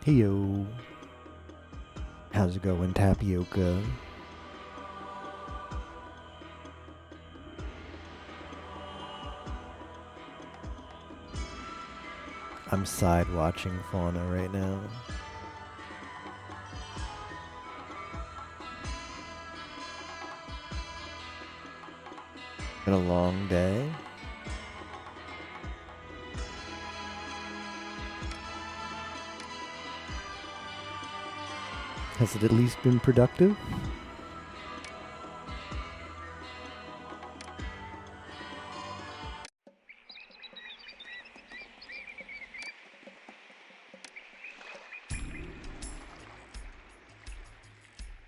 Heyo. How's it going, Tapioca? I'm side watching Fauna right now. Been a long day. Has it at least been productive?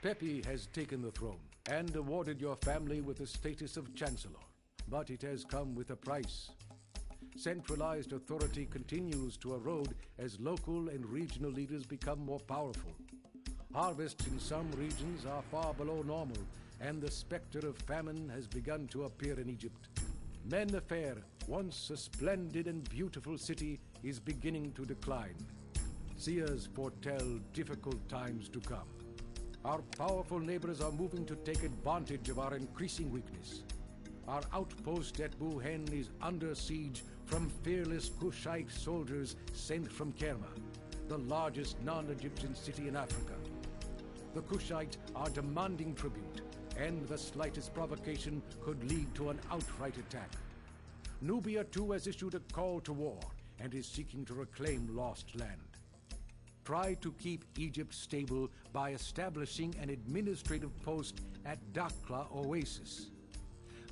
Pepi has taken the throne and awarded your family with the status of Chancellor. But it has come with a price. Centralized authority continues to erode as local and regional leaders become more powerful. Harvests in some regions are far below normal, and the specter of famine has begun to appear in Egypt. Mennefer, once a splendid and beautiful city, is beginning to decline. Seers foretell difficult times to come. Our powerful neighbors are moving to take advantage of our increasing weakness. Our outpost at Buhen is under siege from fearless Kushite soldiers sent from Kerma, the largest non-Egyptian city in Africa. The Kushite are demanding tribute, and the slightest provocation could lead to an outright attack. Nubia too has issued a call to war and is seeking to reclaim lost land. Try to keep Egypt stable by establishing an administrative post at Dakhla Oasis.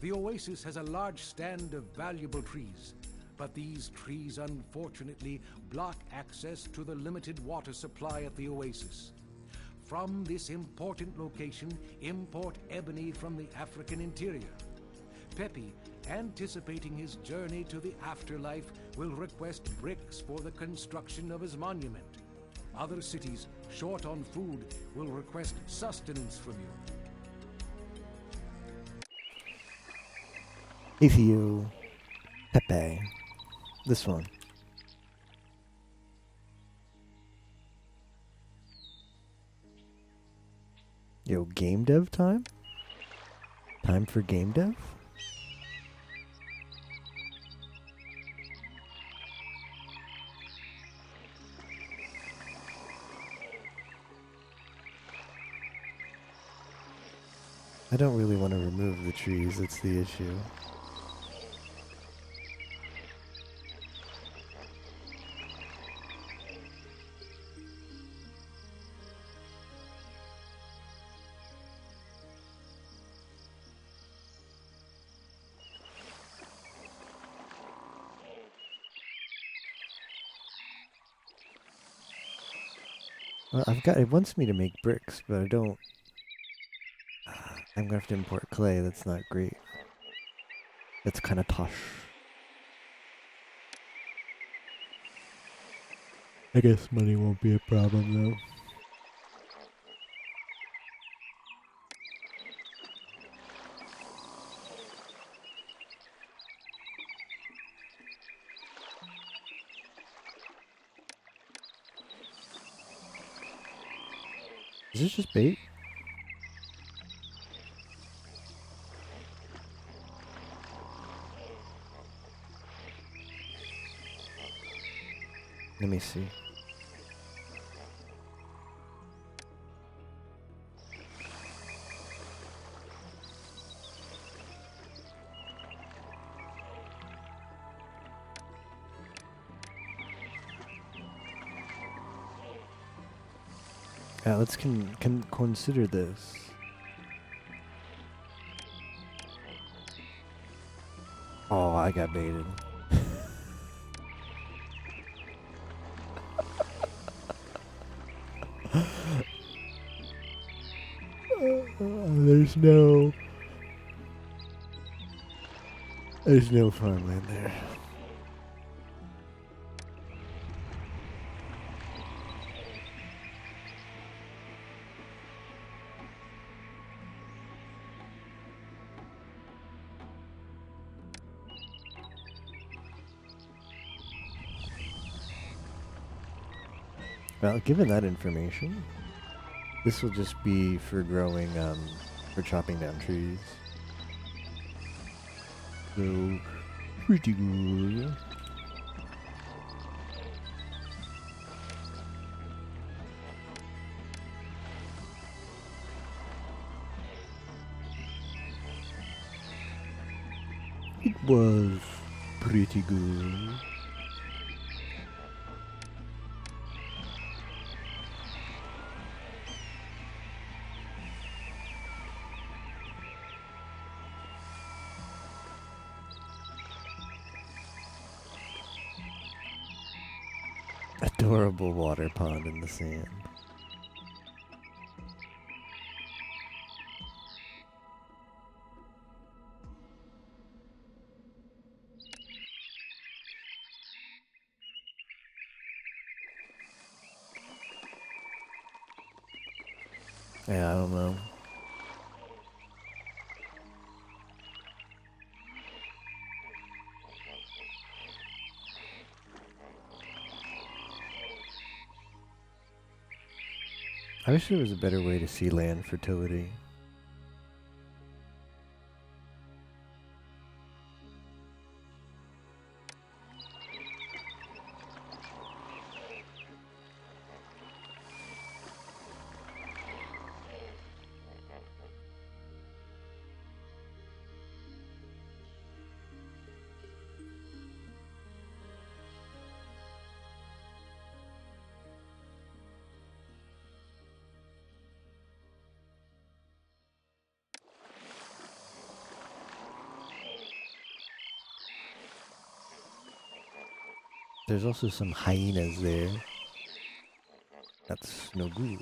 The oasis has a large stand of valuable trees, but these trees unfortunately block access to the limited water supply at the oasis. From this important location, import ebony from the African interior. Pepi, anticipating his journey to the afterlife, will request bricks for the construction of his monument. Other cities, short on food, will request sustenance from you. Ethio. Pepe. This one. Yo, game dev time? Time for game dev? I don't really want to remove the trees, that's the issue. Well, it wants me to make bricks, but I don't. I'm gonna have to import clay, that's not great. That's kinda tosh. I guess money won't be a problem though. Is this just bait? Let me see. Let's consider this. Oh, I got baited. There's no farmland there. Well, given that information, this will just be for growing, for chopping down trees. So, pretty good. It was pretty good. Adorable water pond in the sand. Yeah, I don't know. I wish there was a better way to see land fertility. There's also some hyenas there. That's no good.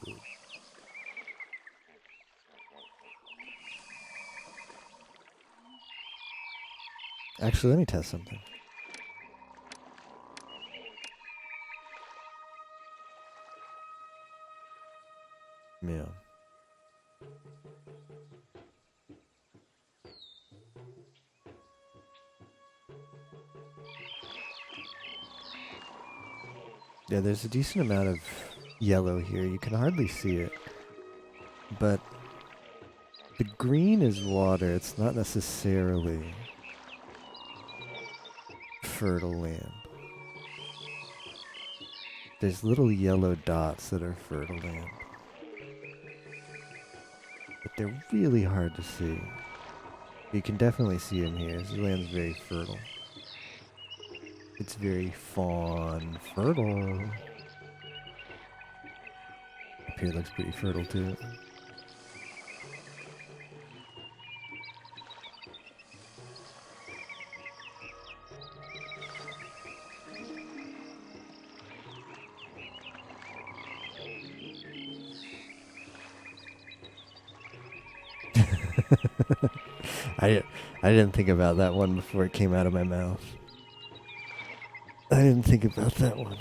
Actually, let me test something. Yeah. Yeah, there's a decent amount of yellow here. You can hardly see it. But the green is water. It's not necessarily fertile land. There's little yellow dots that are fertile land. But they're really hard to see. You can definitely see them here. This land's very fertile. It's very fawn fertile. Up here looks pretty fertile too. I I didn't think about that one before it came out of my mouth. I didn't think about that one.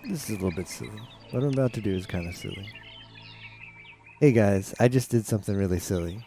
This is a little bit silly. What I'm about to do is kind of silly. Hey guys, I just did something really silly.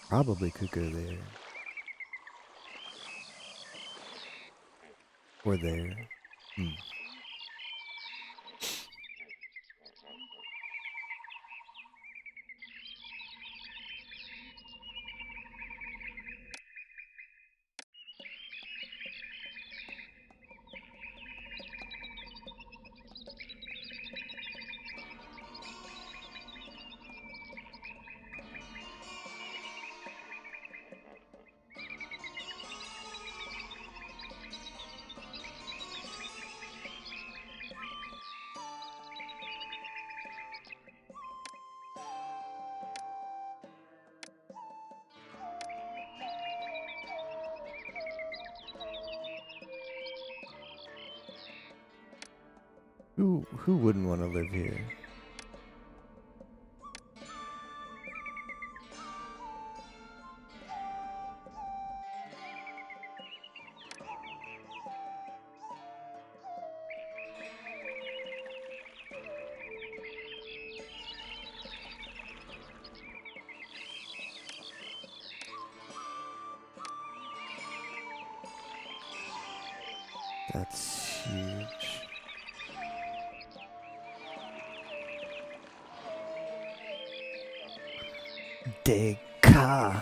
Probably could go there. Or there. Hmm. Who wouldn't want to live here? That's huge. Dakhla.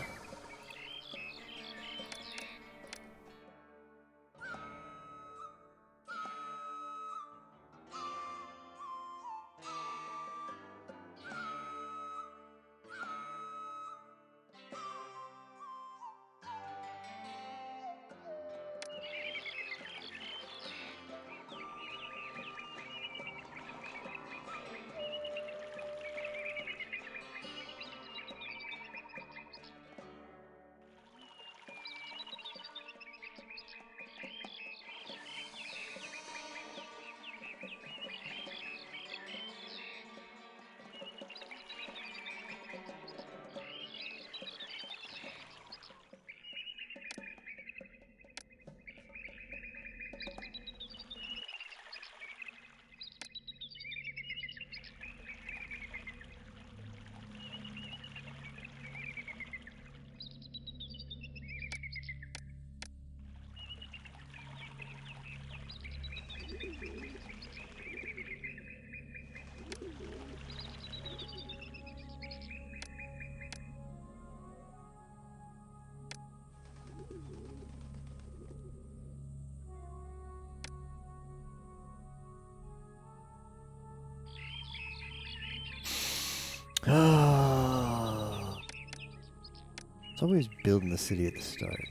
It's always building the city at the start.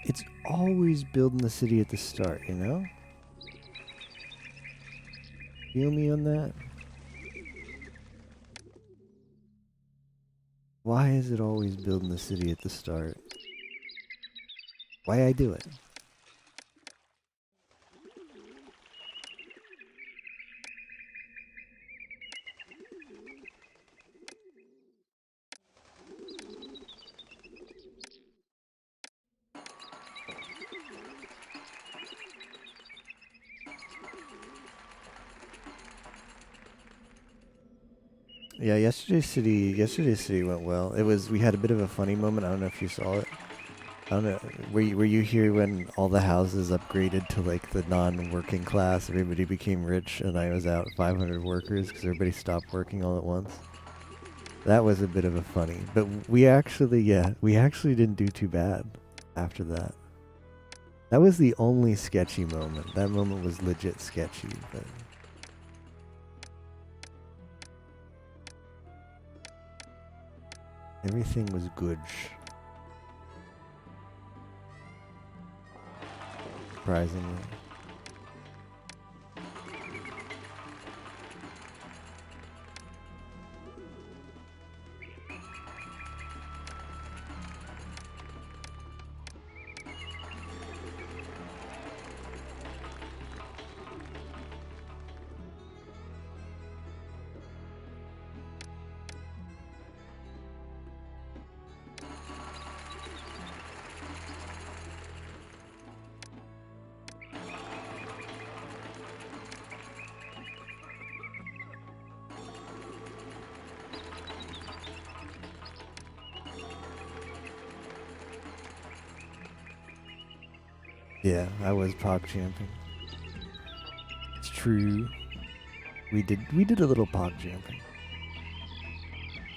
It's always building the city at the start, you know? Feel me on that? Why is it always building the city at the start? Why I do it? Yeah, yesterday's city went well. We had a bit of a funny moment. I don't know if you saw it. I don't know. Were you here when all the houses upgraded to like the non-working class? Everybody became rich, and I was out 500 workers because everybody stopped working all at once. That was a bit of a funny, but we actually didn't do too bad after that. That was the only sketchy moment. That moment was legit sketchy, but everything was good. Surprisingly. Yeah, I was pog jumping. It's true. We did a little pog jumping.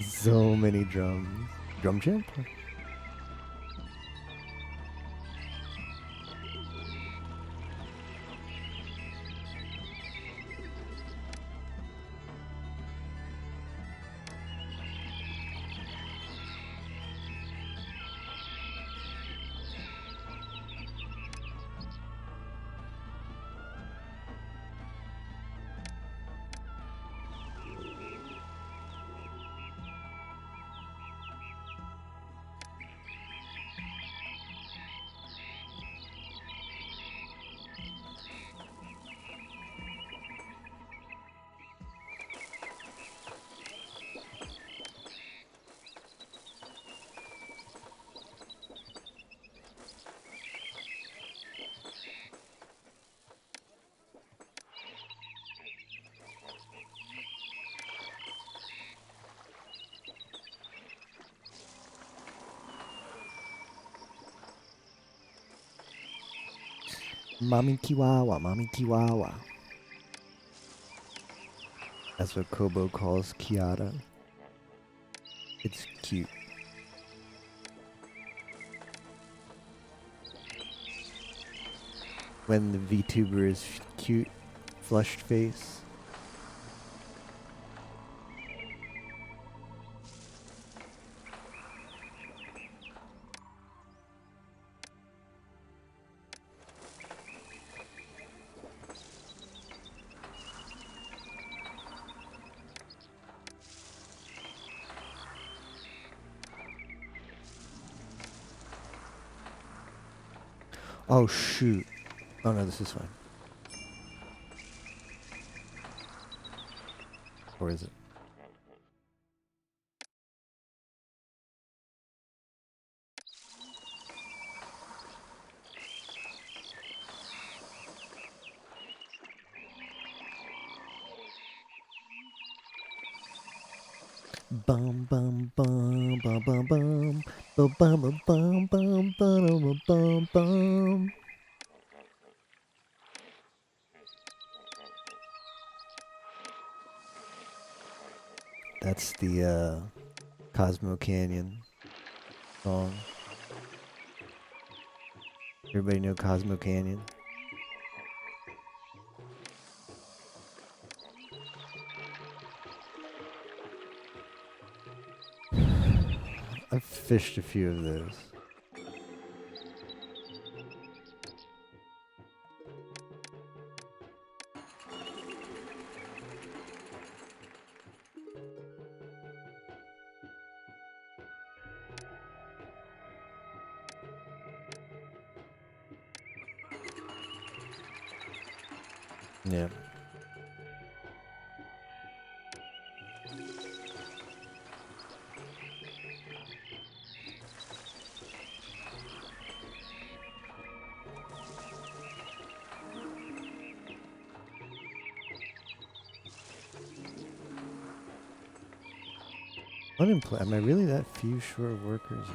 So many drums. Drum jump? Mommy Kiwawa, Mommy Kiwawa. That's what Kobo calls Kiara. It's cute. When the VTuber is cute, flushed face. Oh shoot. Oh no, this is fine. Or is it? Bum bum bum bum bum bum bum bum bum bum bum bum bum. That's the Cosmo Canyon song. Everybody know Cosmo Canyon? I've fished a few of those. Yeah. Unemployed? Am I really that few short of workers?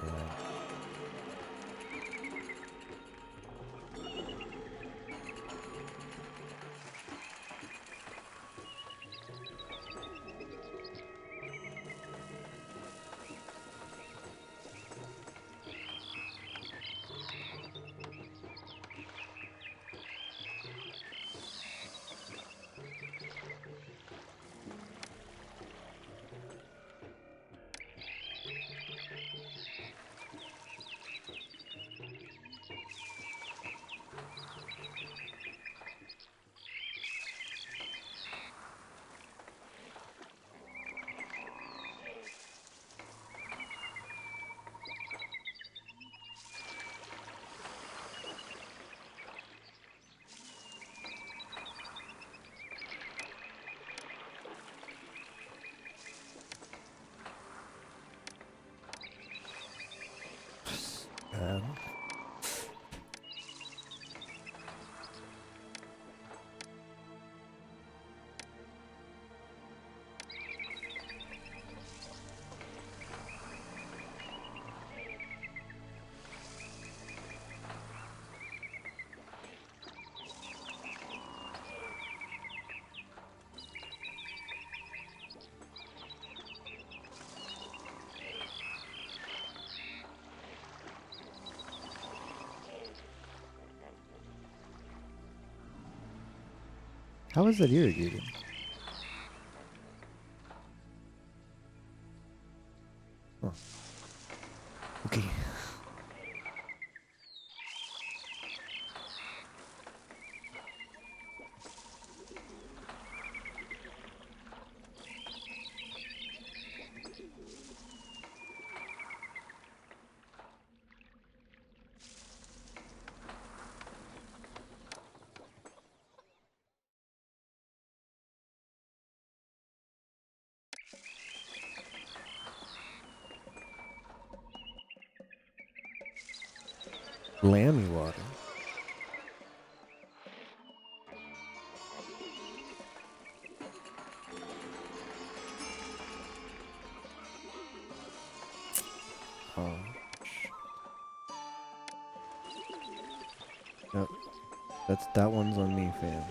How is that irrigated? Huh. Okay. Lammy water. Oh. Yep. That one's on me, fam.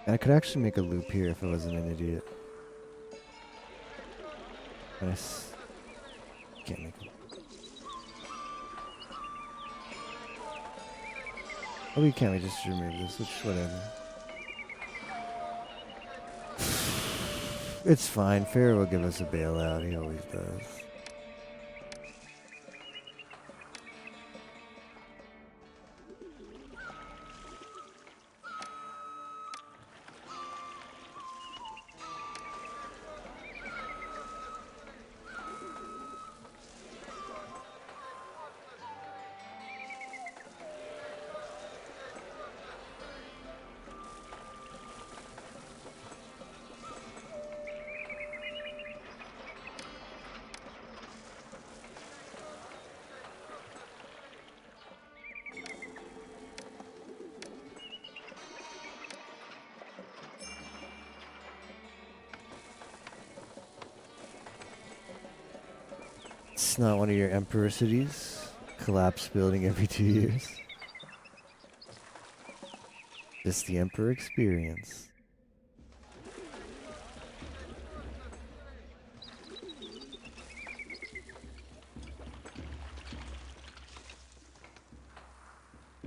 I could actually make a loop here if I wasn't an idiot. But can't make it. Oh, we can't. We just remove this, which whatever. It's fine. Pharaoh will give us a bailout. He always does. It's not one of your emperor cities. Collapse building every 2 years. Just the emperor experience.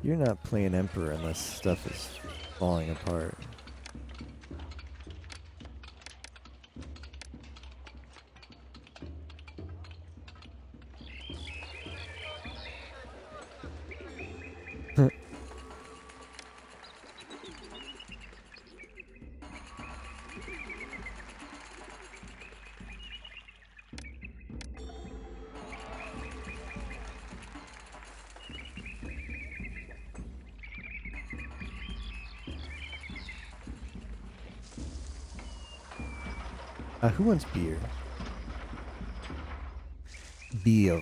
You're not playing emperor unless stuff is falling apart. Who wants beer? Beer.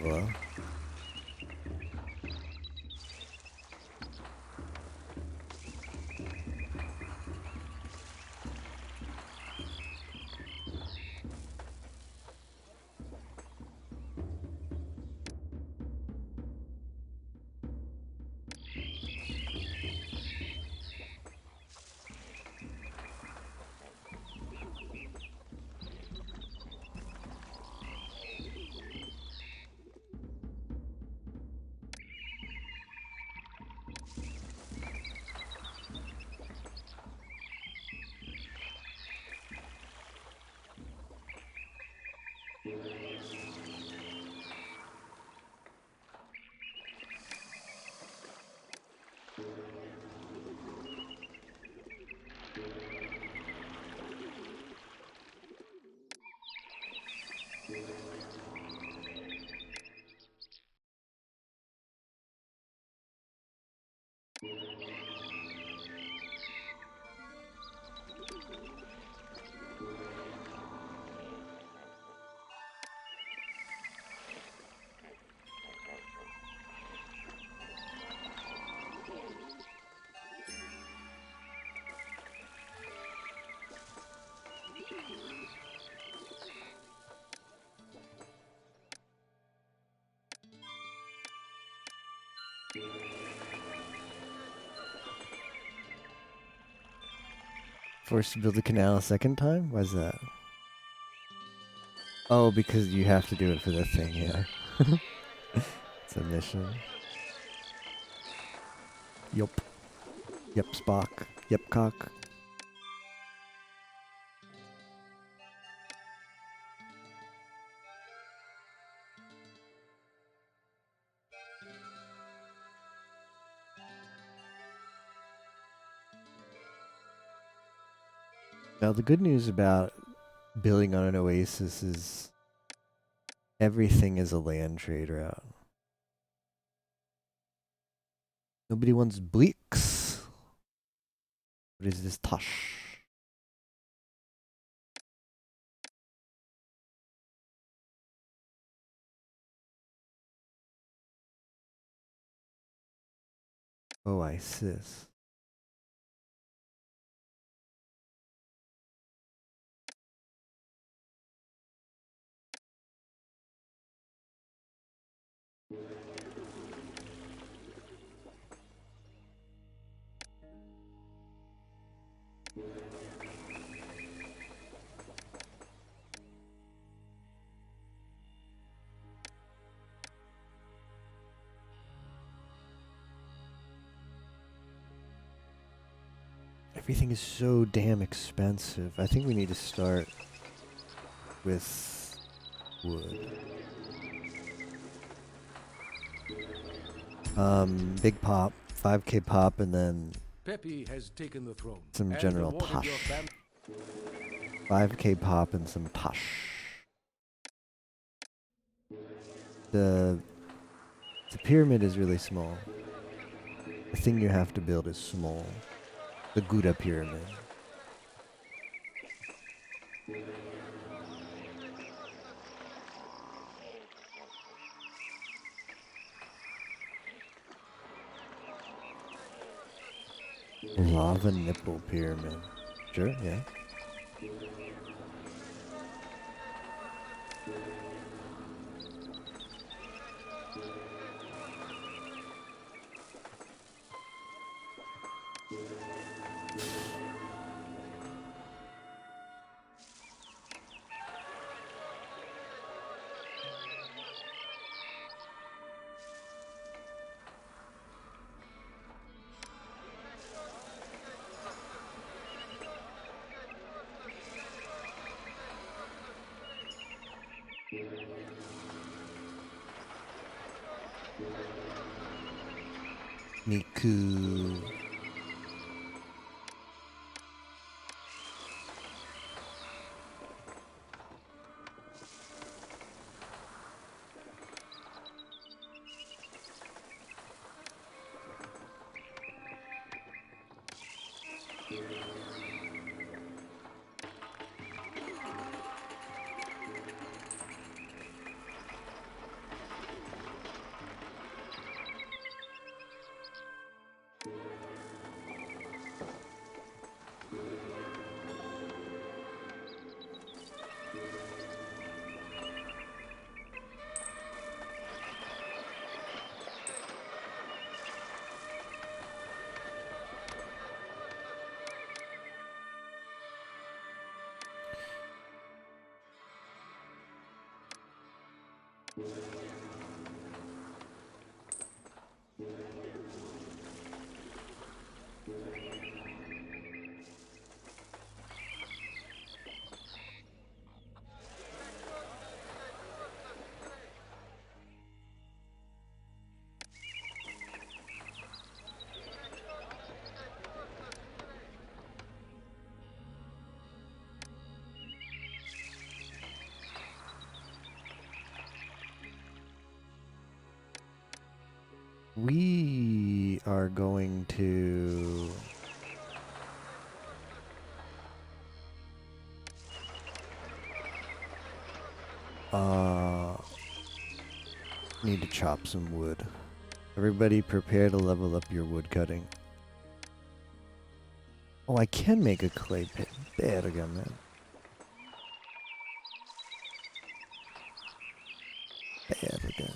Forced to build a canal a second time? Why's that? Oh, because you have to do it for the thing, yeah. It's a mission. Yup. Yep, Spock. Yep, cock. Now, the good news about building on an oasis is everything is a land trade route. Nobody wants bleaks. What is this tosh? Oasis. Everything is so damn expensive. I think we need to start with wood. Big pop, 5k pop, and then Pepe has taken the throne. some general tosh. 5k pop and some tosh. The pyramid is really small. The thing you have to build is small. The Gouda pyramid. Lava nipple pyramid. Sure, yeah. Niku. We are going to need to chop some wood. Everybody prepare to level up your wood cutting. Oh, I can make a clay pit. Verga, man. Verga.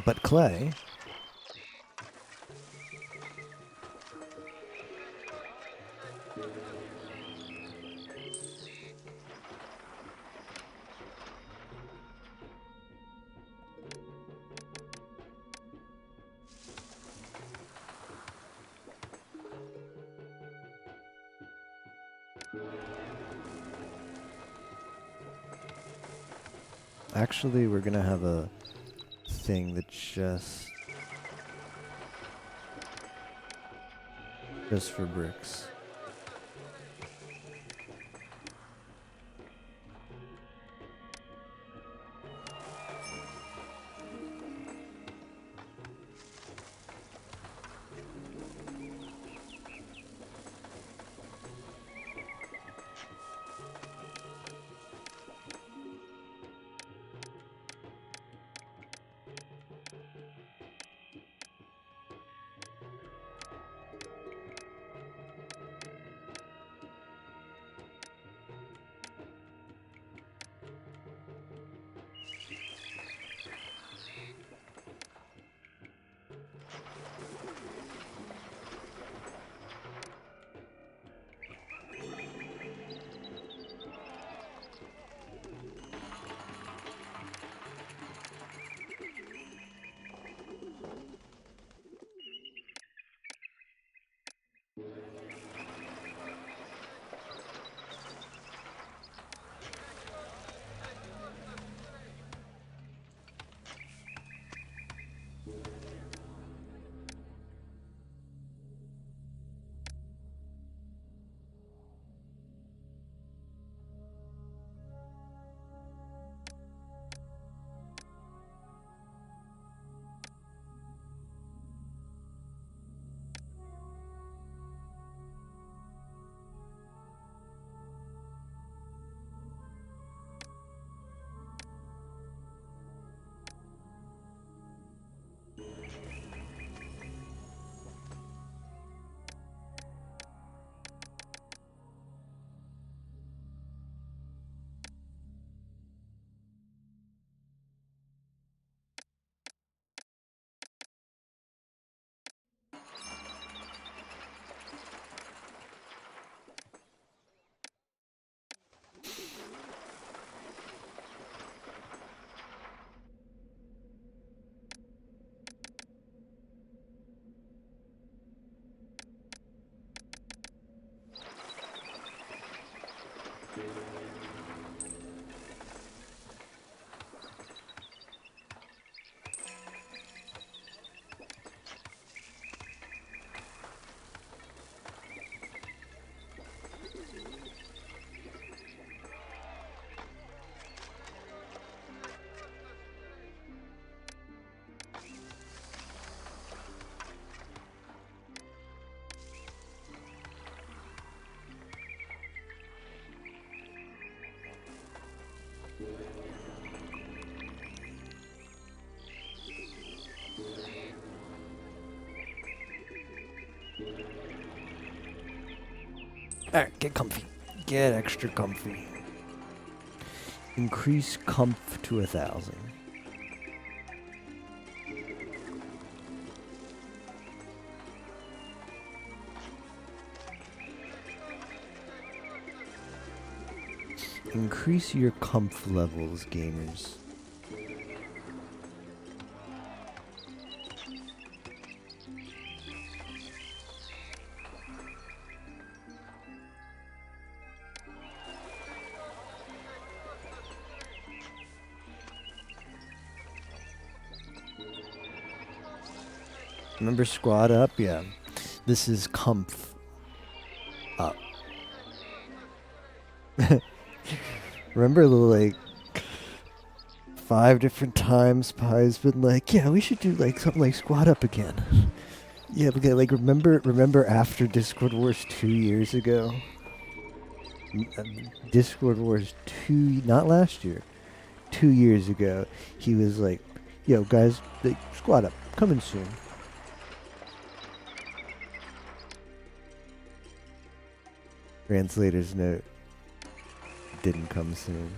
But Clay, actually, we're gonna have a thing that just for bricks. Alright, get comfy. Get extra comfy. Increase comf to 1,000. Increase your comf levels, gamers. Remember squat up? Yeah. This is comf up. Remember like 5 different times Pie's been like, yeah, we should do like something like squat up again. Yeah, because like remember after Discord Wars 2 years ago? Discord Wars 2, not last year, 2 years ago, he was like, yo guys, like, squat up, coming soon. Translator's note, didn't come soon.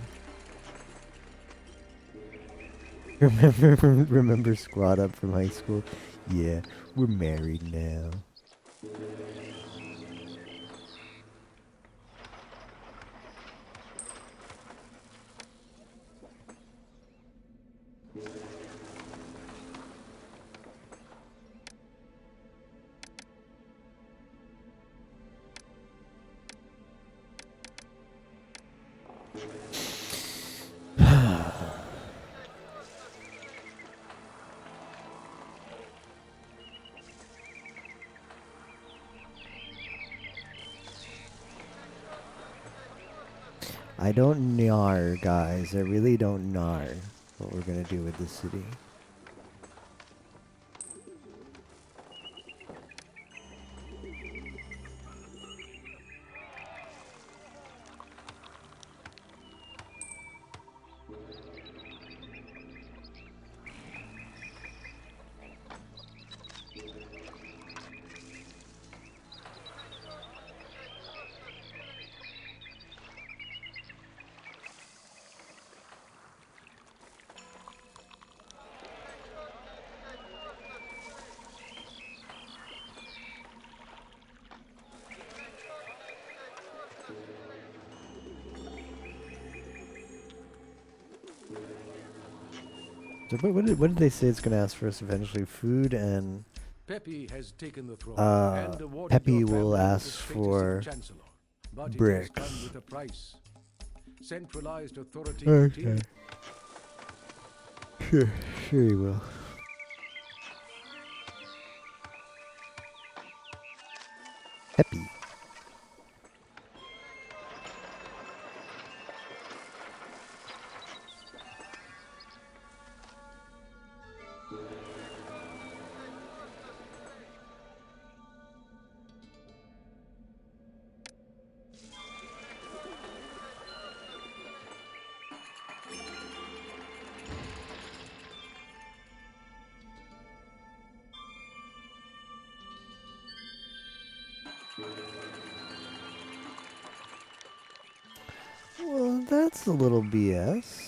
Remember Squad Up from high school? Yeah, we're married now. I don't gnar, guys. I really don't gnar what we're gonna do with this city. So what did they say it's gonna ask for us eventually? Food and Pepe has taken the throne and awarded Peppy your will family with the ask status for of chancellor. But it has come bricks. with a price. Centralized authority Okay. continues. Sure you will. Peppy. Well, that's a little BS.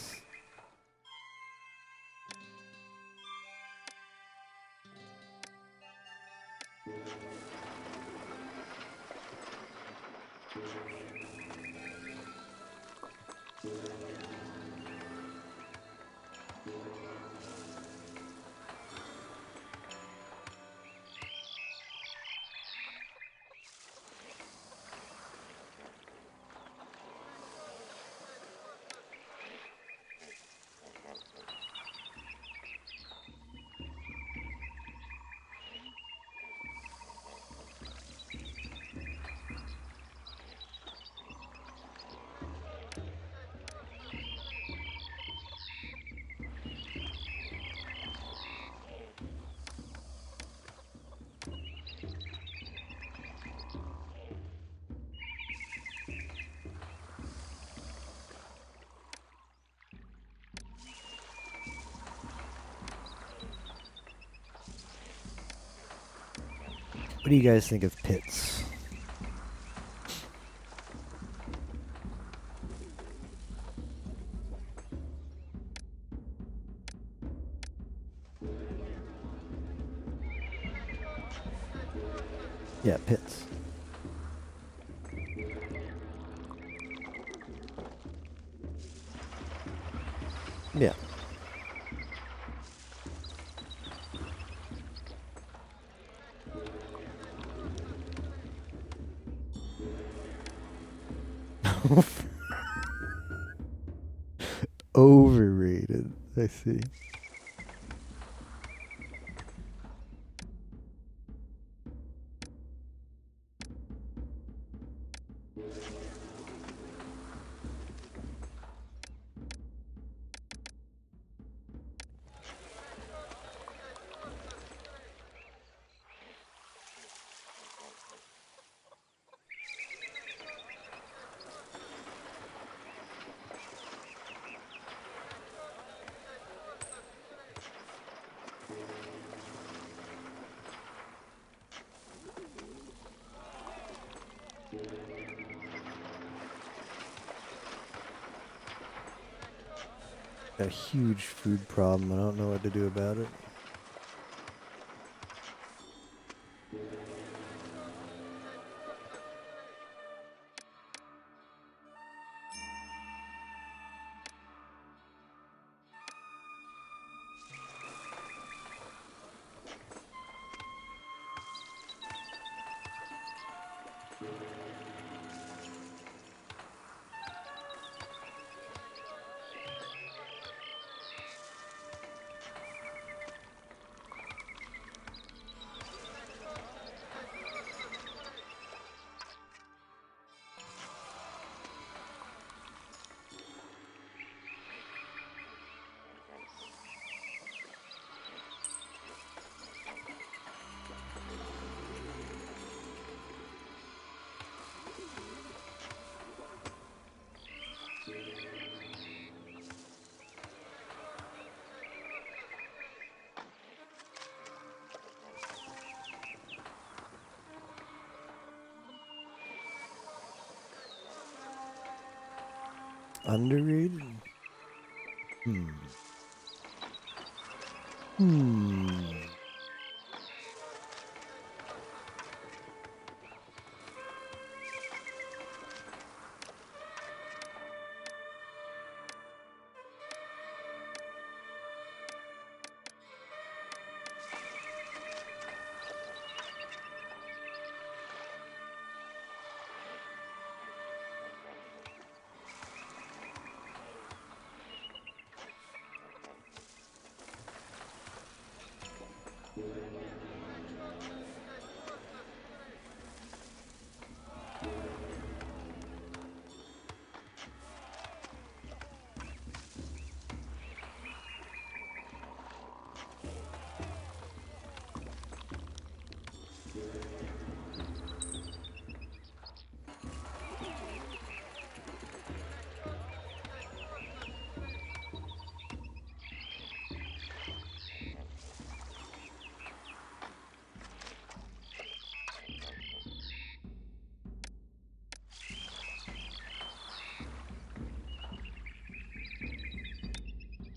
What do you guys think of pits? Yeah, pits. Yeah. Overrated. I see. Got a huge food problem. I don't know what to do about it. Underrated? Hmm. Hmm.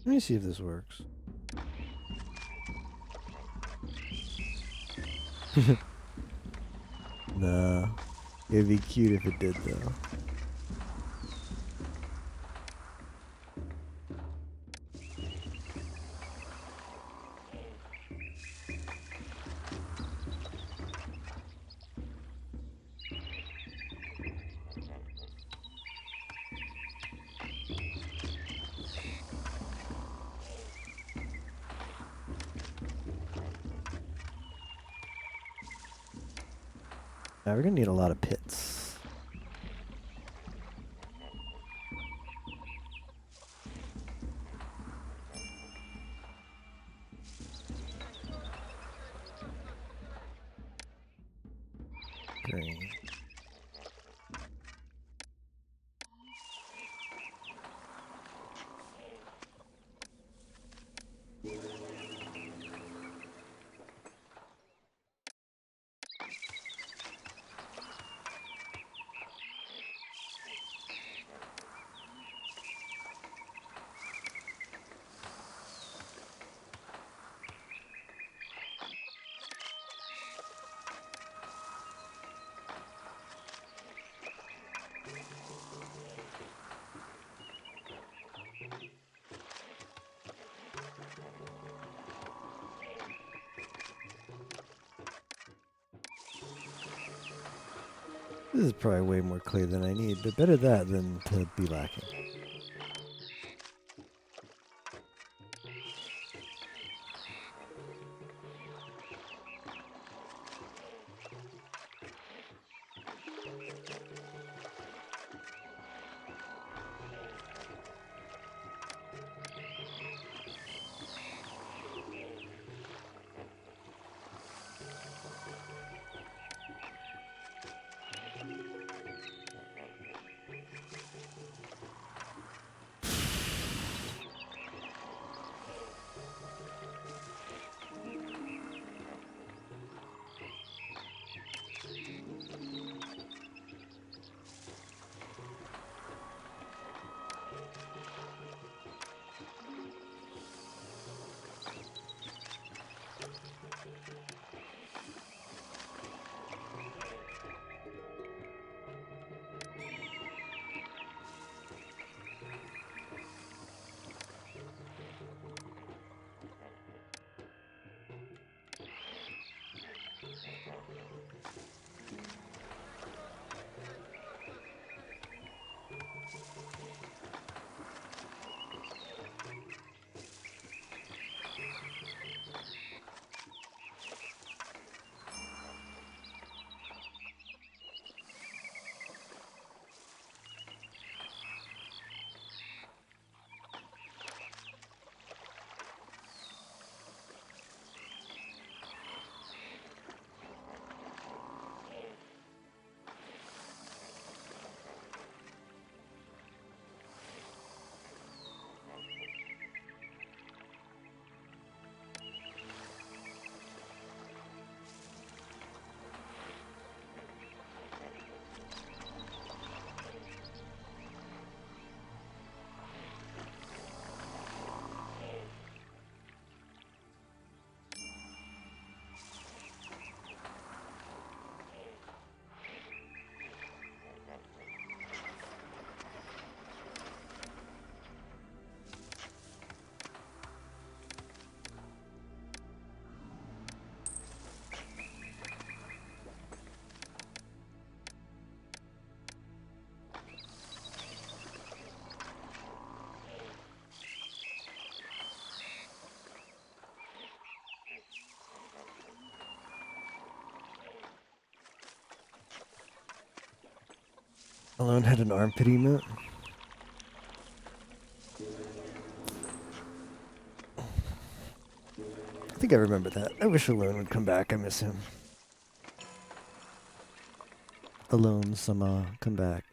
Let me see if this works. Nah. It'd be cute if it did, though. Now we're gonna need a lot of pits. Green. This is probably way more clay than I need, but better that than to be lacking. Alone had an armpit emote. I think I remember that. I wish Alone would come back. I miss him. Alone, Sama, come back.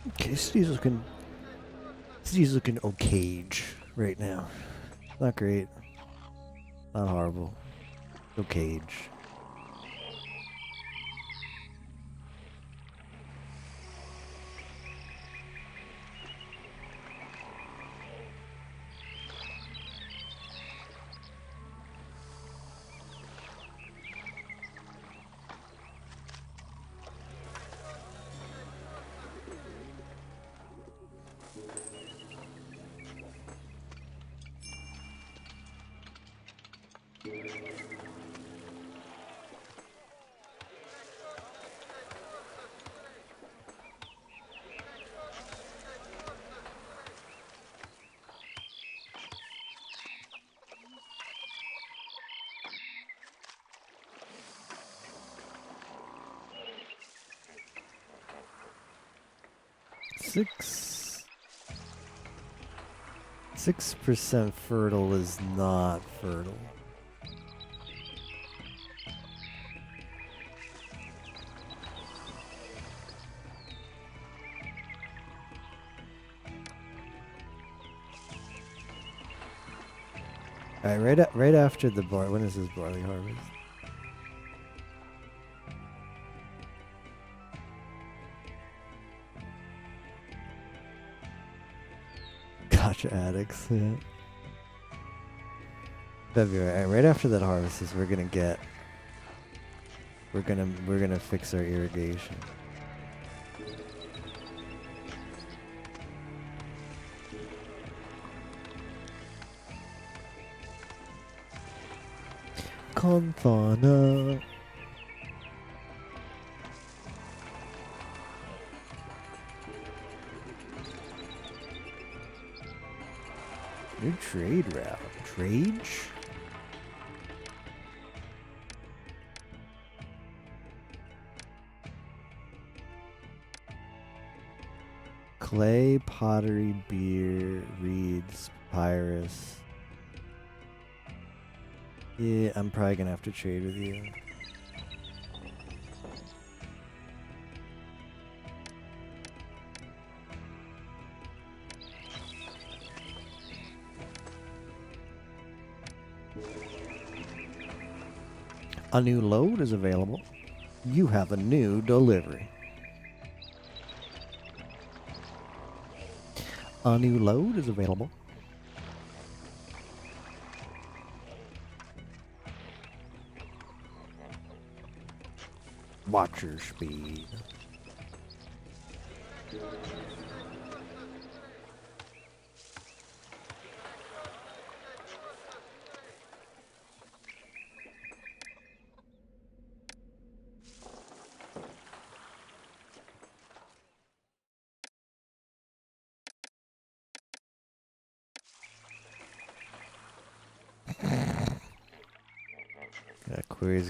Okay, city's looking okay right now. Not great. Not horrible. Okay. Six 6% fertile is not fertile. All right, right after the bar. When is this barley harvest? Gotcha, addicts. Yeah. February. Right after that harvest is we're gonna fix our irrigation. Confana. New trade route. Trade? Clay, pottery, beer, reeds, papyrus. Yeah, I'm probably gonna have to trade with you. A new load is available. You have a new delivery. A new load is available. Watch your speed.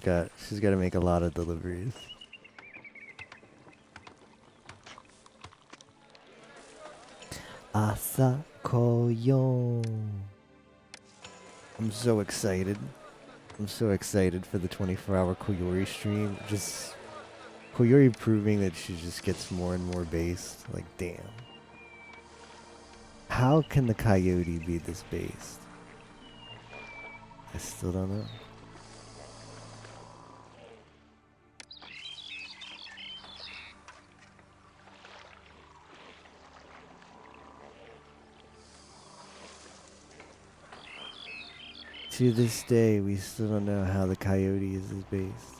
Yeah, she's got to make a lot of deliveries. Asa koyo. I'm so excited. I'm so excited for the 24-hour Koyori stream. Just Koyori proving that she just gets more and more based. Like, damn. How can the coyote be this based? I still don't know. To this day, we still don't know how the coyote is based.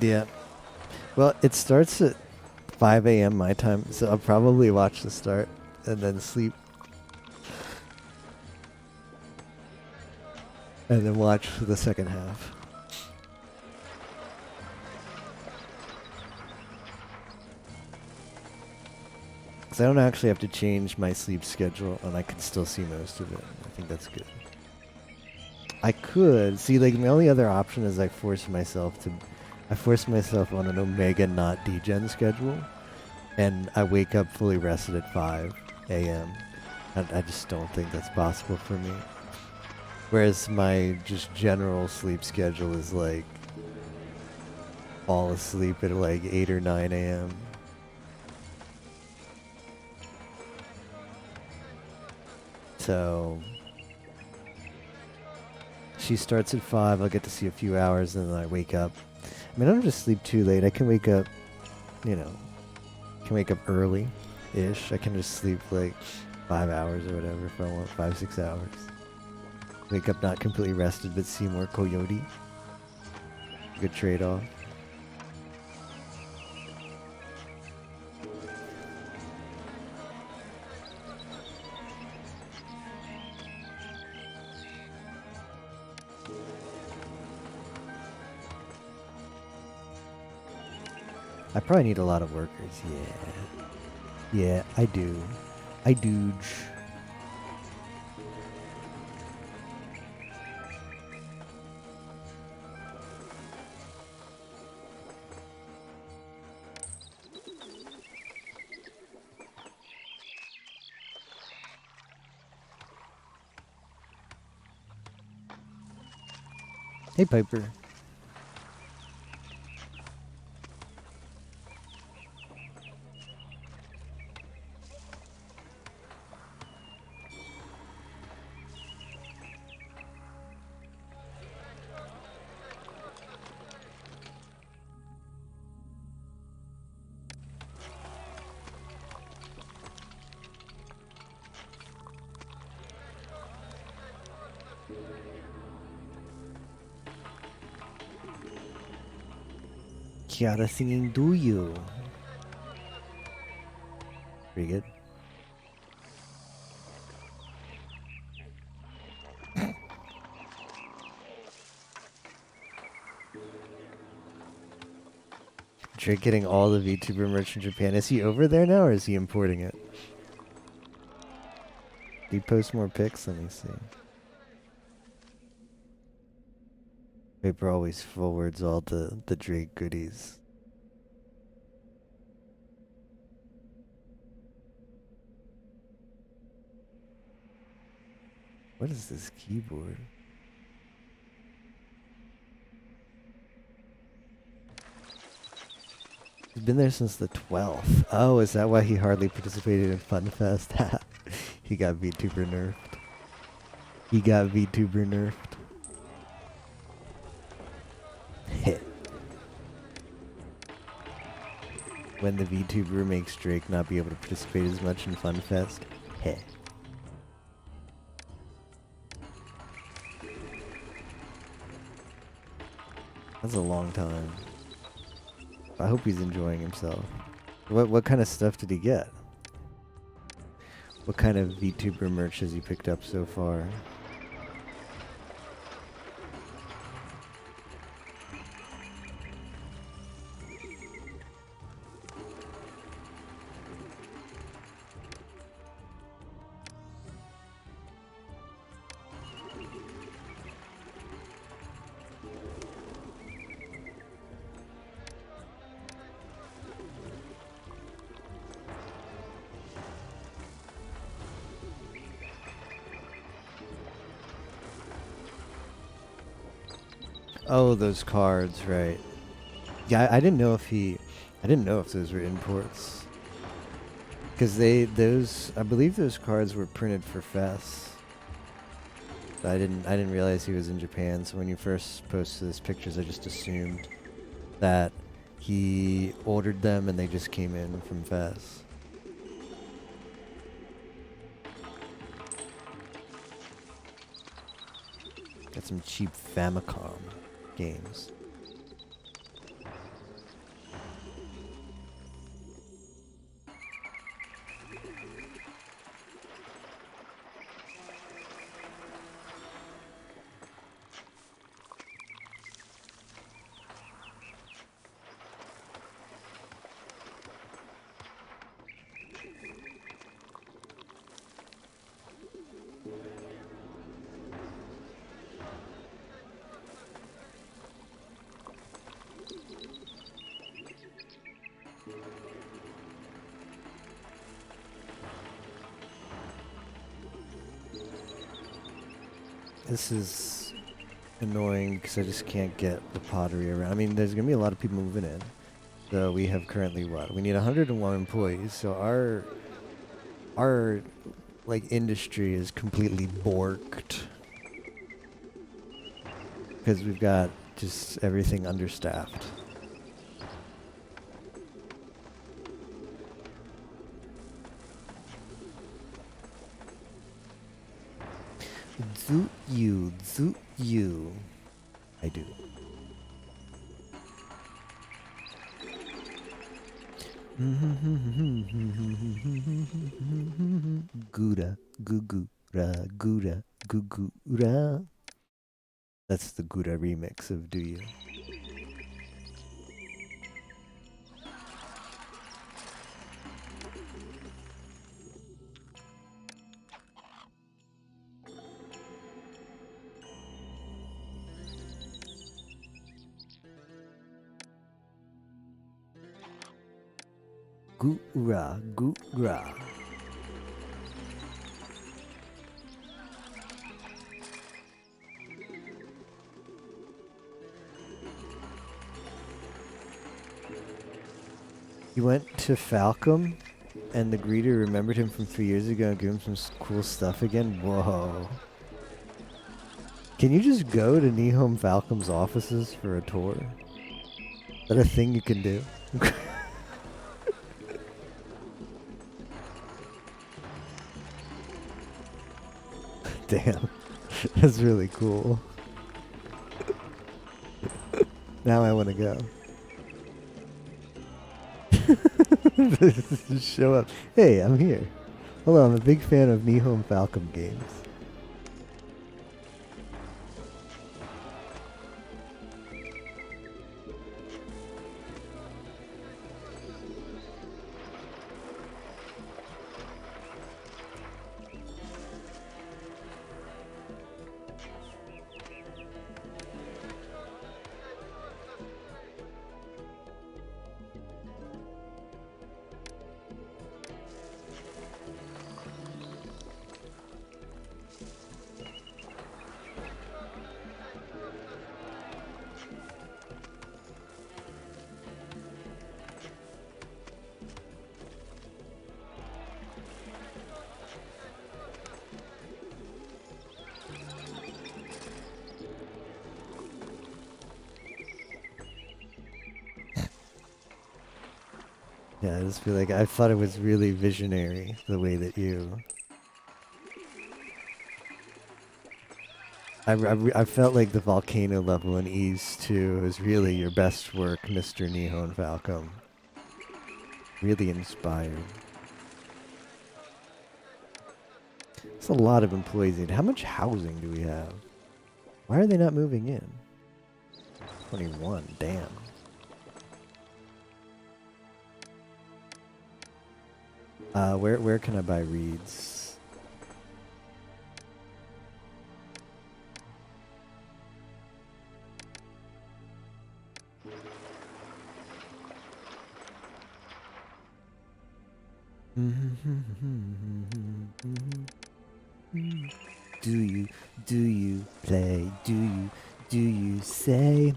Yeah. Well, it starts at 5 a.m. my time, so I'll probably watch the start and then sleep. And then watch the second half. Because I don't actually have to change my sleep schedule, and I can still see most of it. I think that's good. I could see, like, my only other option is I force myself on an Omega not degen schedule, and I wake up fully rested at 5 a.m. I just don't think that's possible for me. Whereas my just general sleep schedule is like fall asleep at like 8 or 9 a.m. So she starts at 5. I'll get to see a few hours, and then I wake up. I mean, I don't just sleep too late. I can wake up, early-ish. I can just sleep like 5 hours or whatever if I want, 5, 6 hours. Wake up not completely rested, but see more coyote. Good trade-off. I probably need a lot of workers. Yeah. Yeah, I do. I do. Hey, Piper. Kiara singing Do You. Pretty good. Drake getting all the VTuber merch in Japan. Is he over there now, or is he importing it? Did he post more pics? Let me see. Paper always forwards all the Drake goodies. What is this keyboard? He's been there since the 12th. Oh, is that why he hardly participated in FunFest? He got VTuber nerfed. He got VTuber nerfed. When the VTuber makes Drake not be able to participate as much in FunFest. Heh. That's a long time. I hope he's enjoying himself. What kind of stuff did he get? What kind of VTuber merch has he picked up so far? Oh, those cards, right. Yeah, I didn't know if those were imports. Because I believe those cards were printed for Fest. I didn't realize he was in Japan, so when you first posted his pictures, I just assumed that he ordered them and they just came in from Fest. Got some cheap Famicom games. This is annoying because I just can't get the pottery around. I mean, there's going to be a lot of people moving in. So we have currently what? We need 101 employees. So our like industry is completely borked because we've got just everything understaffed. Zoot you. I do. Gouda, goo-goo-ra, Gouda, goo-goo-ra. That's the Gouda remix of Do You. Goo-ra, goo-ra. He went to Falcom, and the greeter remembered him from 3 years ago and gave him some cool stuff again. Whoa. Can you just go to Nihon Falcom's offices for a tour? Is that a thing you can do? Damn. That's really cool. Now I want to go. Just show up. Hey, I'm here. Hello, I'm a big fan of Nihon Falcom games. Yeah, I just feel like I thought it was really visionary the way that you. I felt like the volcano level in Ease 2 is really your best work, Mr. Nihon Falcom. Really inspired. It's a lot of employees. How much housing do we have? Why are they not moving in? 21, damn. Where can I buy reeds? Do you play? Do you say?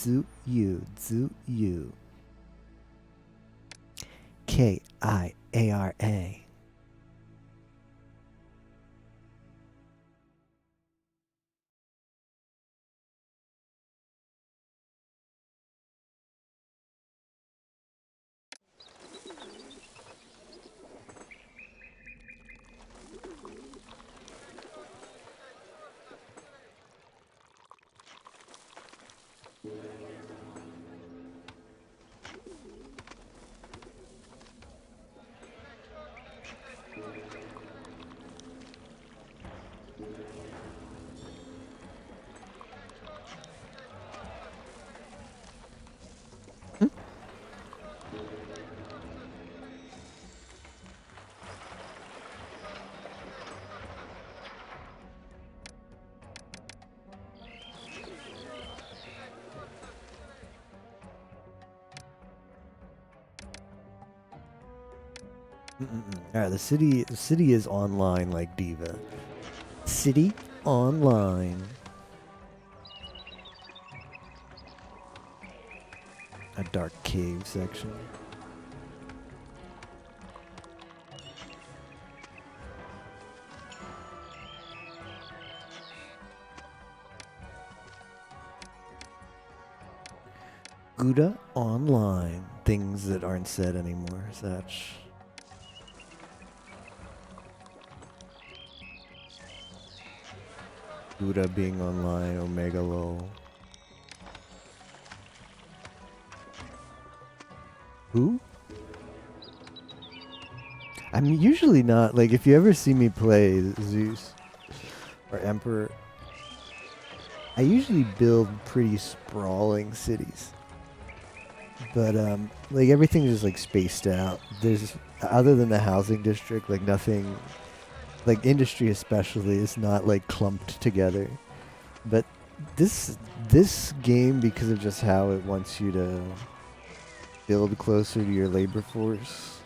Do you? Kiara. Alright, the city is online like Diva. City online. A dark cave section. Gouda online. Things that aren't said anymore. Such. Gouda being online. Omega lol. Who? I'm usually not like if you ever see me play Zeus or Emperor, I usually build pretty sprawling cities. But like everything's just like spaced out. There's other than the housing district, like nothing like industry especially is not like clumped together. But this game because of just how it wants you to build closer to your labor force.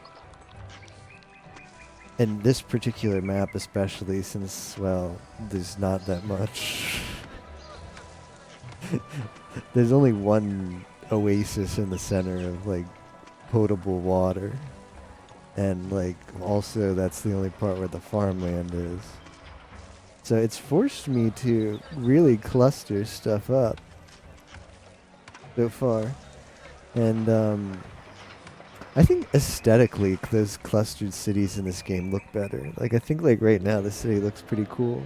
And this particular map especially since well, there's not that much. There's only one oasis in the center of like potable water. And like also that's the only part where the farmland is. So it's forced me to really cluster stuff up so far. And I think aesthetically those clustered cities in this game look better. Like I think like right now the city looks pretty cool.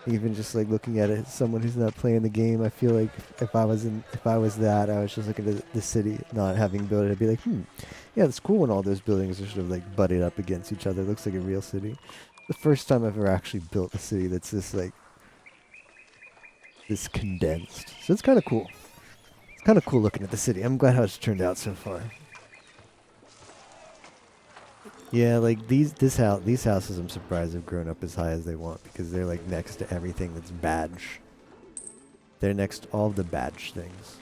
Even just like looking at it, someone who's not playing the game, I feel like if I was that, I was just looking at the city, not having built it, I'd be like, yeah, it's cool when all those buildings are sort of like butted up against each other. It looks like a real city. The first time I've ever actually built a city that's this like this condensed. So it's kind of cool. It's kind of cool looking at the city. I'm glad how it's turned out so far. Yeah, like these houses, I'm surprised have grown up as high as they want because they're like next to everything that's badge. They're next to all the badge things.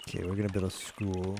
Okay, we're gonna build a school.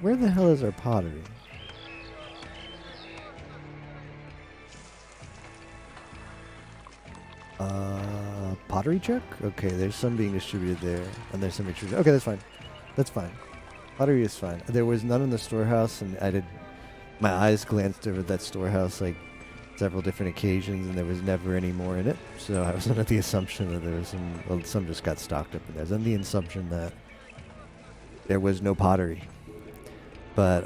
Where the hell is our pottery? Pottery check? Okay, there's some being distributed there, and there's some being distributed. Okay, that's fine. That's fine. Pottery is fine. There was none in the storehouse, and my eyes glanced over that storehouse like several different occasions, and there was never any more in it. So I was under the assumption that there was some just got stocked up in there. I was under the assumption that there was no pottery. But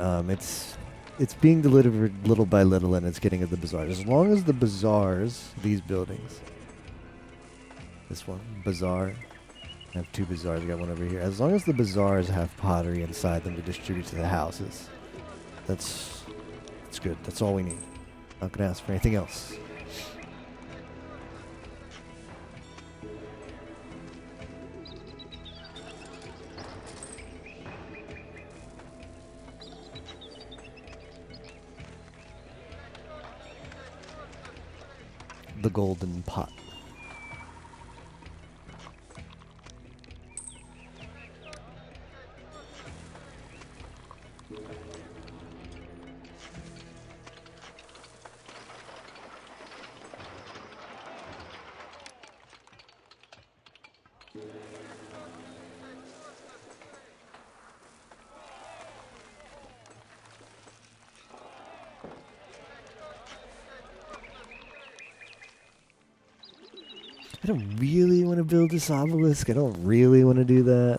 it's being delivered little by little, and it's getting at the bazaars. As long as the bazaars, these buildings, this one, bazaar, I have two bazaars, I got one over here. As long as the bazaars have pottery inside them to distribute to the houses, that's good. That's all we need. Not gonna ask for anything else. The golden pot. I don't really want to build this obelisk. I don't really want to do that.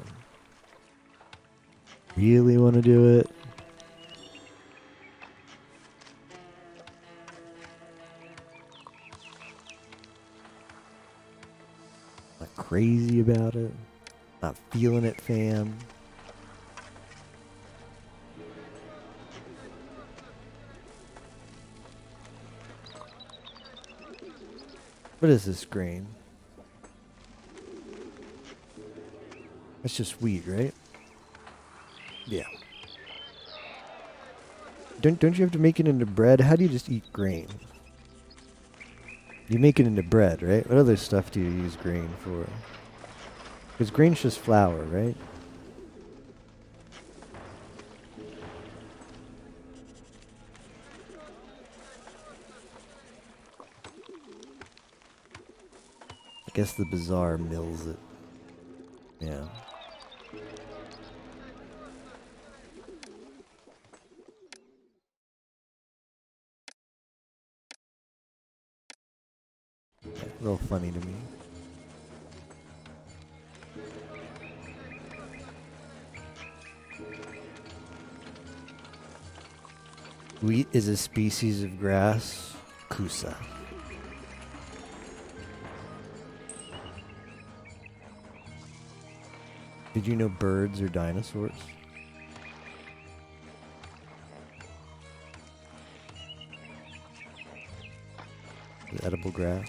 Really want to do it. Not crazy about it. Not feeling it, fam. What is this grain? That's just wheat, right? Yeah. Don't you have to make it into bread? How do you just eat grain? You make it into bread, right? What other stuff do you use grain for? Because grain's just flour, right? I guess the bazaar mills it. Yeah. A little funny to me. Wheat is a species of grass, kusa. Did you know birds are dinosaurs? The edible grass.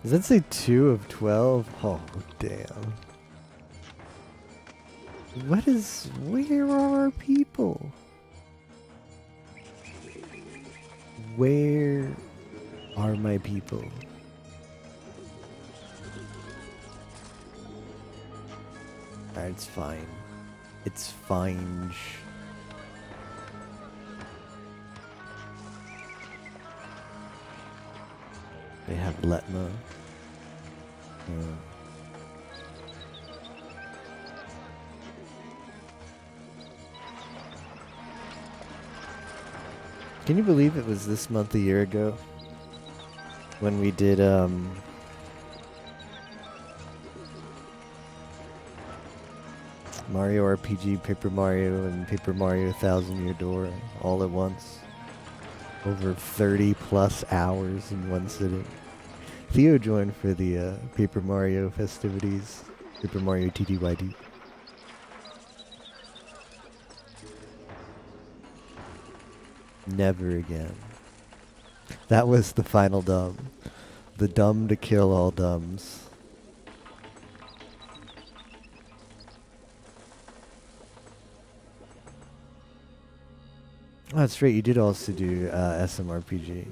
Does that say 2 of 12? Oh, damn. Where are our people? Where are my people? Alright, it's fine. It's fine. They have Letma. Can you believe it was this month a year ago when we did Mario RPG, Paper Mario, and Paper Mario Thousand Year Door all at once? Over 30 plus hours in one sitting. Theo joined for the Paper Mario festivities, Paper Mario TTYD. Never again. That was the final dumb. The dumb to kill all dumbs. Oh, that's right, you did also do SMRPG.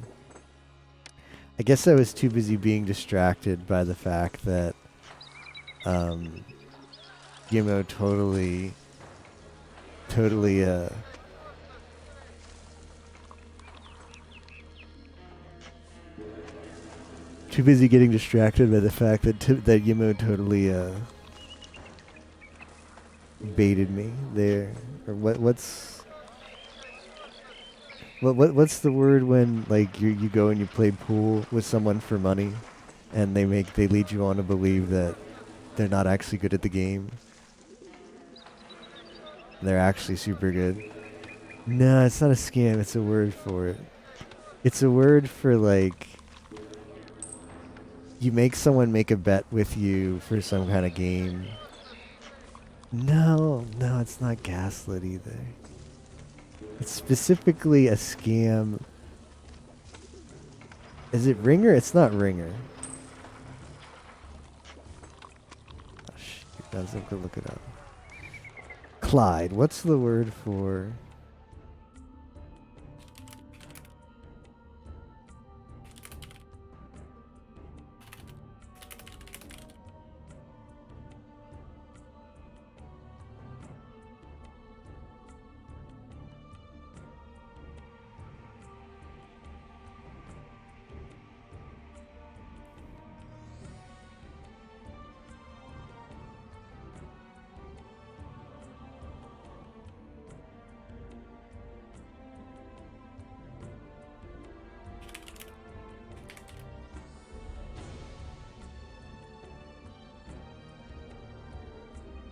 I guess I was too busy being distracted by the fact that Gimmo totally too busy getting distracted by the fact that that Yimo totally baited me there. Or what's the word when like you go and you play pool with someone for money, and they lead you on to believe that they're not actually good at the game. They're actually super good. No, it's not a scam. It's a word for it. It's a word for like you make someone make a bet with you for some kind of game. No, it's not gaslit either. It's specifically a scam. Is it Ringer? It's not Ringer. Oh, shoot, I have to look it up. Clyde. What's the word for...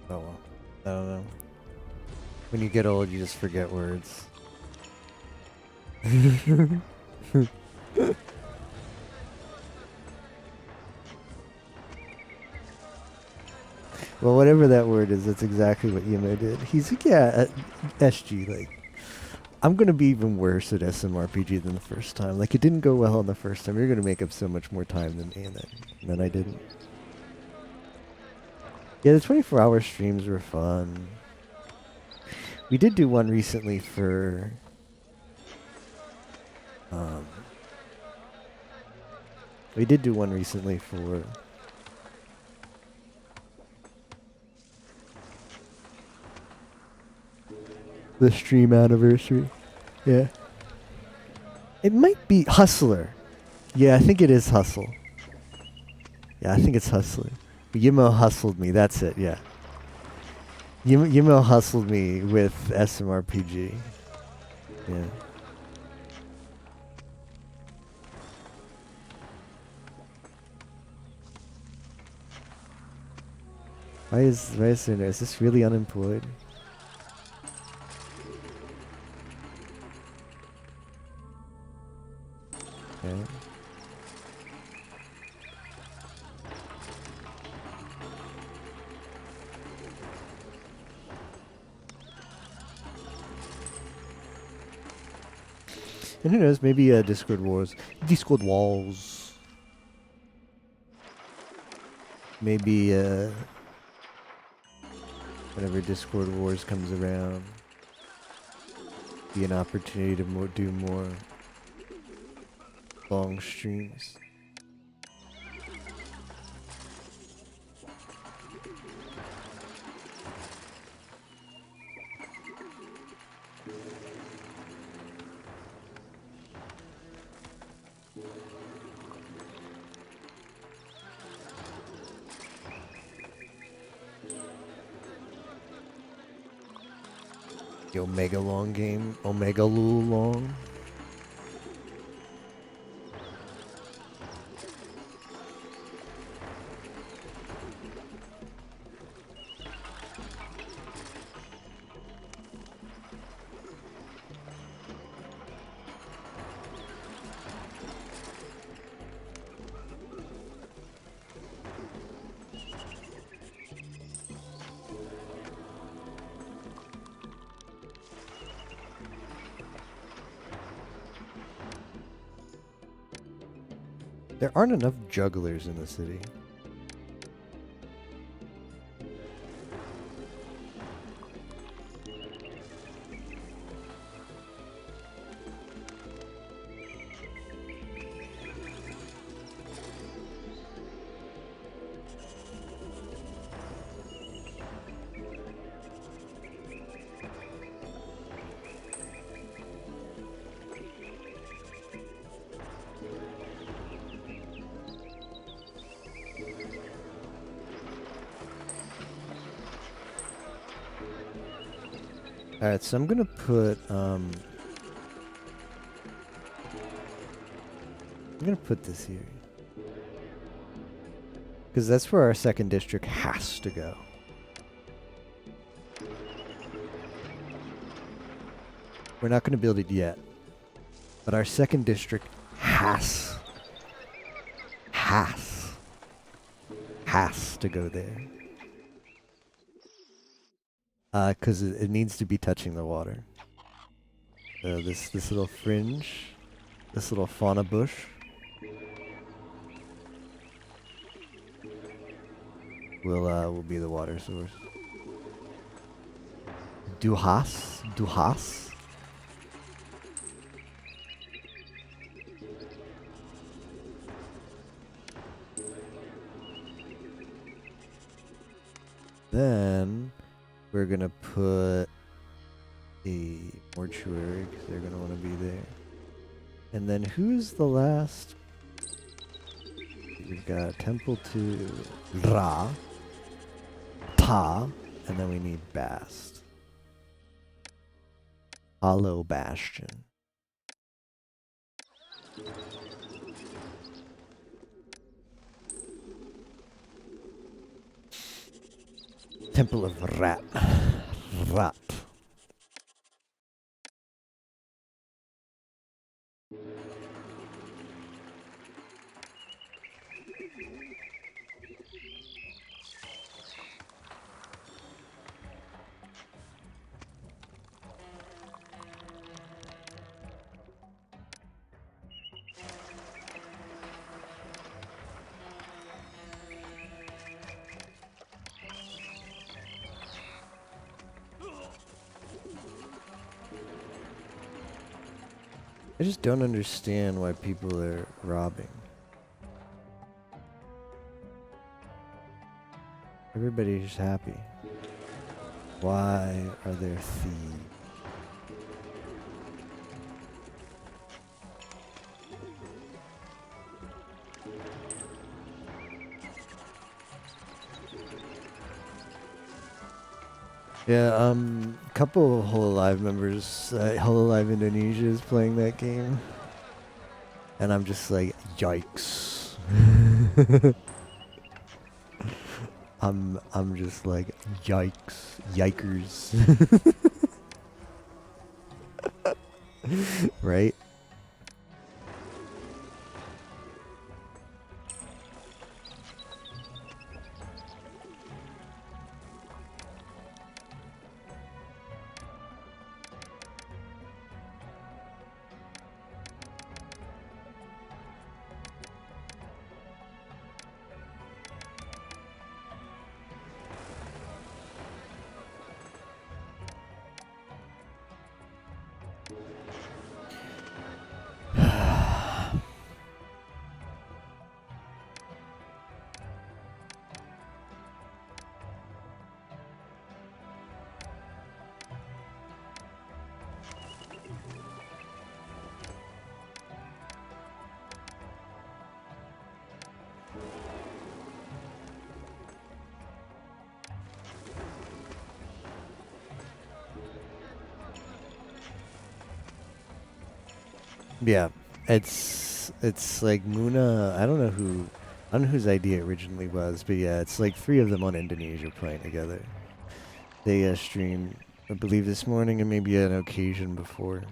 Oh well. I don't know. When you get old, you just forget words. Well, whatever that word is, that's exactly what Yemo did. He's like, yeah, SG, like, I'm going to be even worse at SMRPG than the first time. Like, it didn't go well on the first time. You're going to make up so much more time than me, and then I didn't. Yeah, the 24-hour streams were fun. We did do one recently for... we did do one recently for... the stream anniversary. Yeah. It might be Hustler. Yeah, I think it is Hustle. Yeah, I think it's Hustler. Yimo hustled me, that's it, yeah. Yimo hustled me with SMRPG. Yeah. Why is there, is this really unemployed? Okay. And who knows, maybe Discord Walls. Maybe whenever Discord Wars comes around, be an opportunity to do more long streams. The Omega Long game. Omega Lul Long. There aren't enough jugglers in the city. Alright, so I'm gonna put this here. Because that's where our second district has to go. We're not gonna build it yet. But our second district has to go there. Because it needs to be touching the water. This little fringe, this little fauna bush. Will be the water source. Duhas. Then we're gonna put a mortuary because they're gonna want to be there. And then who's the last? We've got temple to Ra, Ta, and then we need Bast. Hollow Bastion. Temple of Rat. Rat. I just don't understand why people are robbing. Everybody's happy. Why are there thieves? Yeah, a couple of Hololive members, Hololive Indonesia is playing that game. And I'm just like, yikes. I'm just like, yikes, yikers. Right? Yeah, it's like Muna. I don't know whose idea it originally was, but yeah, it's like three of them on Indonesia playing together. They streamed, I believe, this morning and maybe an occasion before.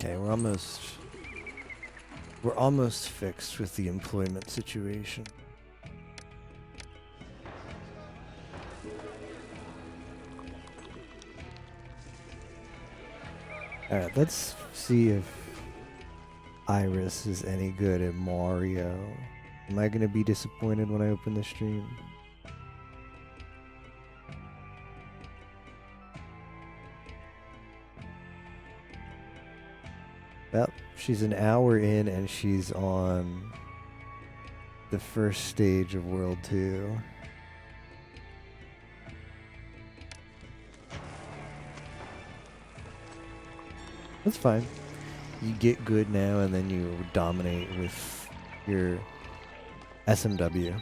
Okay, we're almost fixed with the employment situation. All right, let's see if Iris is any good at Mario. Am I gonna be disappointed when I open the stream? Well, she's an hour in and she's on the first stage of World 2. That's fine. You get good now and then you dominate with your SMW.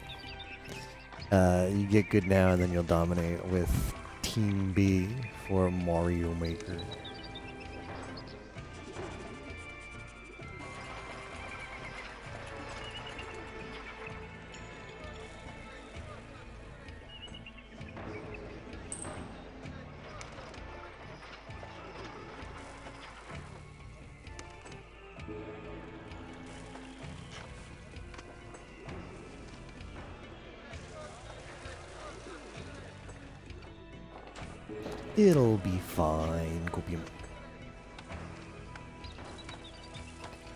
You get good now and then you'll dominate with Team B for Mario Maker. It'll be fine, Copium.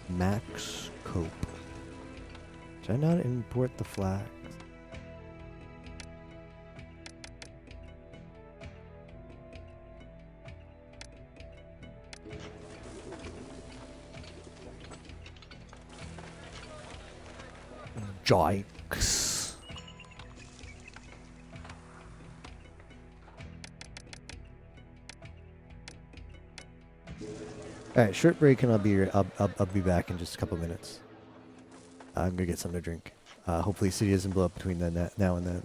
Max Cope. Should I not import the flags? Jikes. All right, short break, and I'll be back in just a couple minutes. I'm gonna get something to drink. Hopefully, city doesn't blow up between now and then.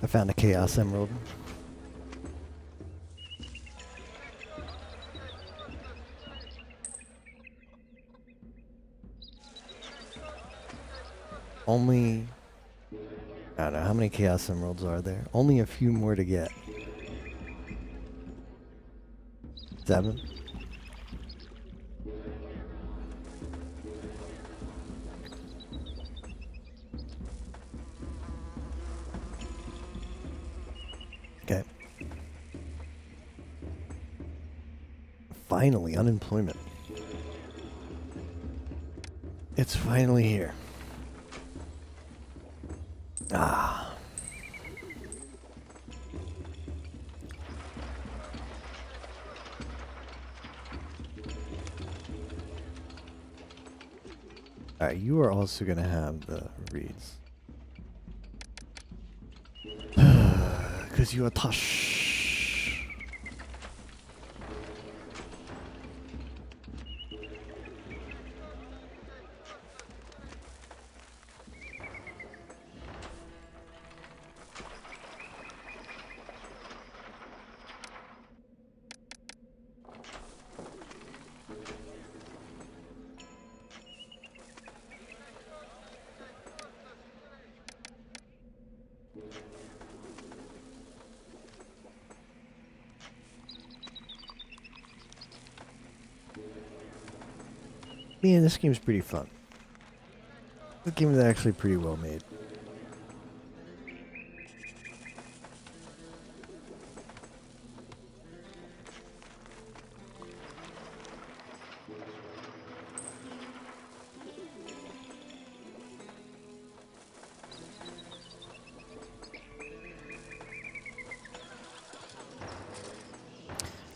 I found a Chaos Emerald. Only... I don't know, how many Chaos Emeralds are there? Only a few more to get. 7? Okay. Finally, unemployment. It's finally here. Ah. Alright, you are also going to have the reeds. Because you are tosh. Man, this game's pretty fun. This game is actually pretty well made.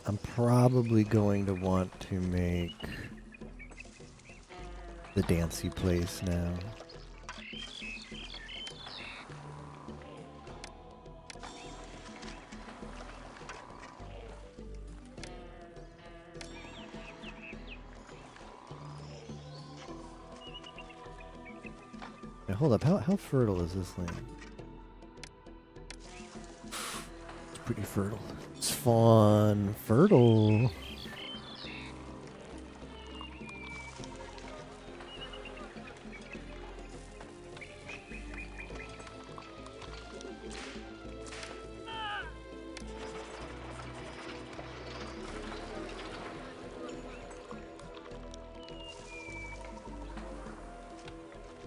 I'm probably going to want to make the Dancy place now. Now, hold up, how fertile is this land? It's pretty fertile. It's fun. Fertile.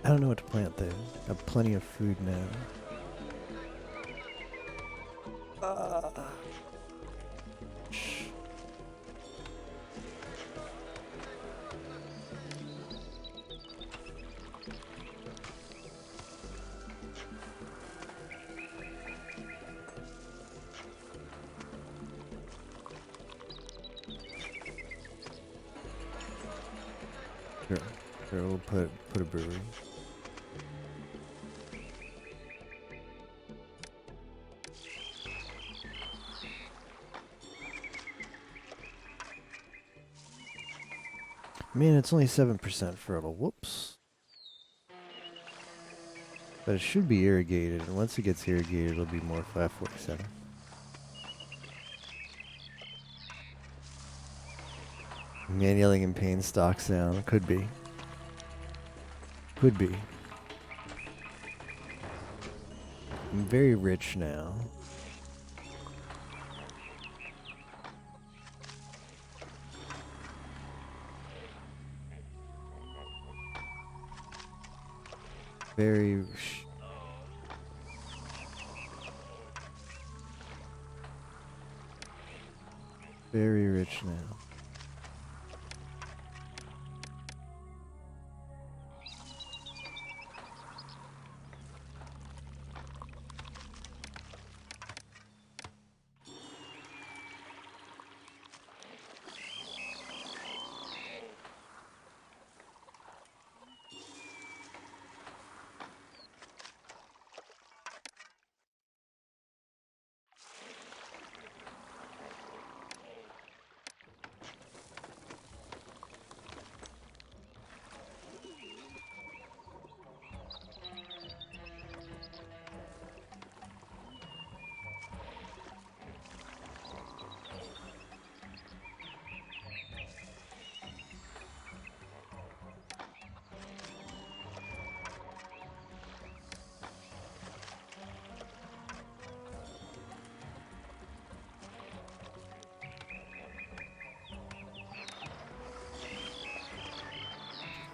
I don't know what to plant there. I have plenty of food now. Shh. Sure. Sure, we'll put a brewery. Man, it's only 7% fertile. Whoops. But it should be irrigated, and once it gets irrigated, it'll be more 547. Man yelling in pain, stock sound. Could be. Could be. I'm very rich now. Very... Very rich now.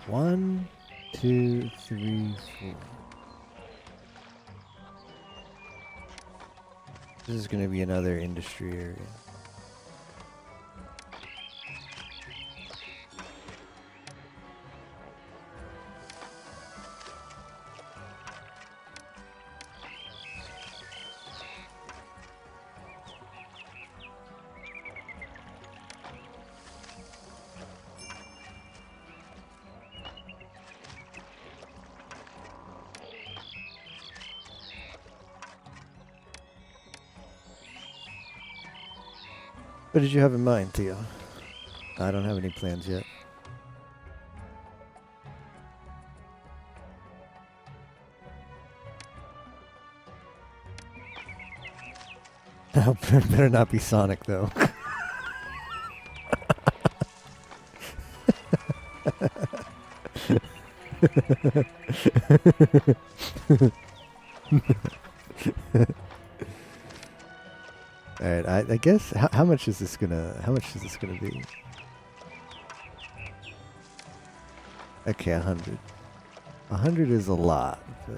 1, 2, 3, 4. This is going to be another industry area. What did you have in mind, Theo? I don't have any plans yet. Better not be Sonic, though. All right, I guess how much is this gonna be? Okay, 100. 100 is a lot, but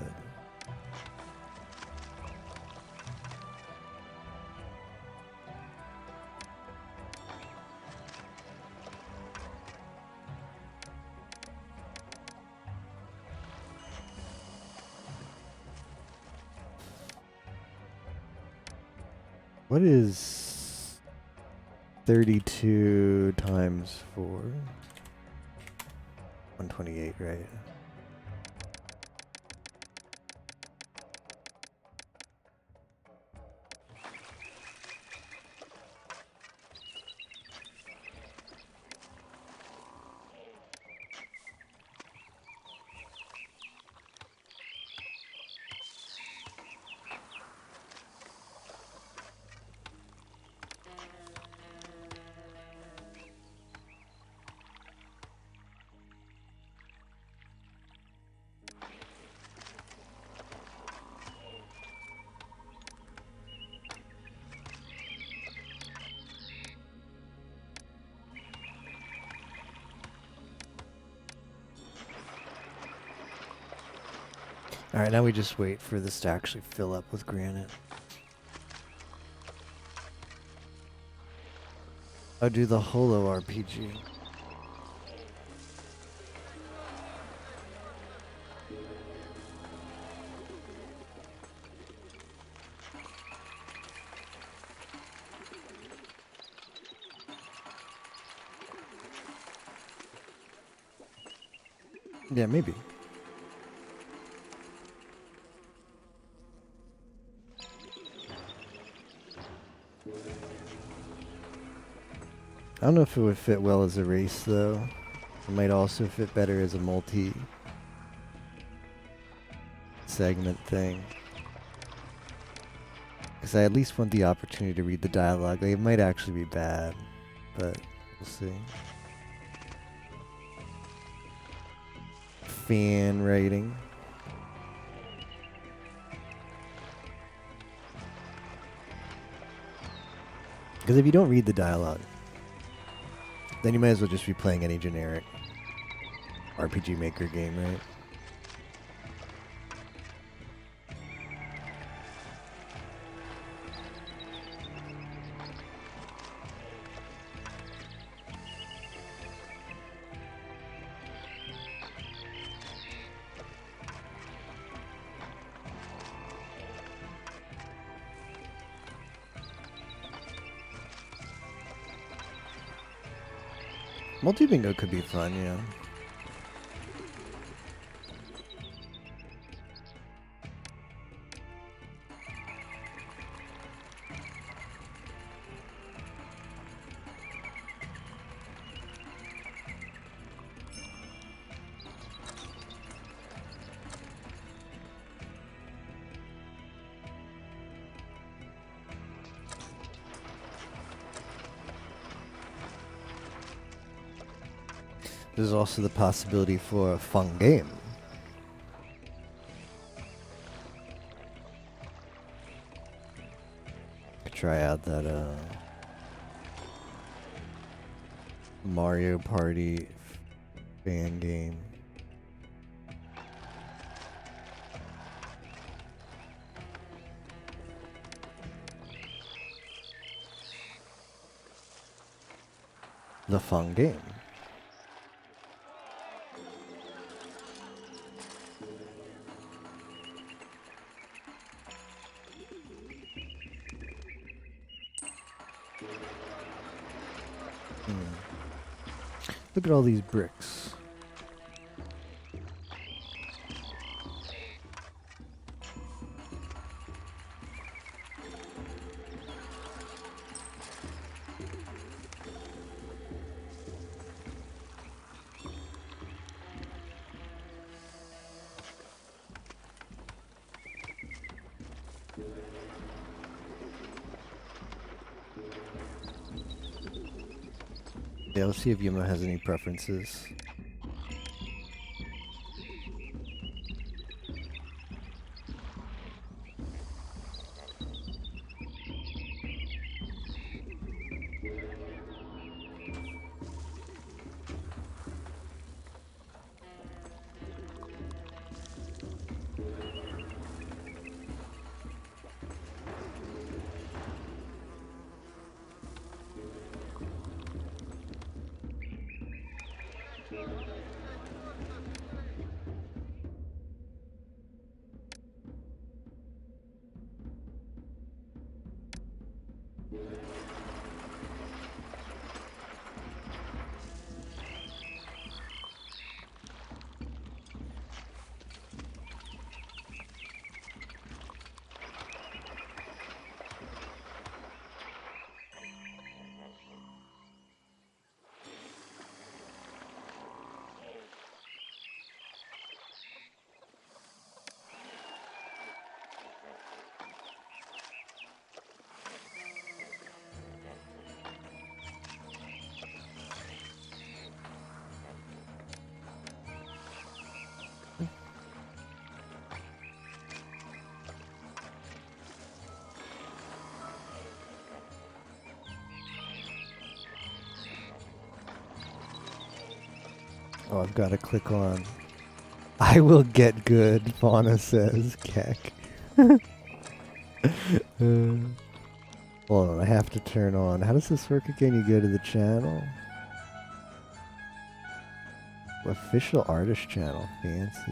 what is 32 times 4? 128, right? Alright, now we just wait for this to actually fill up with granite. I'll do the holo RPG. Yeah, maybe. I don't know if it would fit well as a race, though. It might also fit better as a multi-segment thing. Because I at least want the opportunity to read the dialogue. Like, it might actually be bad, but we'll see. Fan writing. Because if you don't read the dialogue, then you might as well just be playing any generic RPG Maker game, right? Multi-bingo could be fun, you know. There's also the possibility for a fun game. Could try out that Mario Party fan game. the fun game. Look at all these bricks. Yeah, let's see if Yuma has any preferences. Oh, I've got to click on. I will get good, Fauna says, Keck. Hold on, I have to turn on. How does this work again? You go to the channel. Official artist channel. Fancy.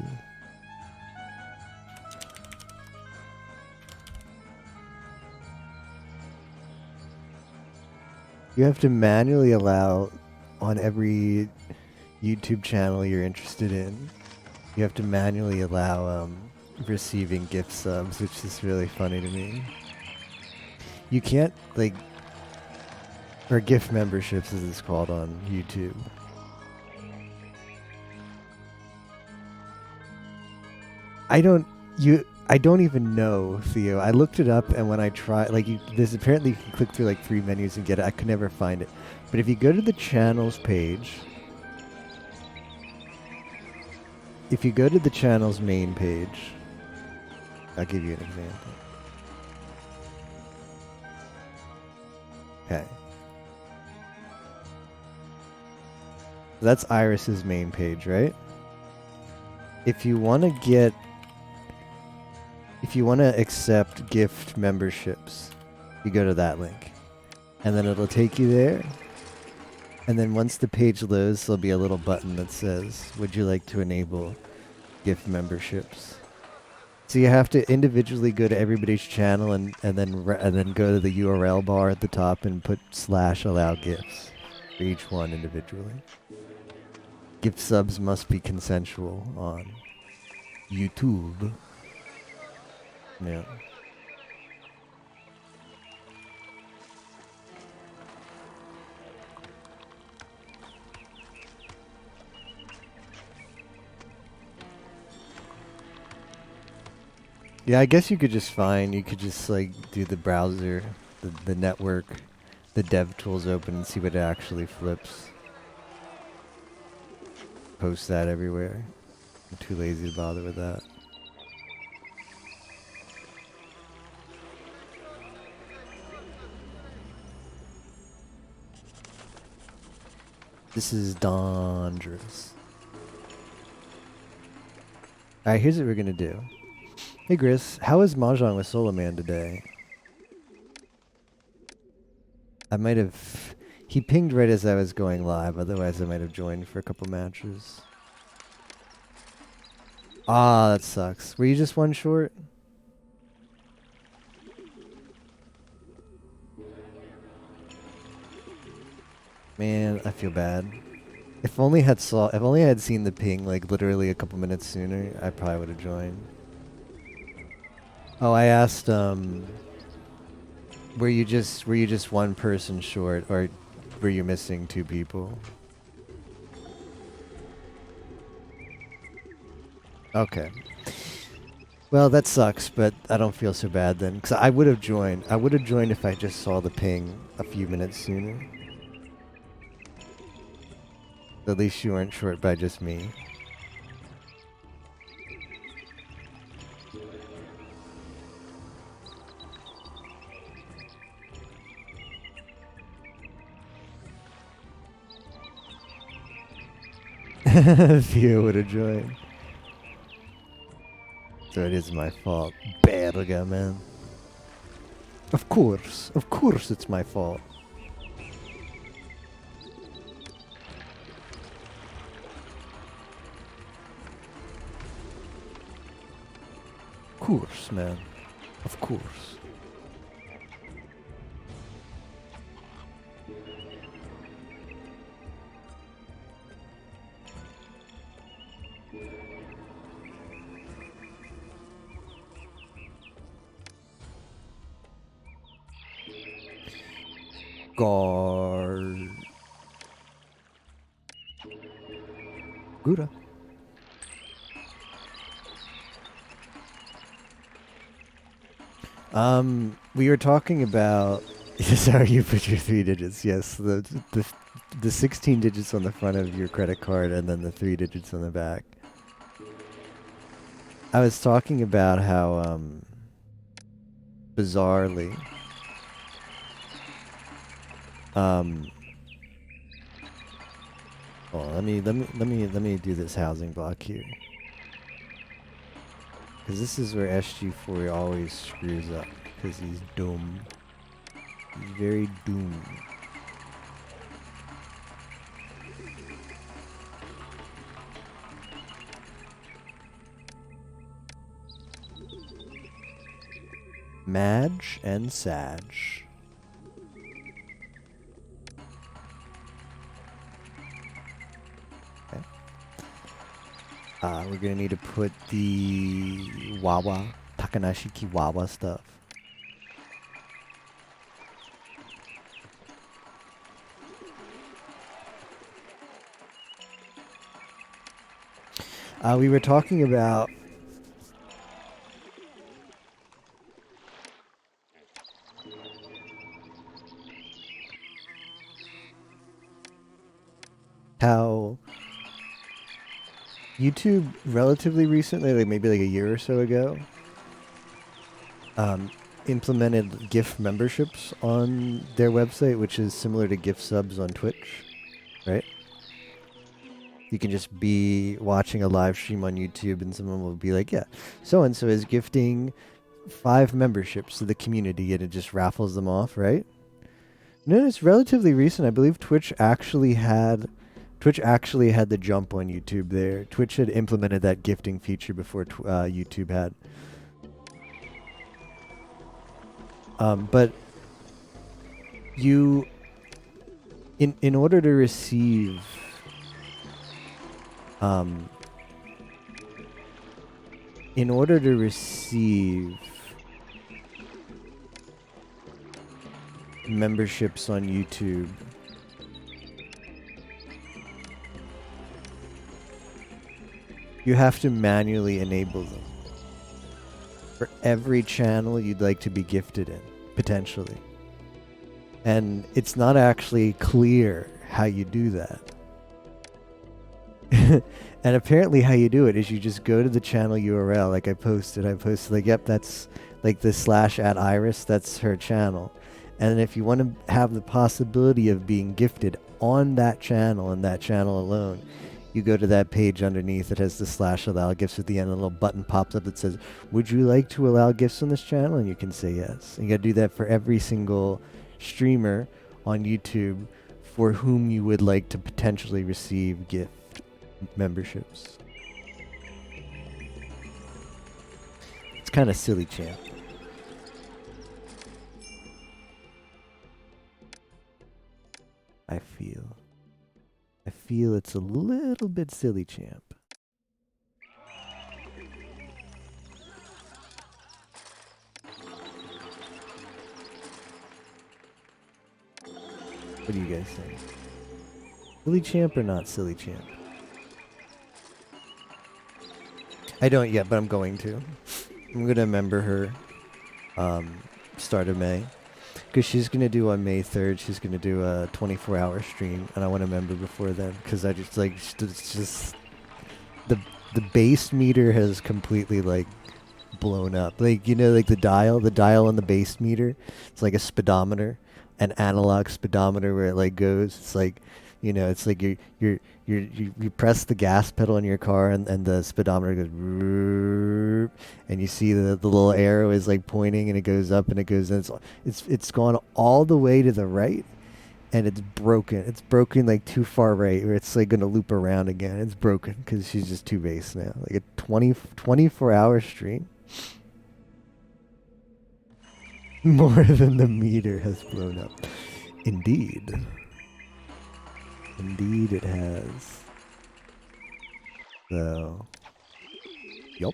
You have to manually allow on every YouTube channel you're interested in. You have to manually allow receiving gift subs, which is really funny to me. You can't, like, or gift memberships as it's called on YouTube. I don't even know, Theo. I looked it up, and when I try, like, there's apparently you can click through like 3 menus and get it. I could never find it. But if you go to the channels page, if you go to the channel's main page, I'll give you an example. Okay. That's Iris's main page, right? If you want to accept gift memberships, you go to that link. And then it'll take you there. And then once the page loads, there'll be a little button that says, would you like to enable gift memberships? So you have to individually go to everybody's channel and then go to the URL bar at the top and put /allow gifts for each one individually. Gift subs must be consensual on YouTube. Yeah. Yeah, I guess you could just like do the browser, the network, the dev tools open and see what it actually flips. Post that everywhere. I'm too lazy to bother with that. This is dangerous. Alright, here's what we're gonna do. Hey Gris, how is Mahjong with Solo Man today? I might have... He pinged right as I was going live, otherwise I might have joined for a couple matches. Ah, that sucks. Were you just one short? Man, I feel bad. If only I had seen the ping like literally a couple minutes sooner, I probably would have joined. Oh, I asked were you just one person short, or were you missing two people? Okay. Well, that sucks, but I don't feel so bad then, because I would have joined. I would have joined if I just saw the ping a few minutes sooner. At least you weren't short by just me. Theo would have joined. So it is my fault. Berga, man. Of course it's my fault. Of course, man. Of course. Guard. Gouda. We were talking about. Sorry, you put your 3 digits. Yes, the 16 digits on the front of your credit card, and then the 3 digits on the back. I was talking about how bizarrely oh, let me do this housing block here. Because this is where SG4 always screws up. Because he's dumb. He's very dumb. Madge and Sag. Okay. We're gonna need to put the Wawa, Takanashiki Wawa stuff. We were talking about how YouTube relatively recently, like maybe like a year or so ago, implemented gift memberships on their website, which is similar to gift subs on Twitch, right? You can just be watching a live stream on YouTube and someone will be like, yeah, so-and-so is gifting 5 memberships to the community, and it just raffles them off, right? No, it's relatively recent. I believe Twitch actually had the jump on YouTube there. Twitch had implemented that gifting feature before YouTube had. But you, in order to receive, memberships on YouTube, you have to manually enable them for every channel you'd like to be gifted in, potentially. And it's not actually clear how you do that. And apparently how you do it is you just go to the channel URL, like I posted like, yep, that's like the /@Iris, that's her channel. And if you want to have the possibility of being gifted on that channel and that channel alone, you go to that page underneath. It has the /allow gifts at the end. A little button pops up that says, would you like to allow gifts on this channel? And you can say yes. And you got to do that for every single streamer on YouTube for whom you would like to potentially receive gift memberships. It's kind of silly, champ. I feel it's a little bit silly, champ. What do you guys think? Silly champ or not silly champ? I don't yet, but I'm going to. I'm gonna member her start of May. Because she's going to do on May 3rd, she's going to do a 24-hour stream, and I want to member before then, because I just, like, it's just, the base meter has completely, like, blown up. Like, you know, like the dial on the base meter, it's like a speedometer, an analog speedometer where it, like, goes. It's like, you know, it's like you press the gas pedal in your car, and the speedometer goes, and you see the little arrow is like pointing, and it goes up and it goes, and it's gone all the way to the right, and it's broken. It's broken like too far right, or it's like gonna loop around again. It's broken because she's just too base now. Like a 24-hour stream. More than the meter has blown up. Indeed. Indeed it has. So, yup.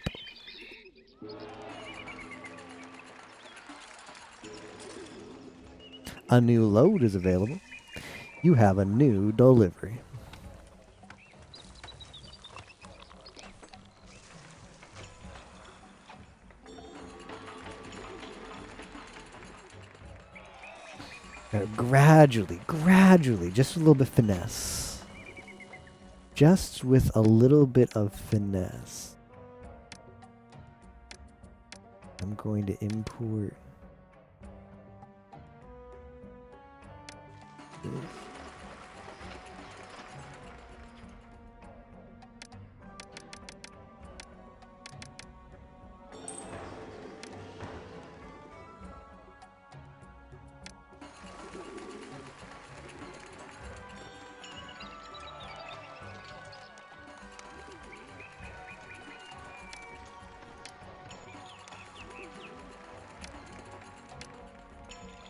A new load is available. You have a new delivery. Gradually, just a little bit finesse. Just with a little bit of finesse. I'm going to import this.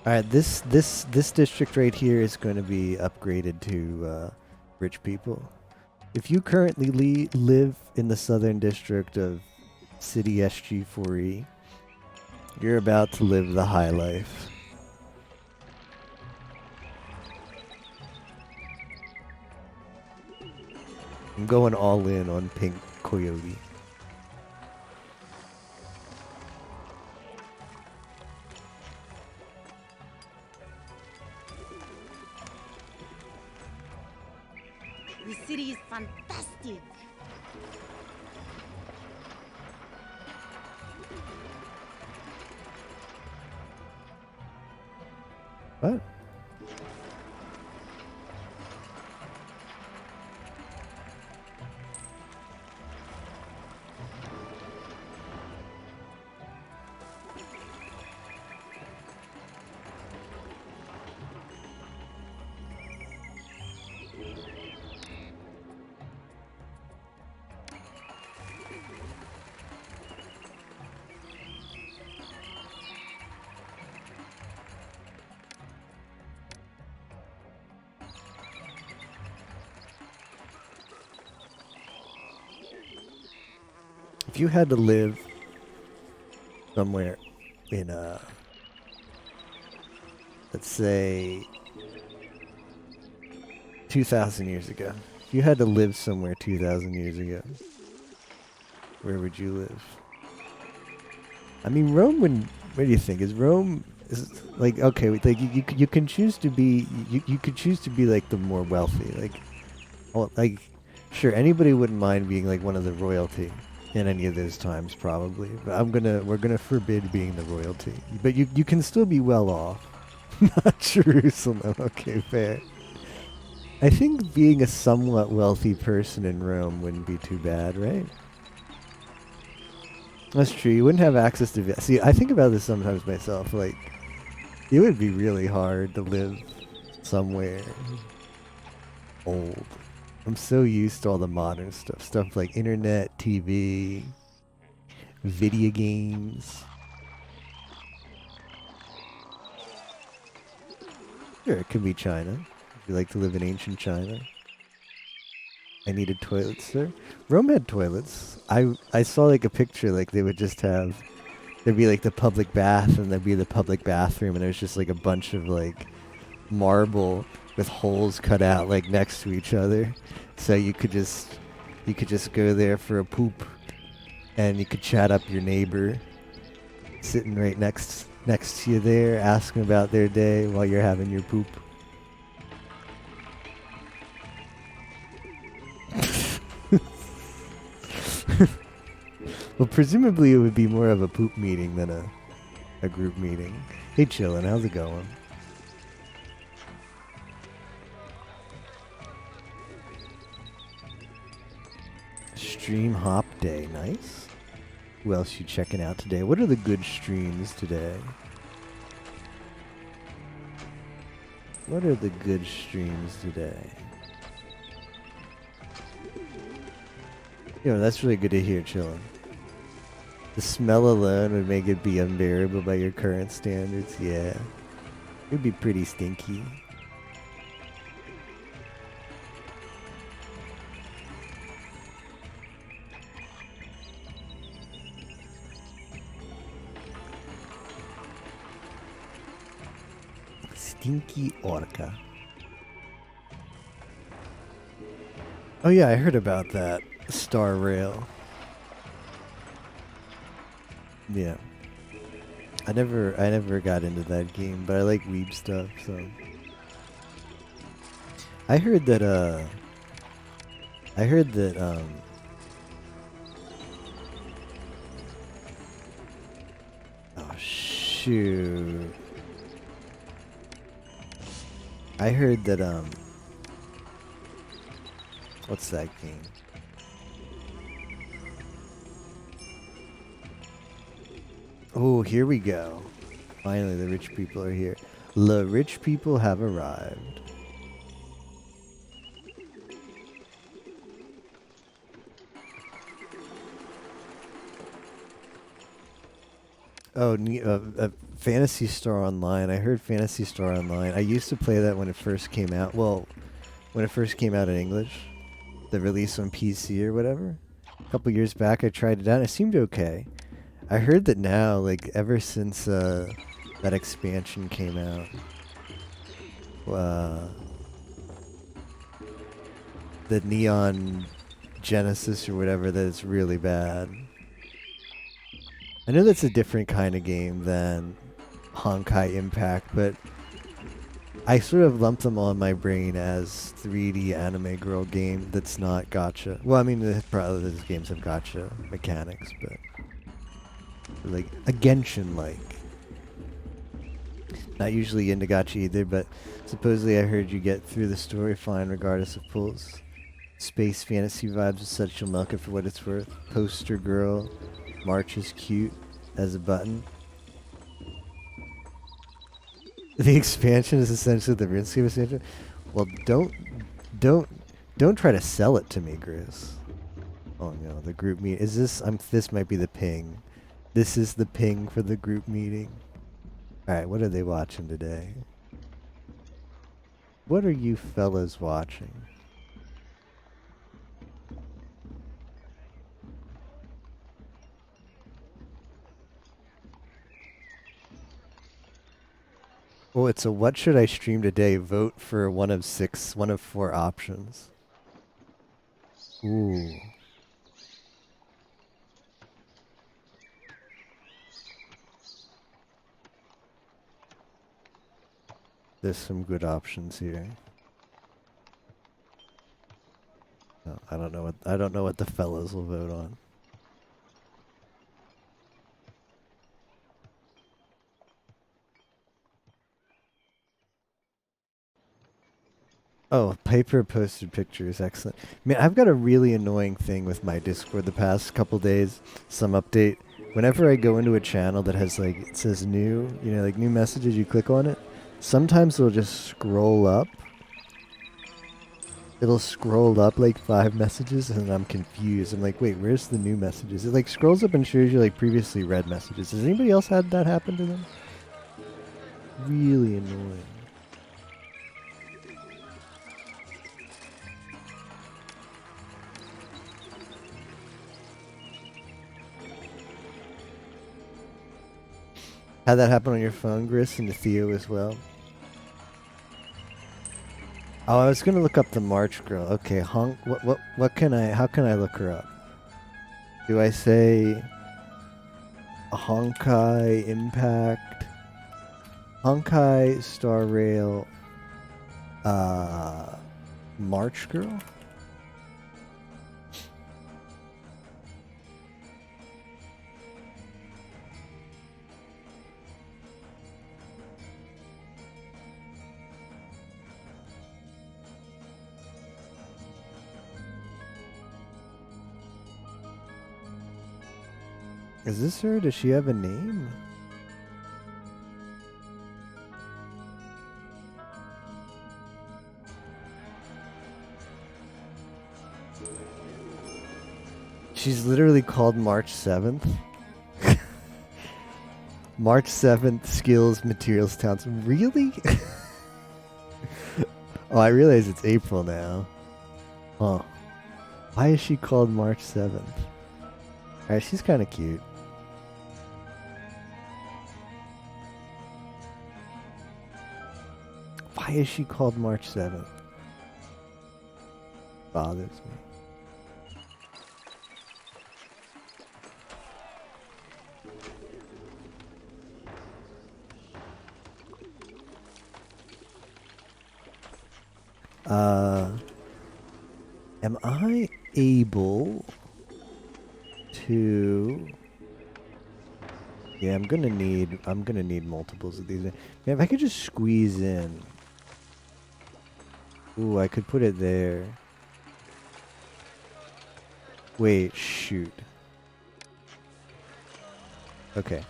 All right, this district right here is going to be upgraded to rich people. If you currently live in the southern district of City SG4E, you're about to live the high life. I'm going all in on Pink Coyote. The city is fantastic. What? If you had to live somewhere in let's say 2,000 years ago, if you had to live somewhere 2,000 years ago, where would you live? I mean, Rome wouldn't. What do you think? Is Rome like okay? Like you can choose to be you could choose to be like the more wealthy, like sure, anybody wouldn't mind being like one of the royalty in any of those times probably, but we're gonna forbid being the royalty. But you can still be well off. Not Jerusalem. Okay, fair. I think being a somewhat wealthy person in Rome wouldn't be too bad, right? That's true. You wouldn't have access to. See, I think about this sometimes myself. Like, it would be really hard to live somewhere old. I'm so used to all the modern stuff. Stuff like internet, TV, video games. Sure, it could be China. If you like to live in ancient China. I needed toilets there. Rome had toilets. I saw like a picture, like they would just have, there'd be like the public bath and there'd be the public bathroom and it was just like a bunch of like marble with holes cut out like next to each other. So you could just go there for a poop and you could chat up your neighbor sitting right next to you there, asking about their day while you're having your poop. Well, presumably it would be more of a poop meeting than a group meeting. Hey, chillin', how's it going? Stream hop day, nice. Who else you checking out today? What are the good streams today? What are the good streams today? That's really good to hear, chillin'. The smell alone would make it be unbearable by your current standards, yeah. It'd be pretty stinky. Stinky orca. Oh yeah, I heard about that. Star Rail. Yeah. I never got into that game, but I like weeb stuff, so. I heard that oh shoot. I heard that what's that game? Oh, here we go. Finally, the rich people are here. The rich people have arrived. Oh, Phantasy Star Online. I heard Phantasy Star Online. I used to play that when it first came out. Well, when it first came out in English. The release on PC or whatever. A couple years back, I tried it out. And it seemed okay. I heard that now, like, ever since that expansion came out, the Neon Genesis or whatever, that it's really bad. I know that's a different kind of game than Honkai Impact, but I sort of lump them all in my brain as 3D anime girl game that's not gacha. Well, I mean, probably those games have gacha mechanics, but like a Genshin-like. Not usually into gacha either, but supposedly I heard you get through the story fine regardless of pulls. Space fantasy vibes with such you'll milk it for what it's worth. Poster girl, March is cute as a button. The expansion is essentially the RuneScape expansion. Well, don't try to sell it to me, Gris. Oh no, the group meet is this? This might be the ping. This is the ping for the group meeting. Alright, what are they watching today? What are you fellas watching? Oh, it's a what should I stream today? Vote for one of 4 options. Ooh. There's some good options here. No, I don't know what the fellas will vote on. Oh, Piper posted pictures. Excellent. Man, I've got a really annoying thing with my Discord the past couple days. Some update. Whenever I go into a channel that has like, it says new, like new messages, you click on it. Sometimes it'll just scroll up. it'll scroll up like 5 messages and I'm confused. I'm like, wait, where's the new messages? It like scrolls up and shows you like previously read messages. Has anybody else had that happen to them? Really annoying. Had that happen on your phone, Gris, and to Theo as well? Oh, I was gonna look up the March girl. Okay, what can I, how can I look her up? Do I say Honkai Impact, Honkai Star Rail, March girl? Is this her? Does she have a name? She's literally called March 7th. March 7th, skills, materials, towns. Really? Oh, I realize it's April now. Huh. Why is she called March 7th? Alright, she's kind of cute. Why is she called March 7th? Bothers me. Am I able to... Yeah, I'm gonna need multiples of these. Man, if I could just squeeze in. Ooh, I could put it there. Wait, shoot. Okay.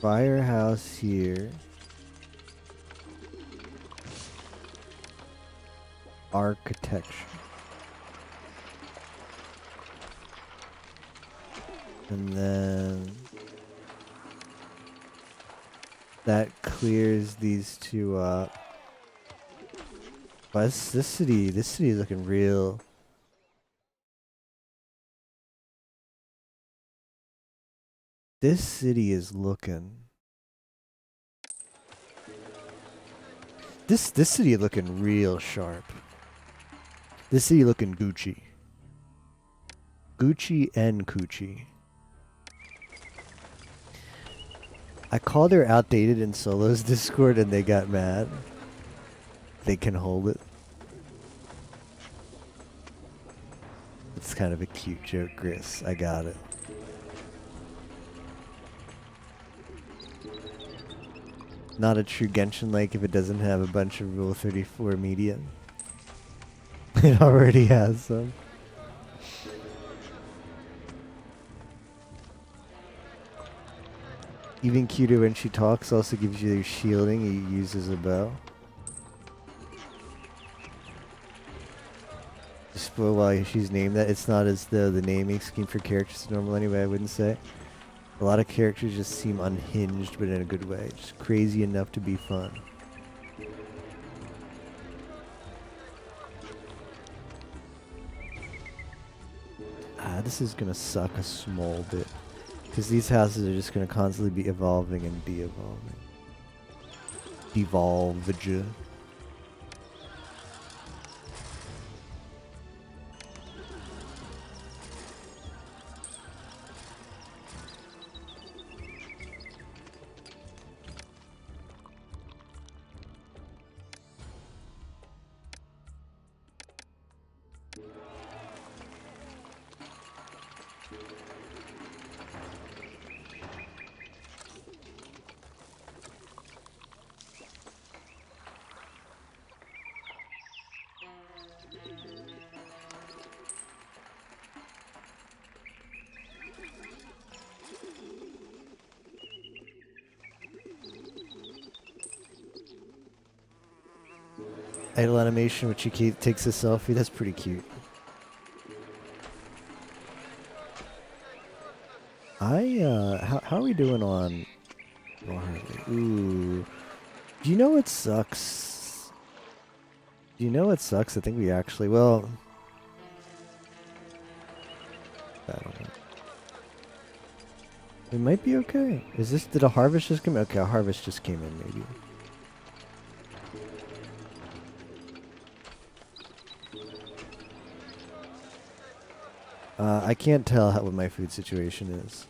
Firehouse here. Architecture. And then that clears these two up. But this city is looking real. This city is looking. This city looking real sharp. This city looking Gucci. Gucci and Coochie. I called her outdated in Solo's Discord and they got mad. They can hold it. It's kind of a cute joke, Gris. I got it. Not a true Genshin like if it doesn't have a bunch of Rule 34 media. It already has some. Even cuter when she talks, also gives you shielding you use as a bow. Just for why she's named that, it's not as though the naming scheme for characters is normal anyway, I wouldn't say. A lot of characters just seem unhinged, but in a good way. Just crazy enough to be fun. This is gonna suck a small bit. Because these houses are just gonna constantly be evolving and de-evolving. Devolvage. idle animation, which he takes a selfie. That's pretty cute. How are we doing on Harley? Ooh. Do you know what sucks? Do you know what sucks? I think we actually, well, I don't know. We might be okay. Did a harvest just come in? Okay, a harvest just came in, maybe. I can't tell what my food situation is.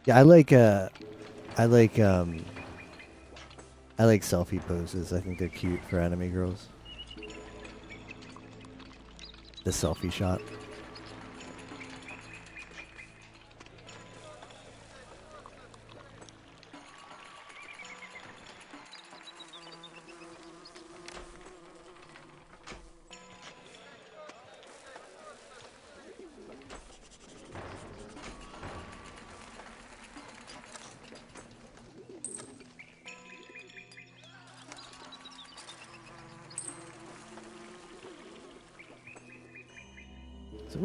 Yeah, I like selfie poses. I think they're cute for anime girls. The selfie shot. So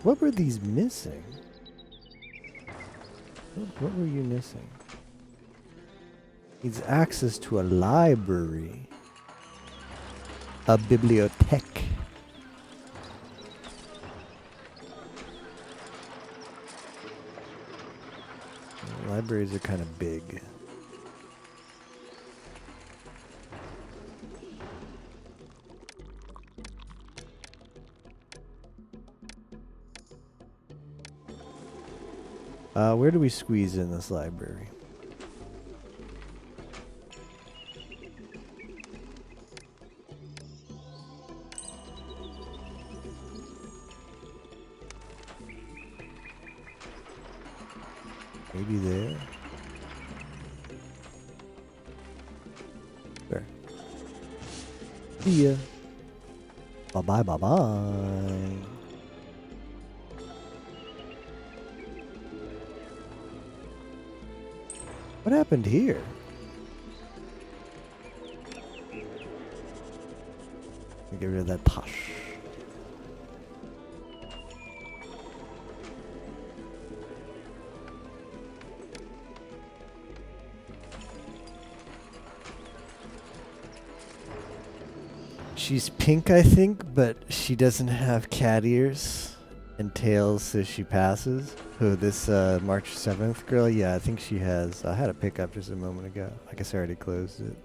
what were these missing? What were you missing? Needs access to a library. A bibliothèque. Libraries are kind of big. Where do we squeeze in this library? Maybe there. There. See ya. Bye bye bye bye. What happened here? Get rid of that posh. She's pink, I think, but she doesn't have cat ears and tails, so she passes. Who, this March 7th girl? Yeah, I think she has. I had a pickup just a moment ago. I guess I already closed it.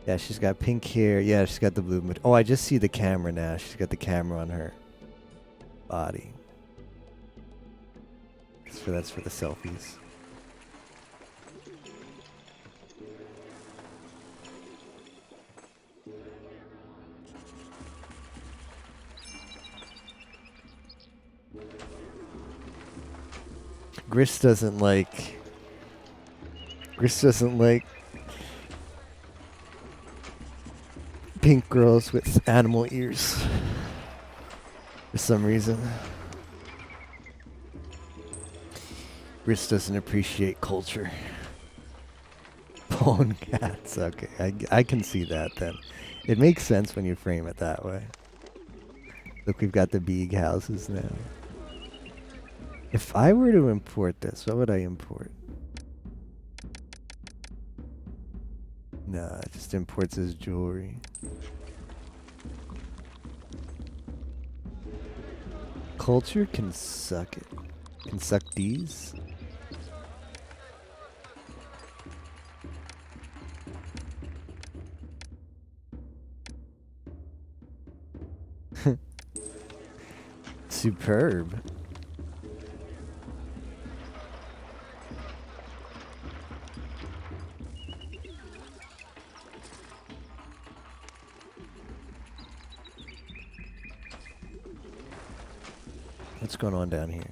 Yeah, she's got pink hair. Yeah, she's got the blue. Oh, I just see the camera now. She's got the camera on her body. So that's for the selfies. Gris doesn't like pink girls with animal ears for some reason. Gris doesn't appreciate culture. Bone cats. Okay, I can see that then. It makes sense when you frame it that way. Look, we've got the Beag houses now. If I were to import this, what would I import? Nah, it just imports his jewelry. Culture can suck it. Can suck these. Superb. What's going on down here?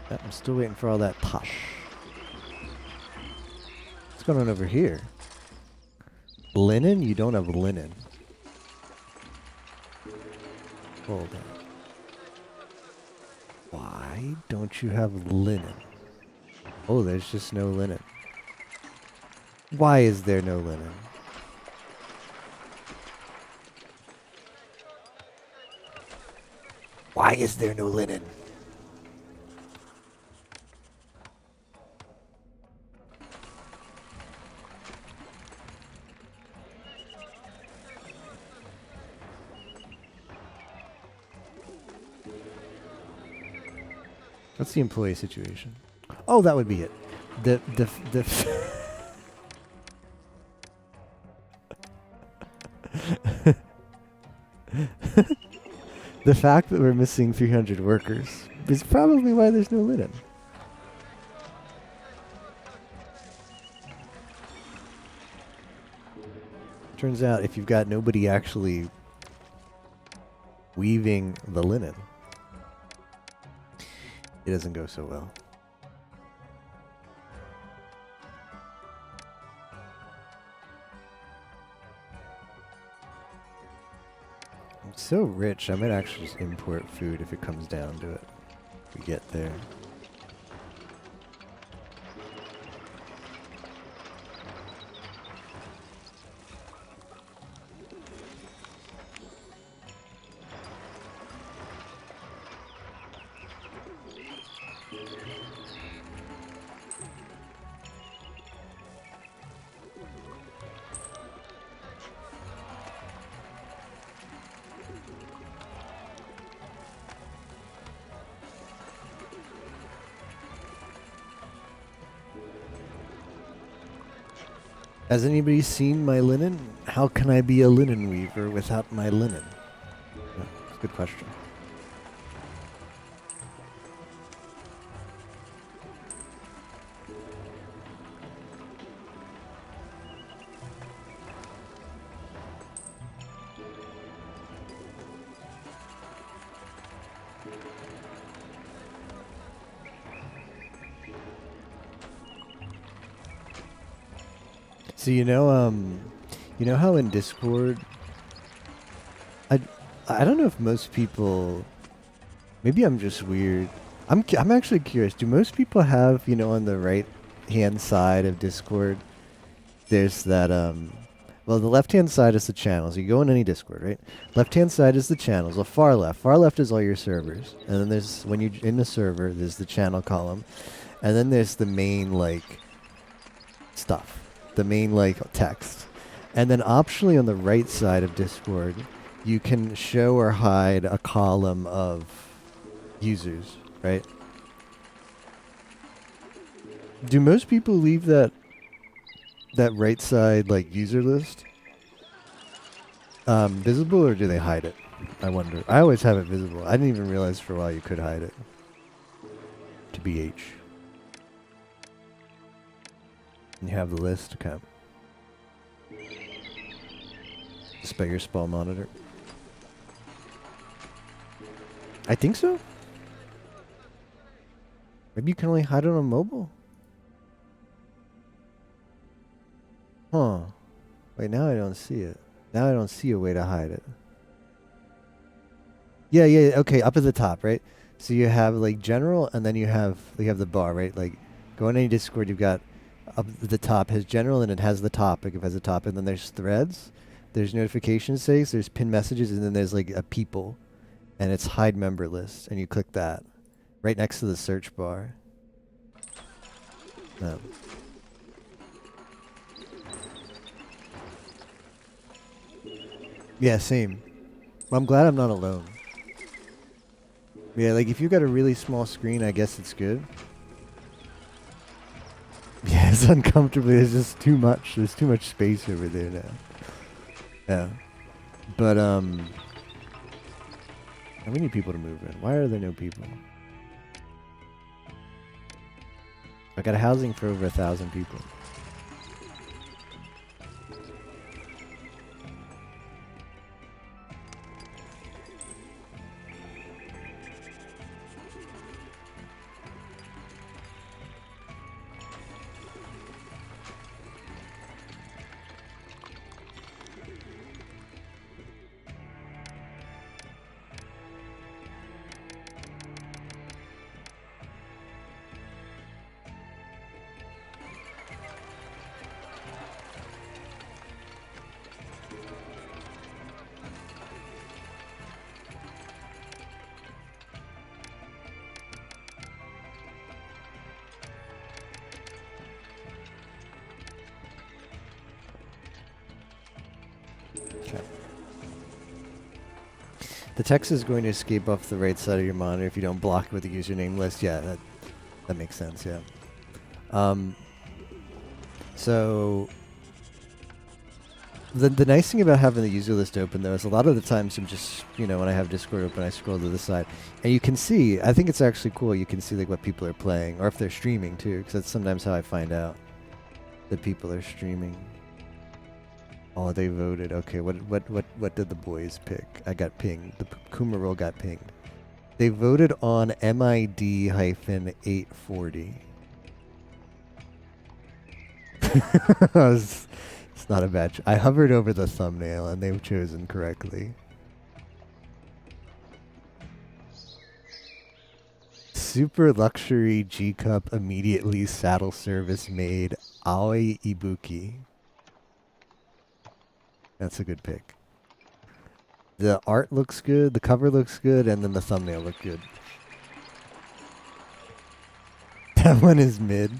I'm still waiting for all that posh. What's going on over here? Linen? You don't have linen. Hold on. Why don't you have linen? Oh, there's just no linen. Why is there no linen? Why is there no linen? What's the employee situation? Oh, that would be it. The the fact that we're missing 300 workers is probably why there's no linen. Turns out if you've got nobody actually weaving the linen, it doesn't go so well. I'm so rich, I might actually just import food if it comes down to it. If we get there. Has anybody seen my linen? How can I be a linen weaver without my linen? Yeah, that's a good question. So you know how in Discord, I I don't know if most people, maybe I'm just weird. I'm actually curious. Do most people have, on the right hand side of Discord, there's that well, the left hand side is the channels. You go in any Discord, right? Left hand side is the channels. The far left is all your servers. And then there's, when you're in the server, there's the channel column. And then there's the main stuff. The main text. And then optionally on the right side of Discord, you can show or hide a column of users, right? Do most people leave that right side user list visible, or do they hide it? I wonder. I always have it visible. I didn't even realize for a while you could hide it. To BH. And you have the list, okay. Display your spell monitor. I think so. Maybe you can only hide it on mobile. Huh. Wait, now I don't see it. Now I don't see a way to hide it. Yeah, okay, up at the top, right? So you have general, and then you have the bar, right? Go in any Discord, you've got up at the top has general, and it has the topic. It has a topic, and then there's threads, there's notification saves, there's pin messages, and then there's a people, and it's hide member list, and you click that right next to the search bar. Yeah, same. I'm glad I'm not alone. Yeah, if you've got a really small screen, I guess it's good. Yeah, it's uncomfortable. There's just too much. There's too much space over there now. Yeah. But, we need people to move in. Why are there no people? I got a housing for over 1,000 people. The text is going to escape off the right side of your monitor if you don't block it with the username list. Yeah, that makes sense, yeah. So the nice thing about having the user list open, though, is a lot of the times I'm just, when I have Discord open, I scroll to the side. And you can see, I think it's actually cool, you can see like what people are playing, or if they're streaming too, because that's sometimes how I find out that people are streaming. Oh, they voted. Okay, what did the boys pick? I got pinged. The Kuma roll got pinged. They voted on MID-840. It's not a bad. I hovered over the thumbnail and they've chosen correctly. Super luxury G cup immediately saddle service made Aoi Ibuki. That's a good pick. The art looks good, the cover looks good, and then the thumbnail looked good. That one is mid.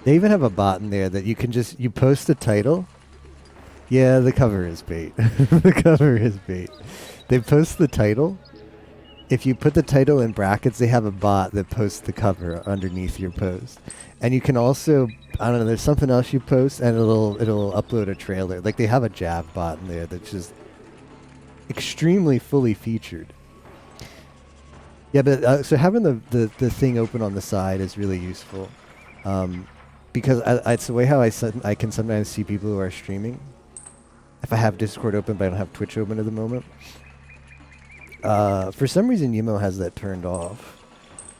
They even have a bot in there that you can just, you post the title. Yeah, the cover is bait. The cover is bait. They post the title. If you put the title in brackets, they have a bot that posts the cover underneath your post. And you can also, I don't know, there's something else you post and it'll upload a trailer. Like they have a Jab bot in there that's just extremely fully featured. Yeah, but so having the thing open on the side is really useful. Because it's the way how I can sometimes see people who are streaming. If I have Discord open but I don't have Twitch open at the moment. For some reason, Yimo has that turned off.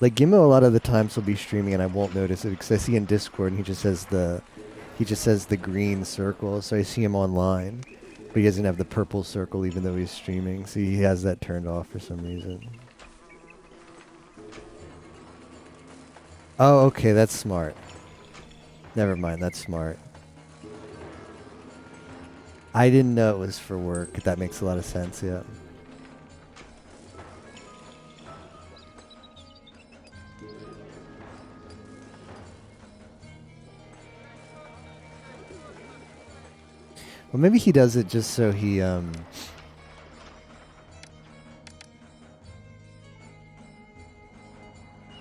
Like Yimo, a lot of the times will be streaming and I won't notice it because I see in Discord and he just says the green circle, so I see him online, but he doesn't have the purple circle even though he's streaming. So he has that turned off for some reason. Oh, okay, that's smart. Never mind, that's smart. I didn't know it was for work. That makes a lot of sense, yeah. Well, maybe he does it just so he,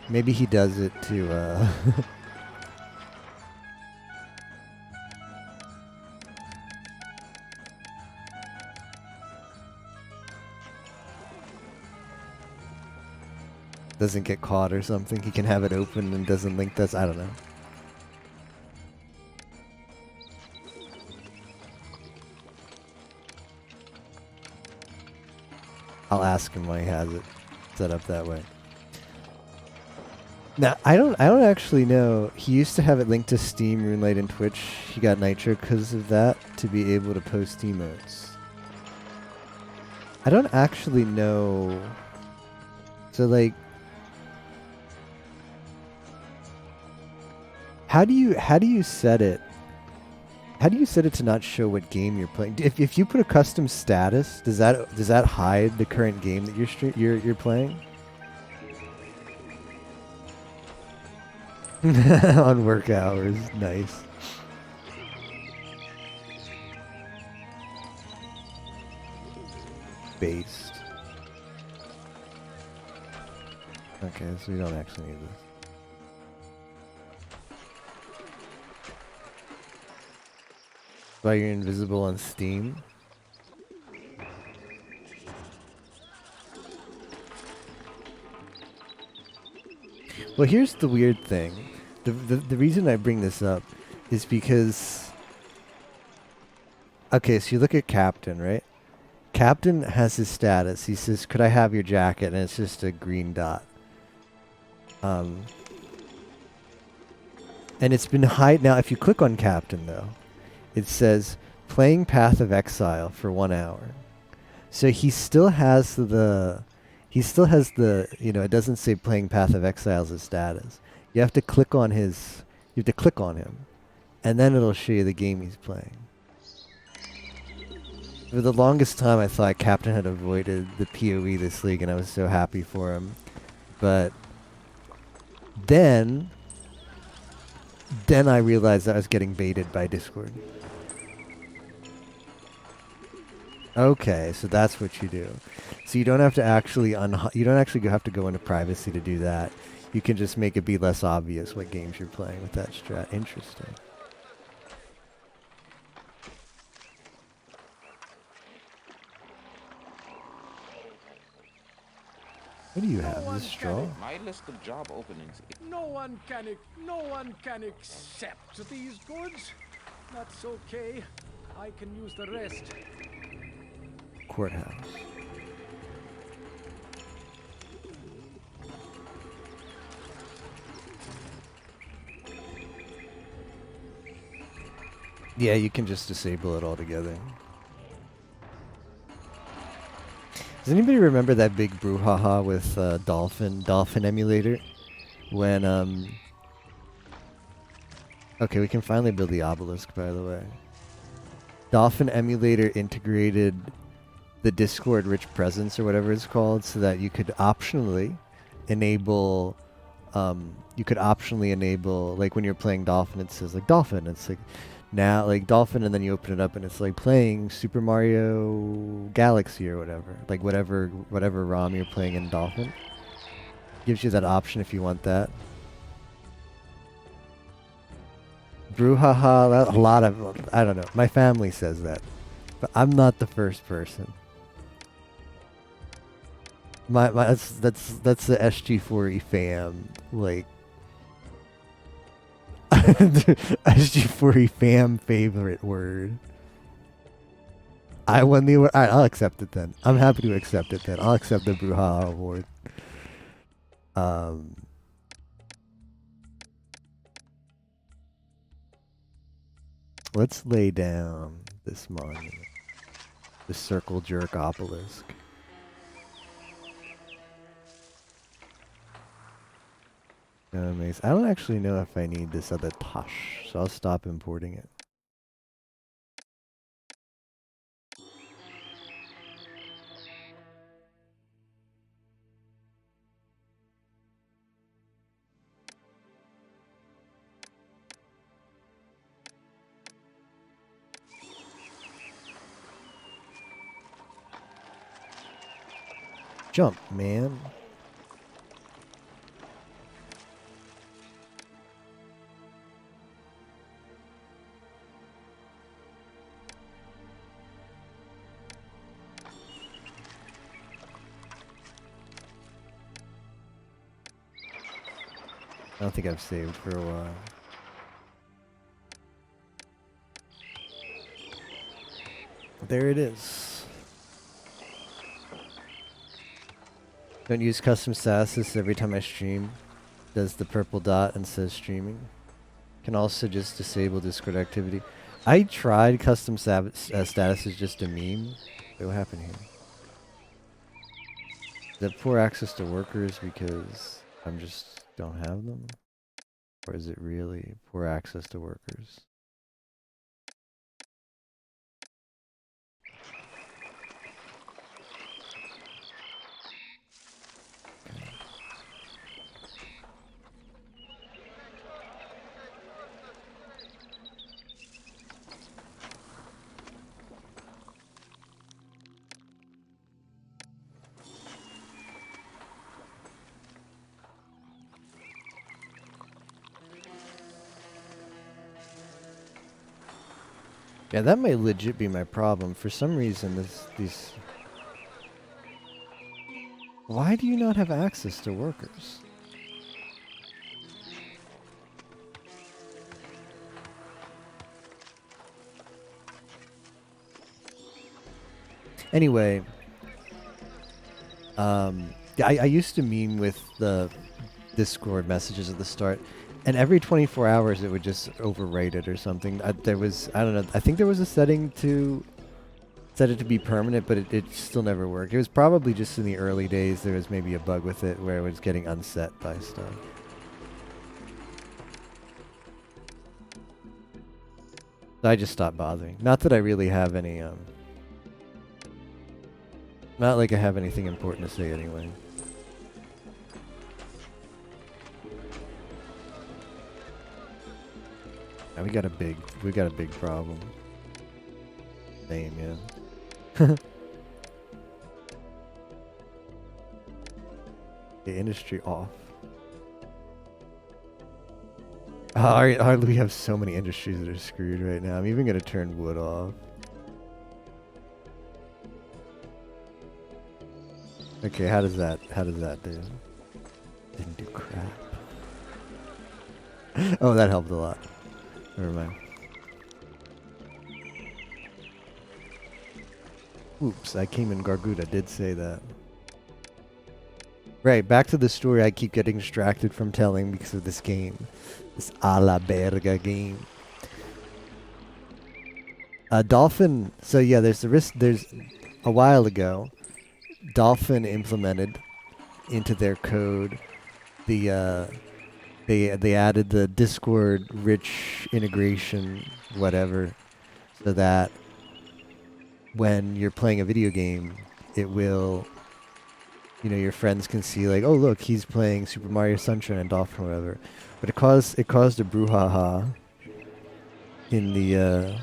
maybe he does it to, doesn't get caught or something. He can have it open and doesn't link this. I don't know. I'll ask him why he has it set up that way. Now, I don't actually know. He used to have it linked to Steam, Runelite, and Twitch. He got Nitro because of that to be able to post emotes. I don't actually know. So, like, how do you set it? How do you set it to not show what game you're playing? If you put a custom status, does that hide the current game that you're playing? On work hours, nice. Based. Okay, so we don't actually need this. Why you're invisible on Steam? Well, here's the weird thing. The reason I bring this up is because... Okay, so you look at Captain, right? Captain has his status. He says, could I have your jacket? And it's just a green dot. And it's been hide. Now, if you click on Captain, though, it says playing Path of Exile for 1 hour. So he still has the, it doesn't say playing Path of Exile as a status. You have to click on him, and then it'll show you the game he's playing. For the longest time, I thought Captain had avoided the PoE this league, and I was so happy for him. But then I realized I was getting baited by Discord. Okay, so that's what you do. So you don't have to actually you don't actually have to go into privacy to do that. You can just make it be less obvious what games you're playing with that strat. Interesting. What do you No have? This one can. straw? My list of job openings. No one can accept these goods. That's okay. I can use the rest. Courthouse. Yeah, you can just disable it altogether. Does anybody remember that big brouhaha with Dolphin emulator? When okay, we can finally build the obelisk, by the way. Dolphin emulator integrated the Discord rich presence or whatever it's called, so that you could optionally enable like when you're playing Dolphin, it says like Dolphin, it's like now like Dolphin, and then you open it up and it's like playing Super Mario Galaxy or whatever, like whatever ROM you're playing in Dolphin. Gives you that option if you want that. Brouhaha, a lot of, I don't know, my family says that, but I'm not the first person. That's the SG4E fam, like SG4E fam favorite word. I won the award. Alright, I'll accept it then. I'm happy to accept it then. I'll accept the Brouhaha award. Let's lay down this monument. The circle jerk obelisk. Amazing. I don't actually know if I need this other tosh, so I'll stop importing it. Jump, man. I don't think I've saved for a while. There it is. Don't use custom statuses every time I stream. Does the purple dot and says streaming. Can also just disable Discord activity. I tried custom statuses just a meme. Wait, what happened here? Is that poor access to workers because I'm just don't have them? Or is it really poor access to workers? Yeah, that might legit be my problem. For some reason, these... Why do you not have access to workers? Anyway, yeah, I used to meme with the Discord messages at the start, and every 24 hours it would just overwrite it or something. There was, I don't know, I think there was a setting to set it to be permanent, but it still never worked. It was probably just in the early days there was maybe a bug with it where it was getting unset by stuff. So I just stopped bothering. Not that I really have any, not like I have anything important to say anyway. Now we got a big problem. Same, yeah. Okay, industry off. We have so many industries that are screwed right now. I'm even gonna turn wood off. Okay, how does that do? Didn't do crap. Oh, that helped a lot. Never mind. Oops, I came in Garguda, did say that. Right, back to the story I keep getting distracted from telling because of this game. This a la verga game. Dolphin, so yeah, there's a while ago, Dolphin implemented into their code the, they added the Discord rich integration, whatever, so that when you're playing a video game, it will, your friends can see like, oh look, he's playing Super Mario Sunshine and Dolphin or whatever. But it caused a brouhaha in the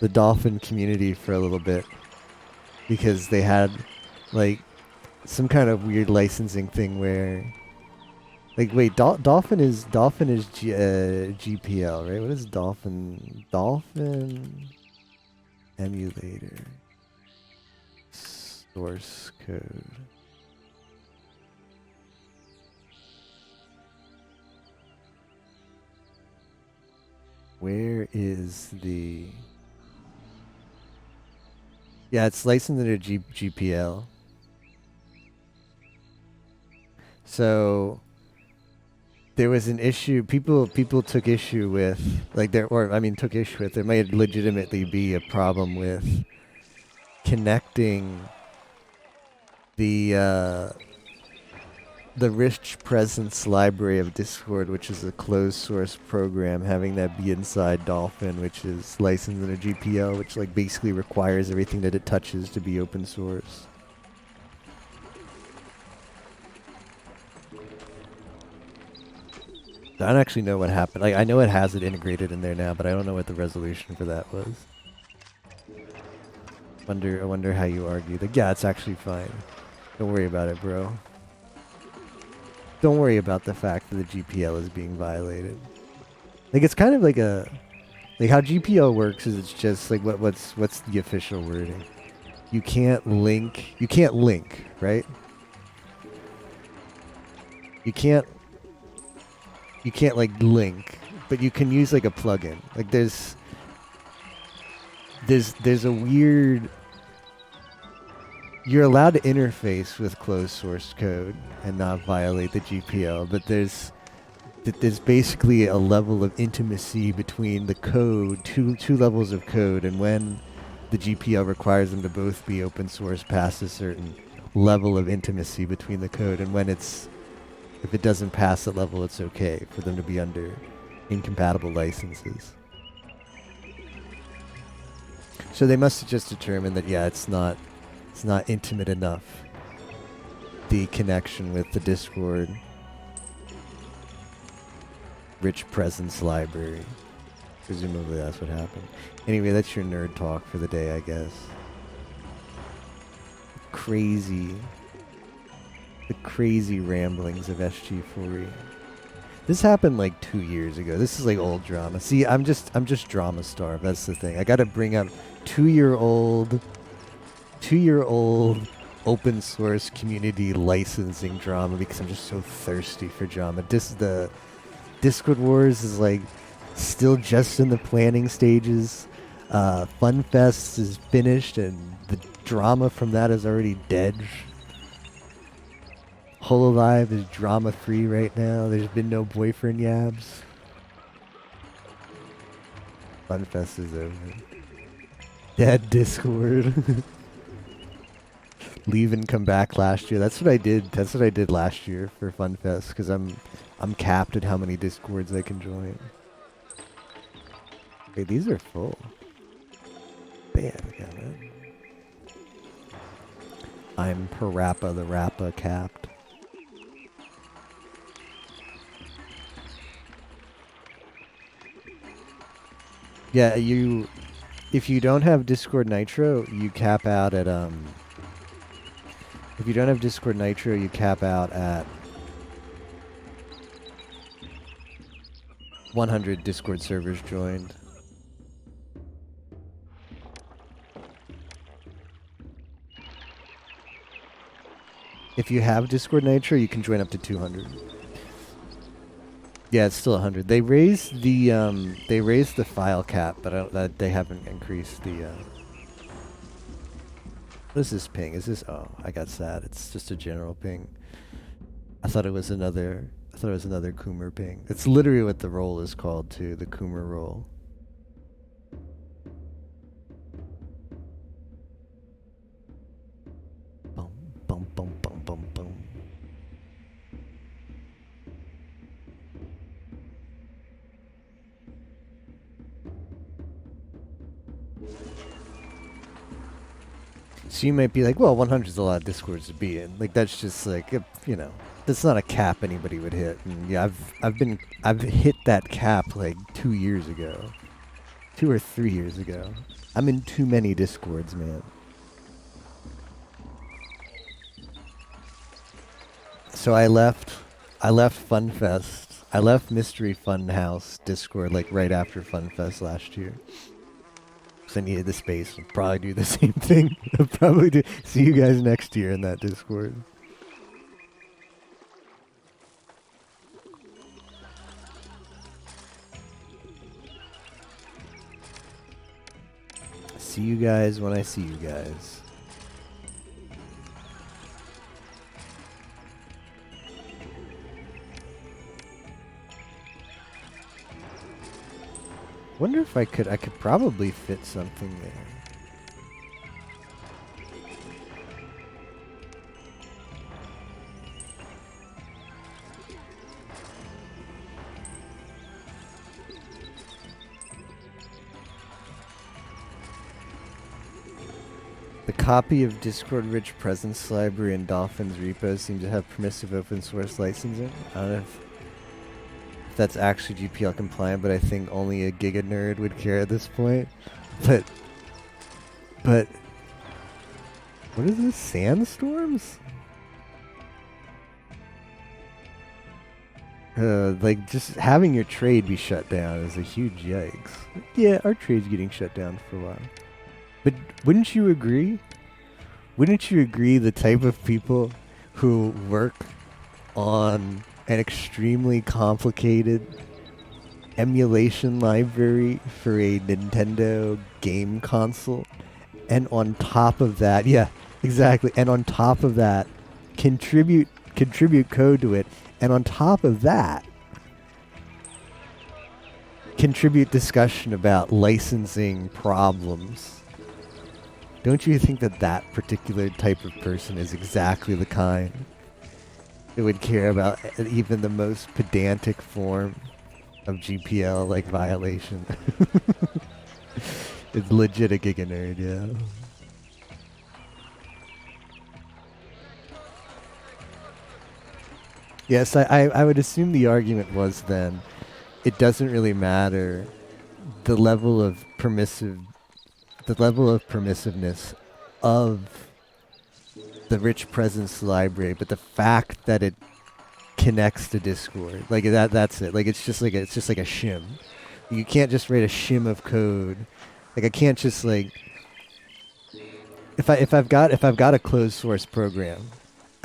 Dolphin community for a little bit because they had like some kind of weird licensing thing where like wait, Dolphin is GPL, right? What is Dolphin emulator source code? Where is the... Yeah, it's licensed under GPL. So there was an issue. People took issue with, like, took issue with. There might legitimately be a problem with connecting the rich presence library of Discord, which is a closed source program, having that be inside Dolphin, which is licensed under GPL, which like basically requires everything that it touches to be open source. I don't actually know what happened. Like, I know it has it integrated in there now, but I don't know what the resolution for that was. I wonder how you argue. Like, yeah, it's actually fine. Don't worry about it, bro. Don't worry about the fact that the GPL is being violated. Like, it's kind of like a... Like, how GPL works is it's just, like, what's the official wording? You can't link... You can't link, right? You can't, like, link, but you can use, like, a plugin. Like, there's a weird... You're allowed to interface with closed source code and not violate the GPL, but there's basically a level of intimacy between the code, two levels of code, and when the GPL requires them to both be open source past a certain level of intimacy between the code, and when if it doesn't pass that level, it's okay for them to be under incompatible licenses. So they must have just determined that, yeah, it's not intimate enough, the connection with the Discord rich presence library. Presumably that's what happened. Anyway, that's your nerd talk for the day, I guess. The crazy ramblings of SG4E. This happened like 2 years ago. This is like old drama. See, I'm just drama starved. That's the thing. I gotta bring up 2-year-old open source community licensing drama because I'm just so thirsty for drama. The Discord Wars is like still just in the planning stages. FunFest is finished and the drama from that is already dead. Hololive is drama free right now. There's been no boyfriend yabs. FunFest is over. Dead Discord. Leave and come back last year. That's what I did. That's what I did last year for FunFest because I'm capped at how many Discords I can join. Okay, these are full. Bam, man. I'm Parappa the Rappa capped. Yeah, If you don't have Discord Nitro, you cap out at If you don't have Discord Nitro, you cap out at 100 Discord servers joined. If you have Discord Nitro, you can join up to 200. Yeah, it's still 100. They raised the file cap, but they haven't increased the. What is this ping? Is this? Oh, I got sad. It's just a general ping. I thought it was another Coomer ping. It's literally what the role is called too, the Coomer role. Bum bum bum bum bum bum. So you might be like, well, 100 is a lot of Discords to be in. Like that's just like, you know, that's not a cap anybody would hit. And yeah, I've hit that cap like 2 years ago, 2 or 3 years ago. I'm in too many Discords, man. So I left FunFest. I left Mystery Funhouse Discord like right after FunFest last year. I needed the space. I'll probably do the same thing. I'll probably see you guys next year in that Discord. See you guys when I see you guys. Wonder if I could probably fit something there. The copy of Discord Rich Presence Library and Dolphin's repo seem to have permissive open source licensing. I don't know if that's actually GPL compliant, but I think only a Giga nerd would care at this point. But what is this? Sandstorms? Like just having your trade be shut down is a huge yikes. Yeah, our trade's getting shut down for a while. But wouldn't you agree? Wouldn't you agree the type of people who work on an extremely complicated emulation library for a Nintendo game console, and on top of that, yeah, exactly, and on top of that, contribute code to it, and on top of that, contribute discussion about licensing problems? Don't you think that that particular type of person is exactly the kind that would care about even the most pedantic form of GPL like violation? It's legit a Giga nerd, yeah. Yes, I would assume the argument was then it doesn't really matter the level of permissiveness of the Rich Presence library, but the fact that it connects to Discord, like that's it. Like it's just like a shim. You can't just write a shim of code. Like I can't just like if I've got a closed source program,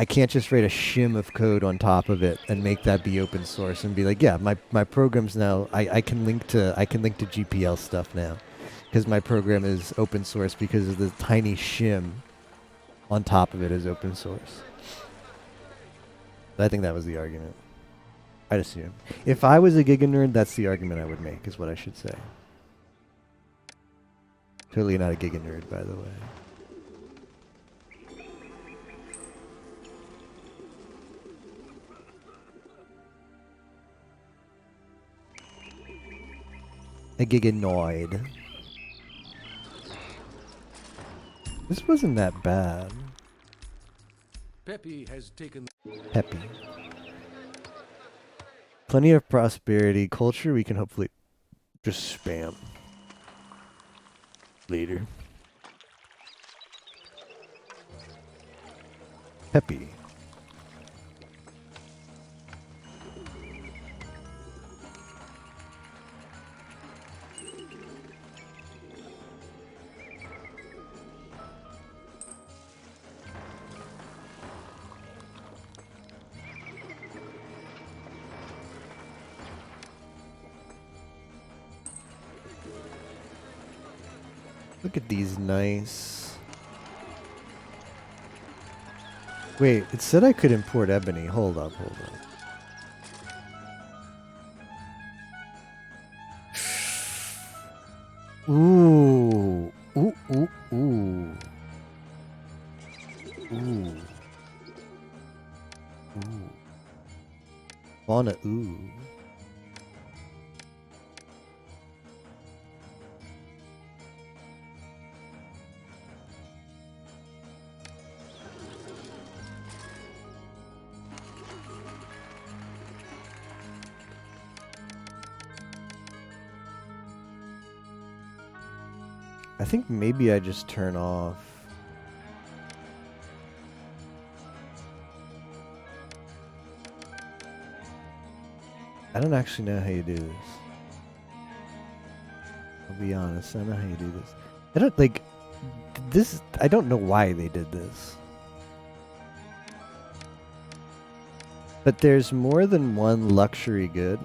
I can't just write a shim of code on top of it and make that be open source and be like, yeah, my program's now I can link to GPL stuff now because my program is open source because of the tiny shim on top of it is open source. But I think that was the argument. I'd assume. If I was a Giga nerd, that's the argument I would make, is what I should say. Totally not a Giga nerd, by the way. A Giganoid. This wasn't that bad. Peppy has taken. Peppy. Plenty of prosperity. Culture we can hopefully just spam. Later. Peppy. Look at these nice. Wait, it said I could import ebony. Hold up, hold up. Ooh. Ooh, ooh, ooh. Ooh. Ooh. Wanna ooh. I think maybe I just turn off. I don't actually know how you do this. I'll be honest, I don't know how you do this. I don't like this. I don't know why they did this. But there's more than one luxury good.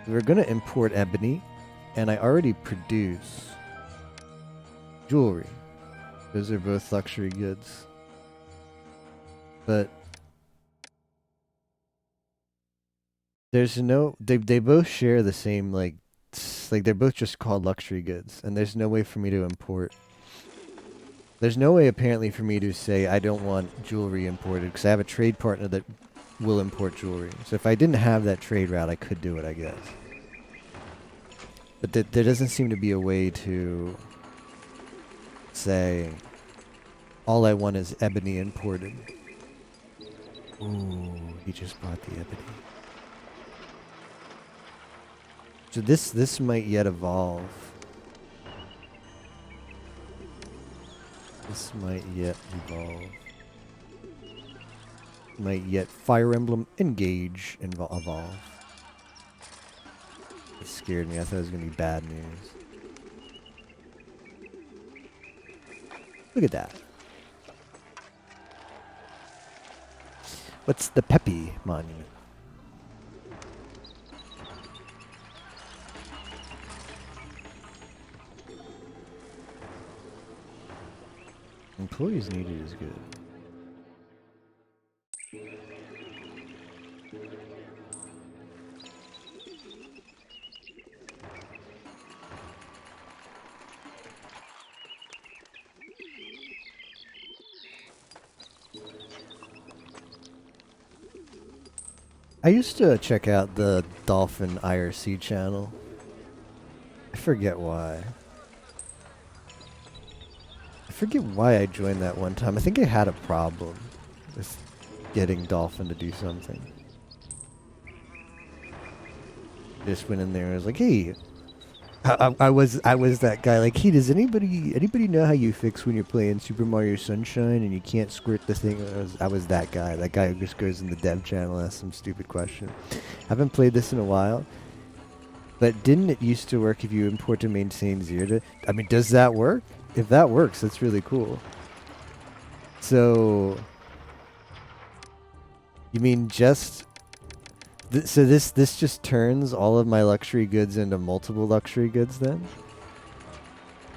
We're gonna import ebony, and I already produce jewelry. Those are both luxury goods. But there's no they both share the same like they're both just called luxury goods, and there's no way for me to import. There's no way apparently for me to say I don't want jewelry imported because I have a trade partner that will import jewelry. So if I didn't have that trade route, I could do it, I guess. But there doesn't seem to be a way to say all I want is ebony imported. Ooh, he just bought the ebony. So this might yet evolve. This might yet evolve. Might yet Fire Emblem engage and evolve. It scared me. I thought it was gonna be bad news. Look at that. What's the Peppy monument? Employees needed is good. I used to check out the Dolphin IRC channel. I forget why. I forget why I joined that one time. I think I had a problem with getting Dolphin to do something. Just went in there and was like, "Hey, I was that guy. Like, hey, does anybody know how you fix when you're playing Super Mario Sunshine and you can't squirt the thing?" I was that guy. That guy who just goes in the dev channel and asks some stupid question. Haven't played this in a while, but didn't it used to work if you import to maintain zero? I mean, does that work? If that works, that's really cool. So, you mean just? So this just turns all of my luxury goods into multiple luxury goods then?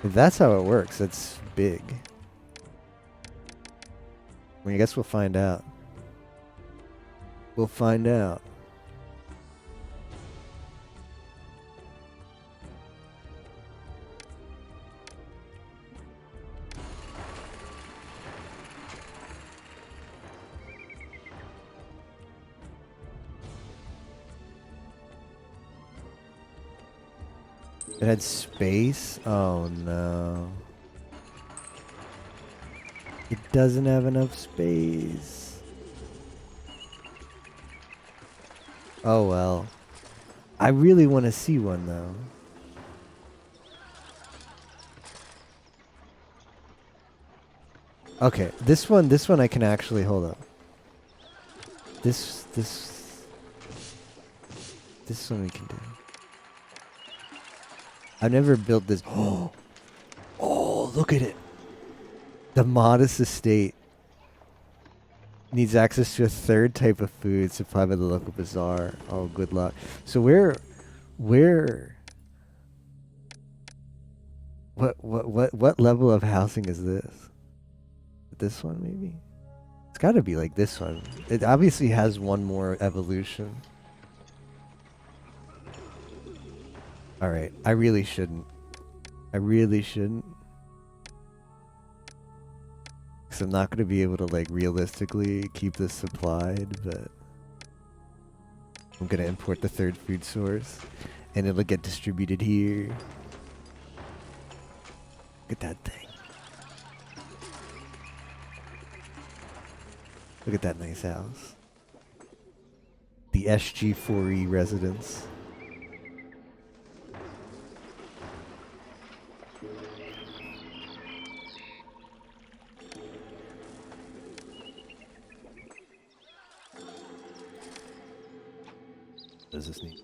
If that's how it works, that's big. I mean, I guess we'll find out. We'll find out. It had space? Oh no. It doesn't have enough space. Oh well. I really want to see one though. Okay, this one I can actually hold up. This one we can do. I've never built this. Oh, look at it. The modest estate needs access to a third type of food supplied by the local bazaar. Oh, good luck. So where, what level of housing is this? This one maybe? It's got to be like this one. It obviously has one more evolution. All right, I really shouldn't. I really shouldn't. Because I'm not going to be able to, like, realistically keep this supplied, but I'm going to import the third food source, and it'll get distributed here. Look at that thing. Look at that nice house. The SG4E residence. What does this need?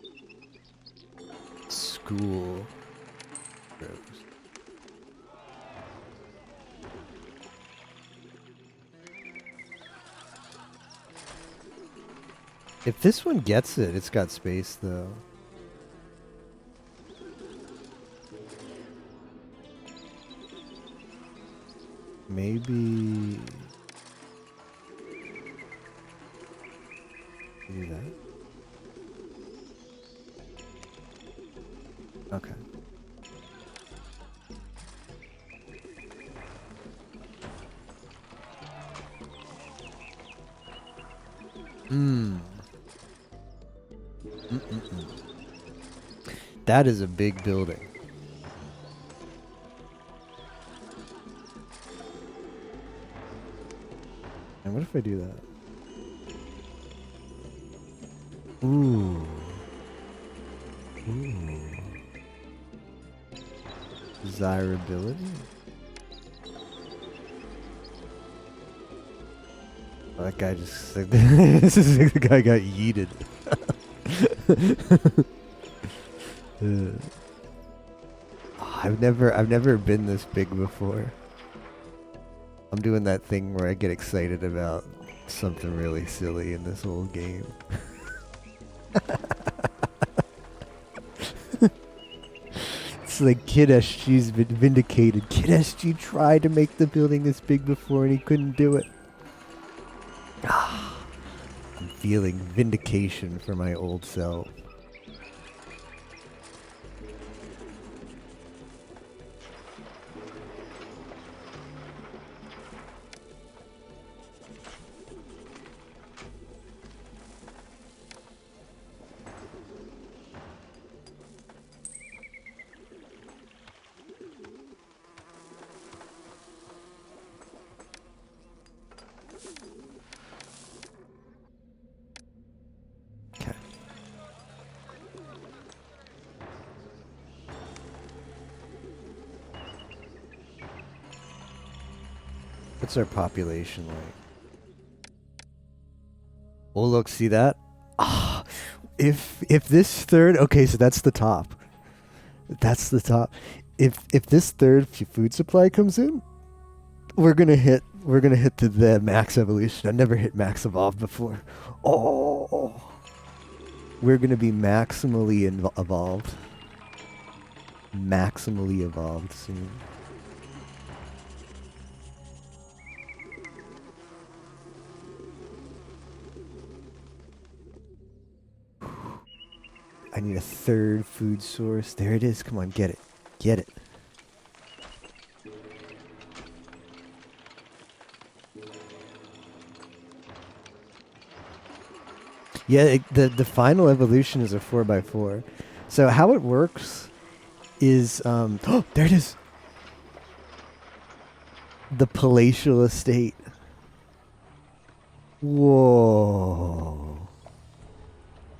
School. Gross. If this one gets it, it's got space though. Maybe do that. Okay. That is a big building. And what if I do that? Ooh. Ooh. Desirability? Oh, that guy just... this is like the guy got yeeted. Oh, I've never been this big before. I'm doing that thing where I get excited about something really silly in this whole game. It's like Kid SG's been vindicated. Kid SG tried to make the building this big before and he couldn't do it. I'm feeling vindication for my old self. What's our population like? Oh look, see that? Ah, if this third, okay, so that's the top. That's the top. If this third food supply comes in, we're gonna hit the max evolution. I've never hit max evolved before. Oh, we're gonna be maximally evolved. Maximally evolved soon. I need a third food source. There it is. Come on, get it. Get it. Yeah, the final evolution is a 4x4. So how it works is oh, there it is. The palatial estate. Whoa.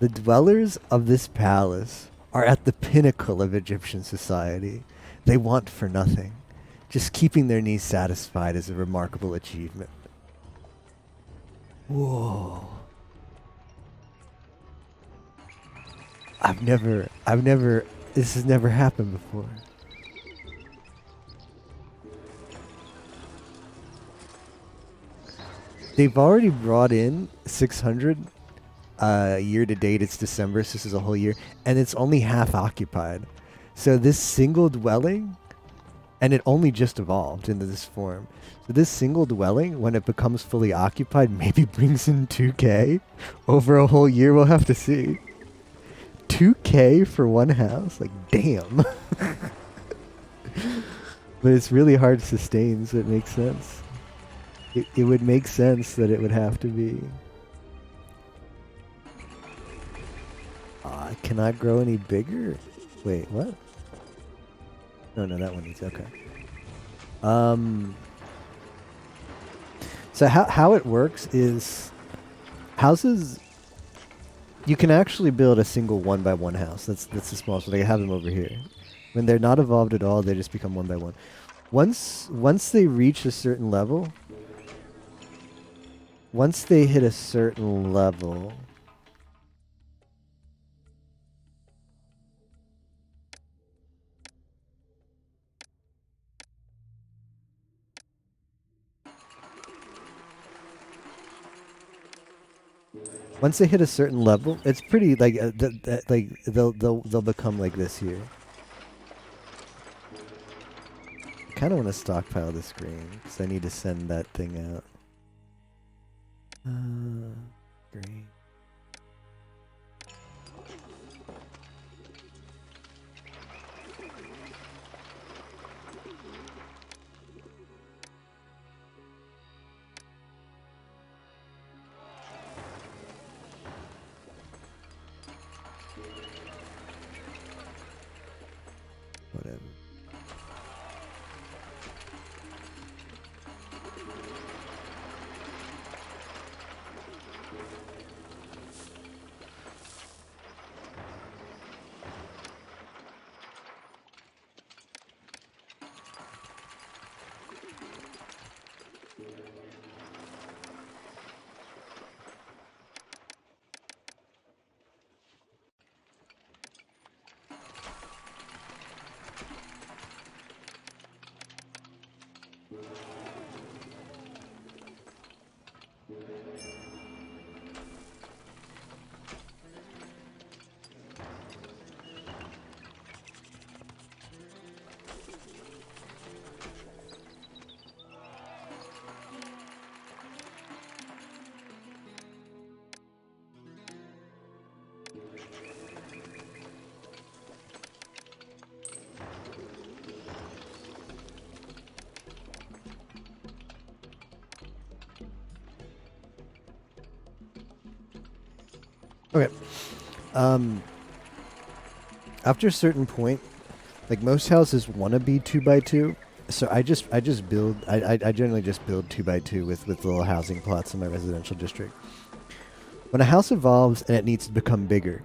The dwellers of this palace are at the pinnacle of Egyptian society. They want for nothing. Just keeping their needs satisfied is a remarkable achievement. Whoa. This has never happened before. They've already brought in 600 year to date. It's December, so this is a whole year, and it's only half occupied. So this single dwelling, and it only just evolved into this form. So this single dwelling, when it becomes fully occupied, maybe brings in 2K over a whole year. We'll have to see. 2K for one house? Like, damn. But it's really hard to sustain, so it makes sense. It would make sense that it would have to be. Cannot grow any bigger? Wait, what? No, that one needs, okay. So how it works is houses, you can actually build a single 1x1 house. That's the smallest one. I have them over here. When they're not evolved at all, they just become 1x1. Once they reach a certain level, once they hit a certain level, it's pretty like like they'll become like this here. I kind of want to stockpile this grain because I need to send that thing out. Grain. Whatever. Okay. After a certain point, like most houses want to be 2x2, so I generally just build 2x2 with little housing plots in my residential district. When a house evolves and it needs to become bigger,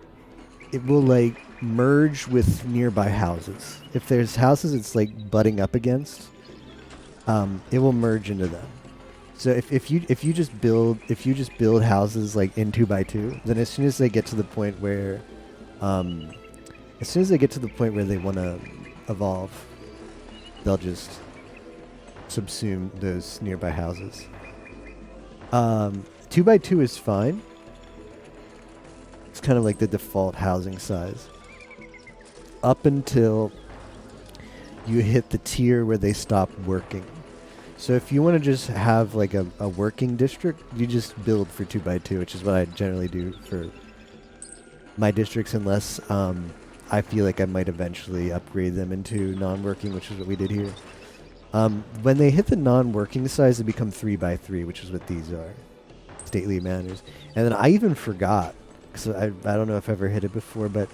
it will like merge with nearby houses. If there's houses it's like butting up against, it will merge into them. So if you just build houses like in 2x2, then as soon as they get to the point where they want to evolve, they'll just subsume those nearby houses. 2x2 is fine. It's kind of like the default housing size up until you hit the tier where they stop working. So if you want to just have like a working district, you just build for 2x2, which is what I generally do for my districts, unless I feel like I might eventually upgrade them into non-working, which is what we did here. When they hit the non-working size, they become 3x3, which is what these are. Stately manors. And then I even forgot, because I don't know if I've ever hit it before, but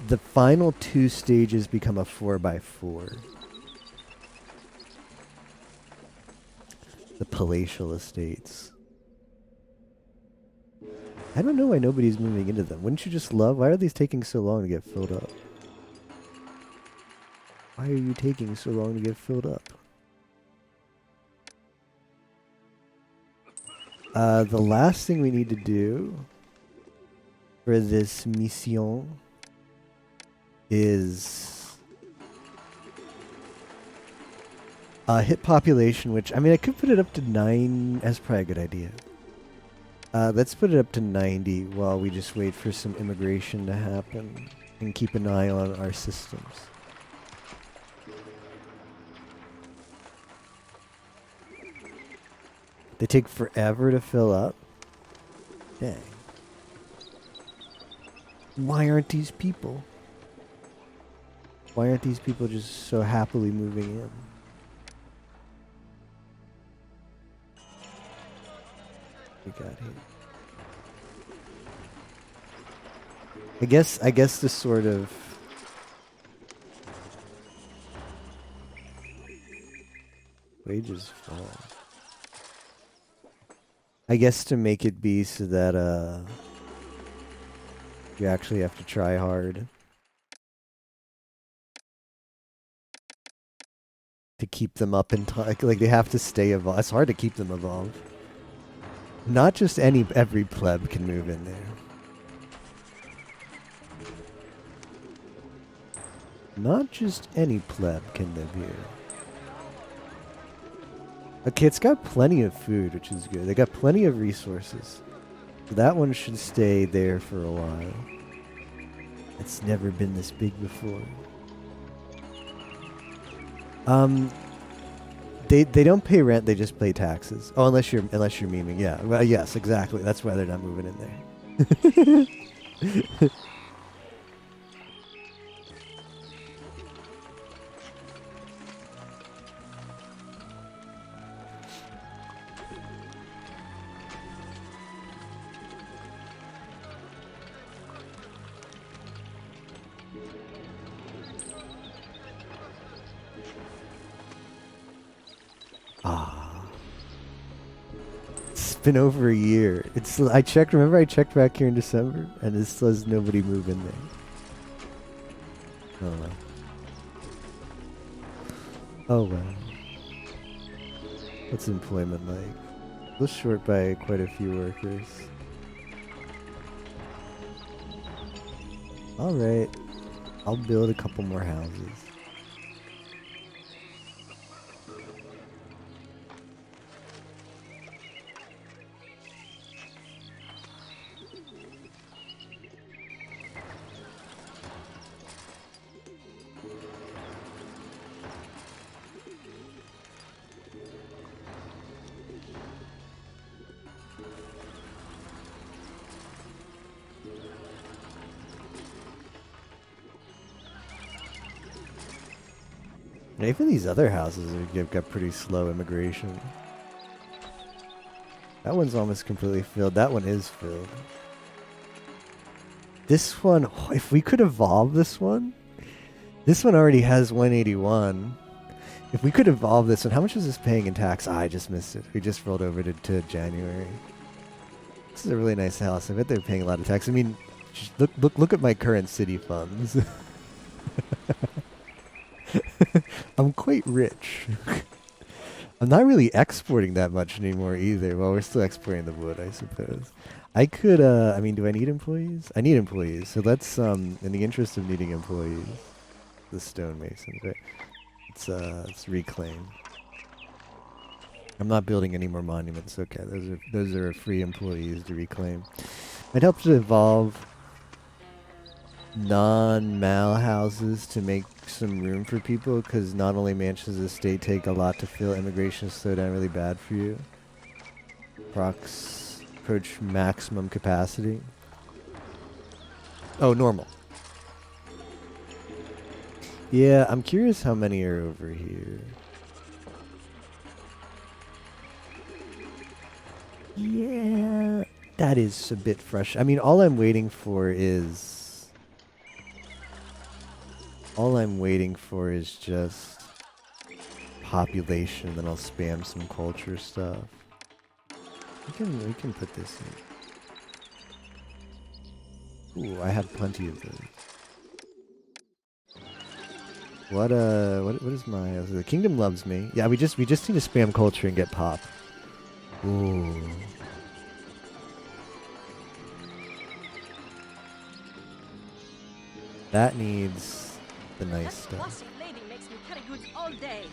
the final two stages become a 4x4. The palatial estates. I don't know why nobody's moving into them. Wouldn't you just love? Why are these taking so long to get filled up? Why are you taking so long to get filled up? The last thing we need to do for this mission is hit population, which, I mean, I could put it up to 9. That's probably a good idea. Let's put it up to 90 while we just wait for some immigration to happen and keep an eye on our systems. They take forever to fill up. Dang. Why aren't these people? Why aren't these people just so happily moving in? We got here. I guess the sort of wages fall. I guess to make it be so that you actually have to try hard to keep them up in time. Like they have to stay evolved. It's hard to keep them evolved. Not just every pleb can move in there. Not just any pleb can live here. Okay, it's got plenty of food, which is good. They got plenty of resources. So that one should stay there for a while. It's never been this big before. They don't pay rent, they just pay taxes. Oh, unless you're memeing. Yeah. Well, yes, exactly. That's why they're not moving in there. It's been over a year. I checked. Remember, I checked back here in December, and it still has nobody move in there. Oh well. Oh well. What's employment like? We're short by quite a few workers. All right, I'll build a couple more houses. Even these other houses have got pretty slow immigration. That one's almost completely filled. That one is filled. This one, if we could evolve this one already has 181. If we could evolve this one, how much is this paying in tax? I just missed it. We just rolled over to January. This is a really nice house. I bet they're paying a lot of tax. I mean, just look at my current city funds. I'm quite rich. I'm not really exporting that much anymore either. Well, we're still exporting the wood, I suppose. I could, I mean, do I need employees? I need employees. So let's, in the interest of needing employees, the stonemasons, right? Let's reclaim. I'm not building any more monuments. Okay, those are free employees to reclaim. It helps to evolve non-mal houses to make some room for people, because not only Mansions Estate take a lot to fill, immigration is slow down really bad for you. Approach maximum capacity. Oh, normal. Yeah, I'm curious how many are over here. Yeah, that is a bit fresh. I mean, all I'm waiting for is just population, then I'll spam some culture stuff. We can put this in. Ooh, I have plenty of those. What is my the kingdom loves me. Yeah, we just need to spam culture and get pop. Ooh. That needs the nice That stuff. bossy lady makes me carry goods all day.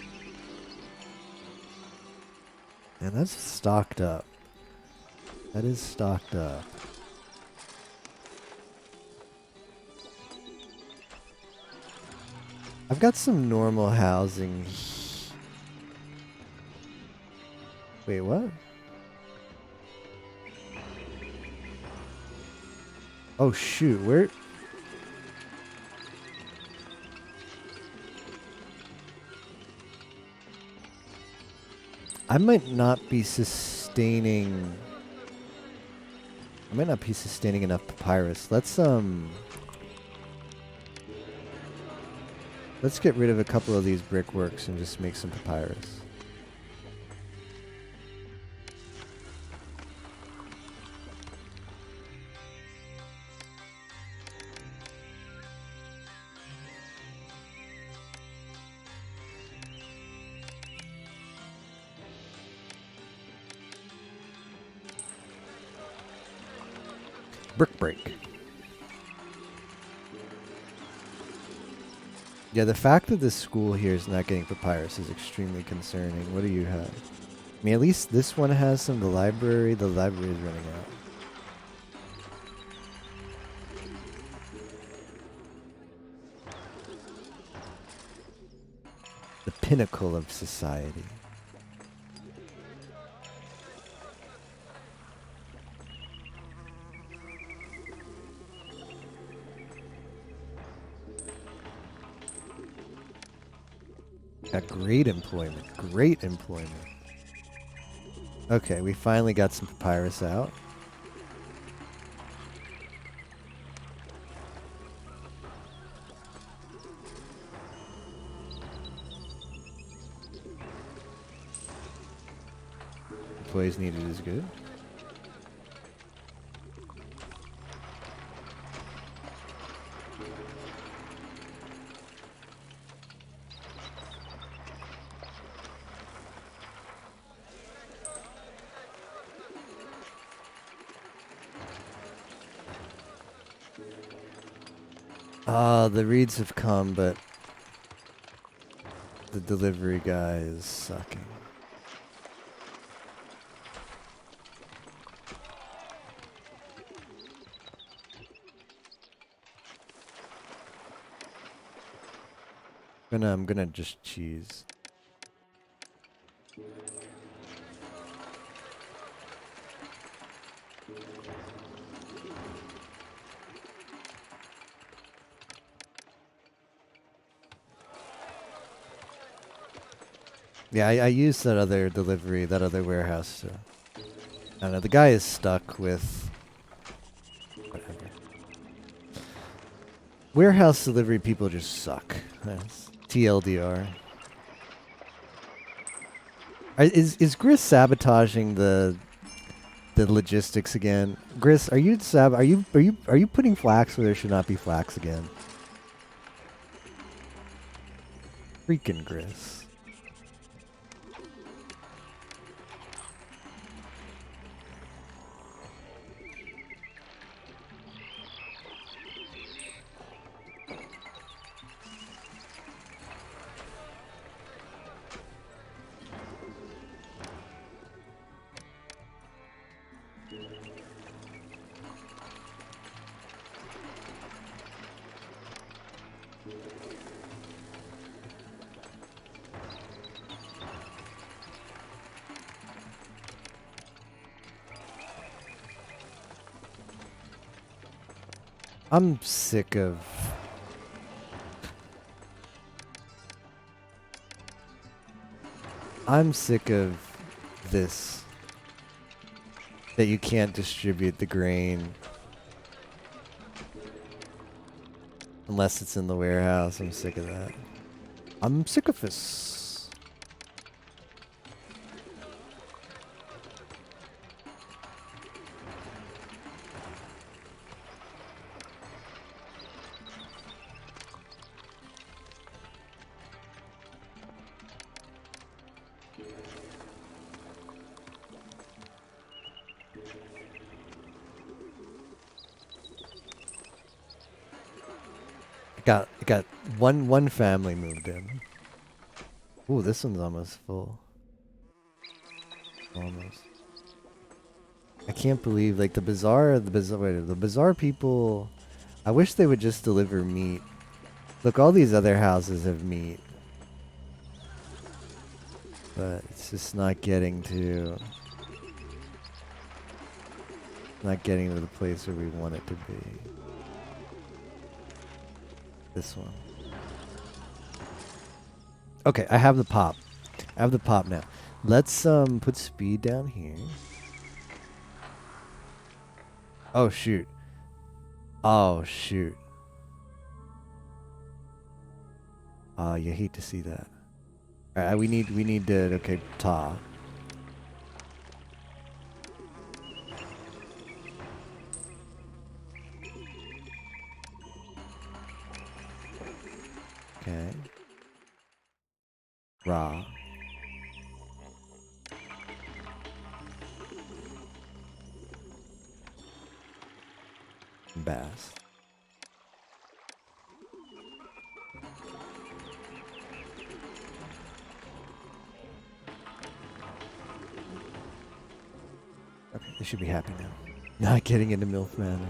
And that's stocked up. That is stocked up. I've got some normal housing. Wait, what? Oh shoot, where? I might not be sustaining. I might not be sustaining enough papyrus. Let's get rid of a couple of these brickworks and just make some papyrus. Brick break. Yeah, the fact that this school here is not getting papyrus is extremely concerning. What do you have? I mean, at least this one has some. The library is running out. The pinnacle of society. Got great employment. Great employment. Okay, we finally got some papyrus out. Employees needed is good. The reeds have come, but the delivery guy is sucking. I'm gonna just cheese. Yeah, I used that other delivery, that other warehouse to... I don't know, the guy is stuck with... Whatever. Warehouse delivery people just suck. That's TLDR. Is Gris sabotaging the logistics again? Gris, are you putting flax where there should not be flax again? Freaking Gris. I'm sick of... I'm sick of this. That you can't distribute the grain unless it's in the warehouse. I'm sick of that. I'm sick of this. I got one family moved in. Ooh, this one's almost full. Almost. I can't believe like the bazaar people. I wish they would just deliver meat. Look, all these other houses have meat, but it's just not getting to the place where we want it to be. This one. Okay, I have the pop. I have the pop now. Let's put speed down here. Oh shoot. Oh shoot. You hate to see that. Alright, we need to okay, ta. Okay. Ra. Bass. Okay, they should be happy now. Not getting into MILF Manor.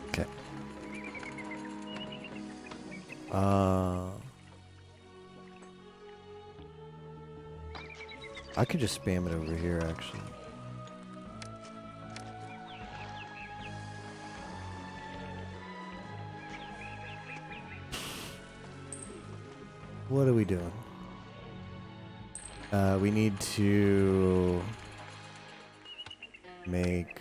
Okay. I could just spam it over here, actually. What are we doing? We need to make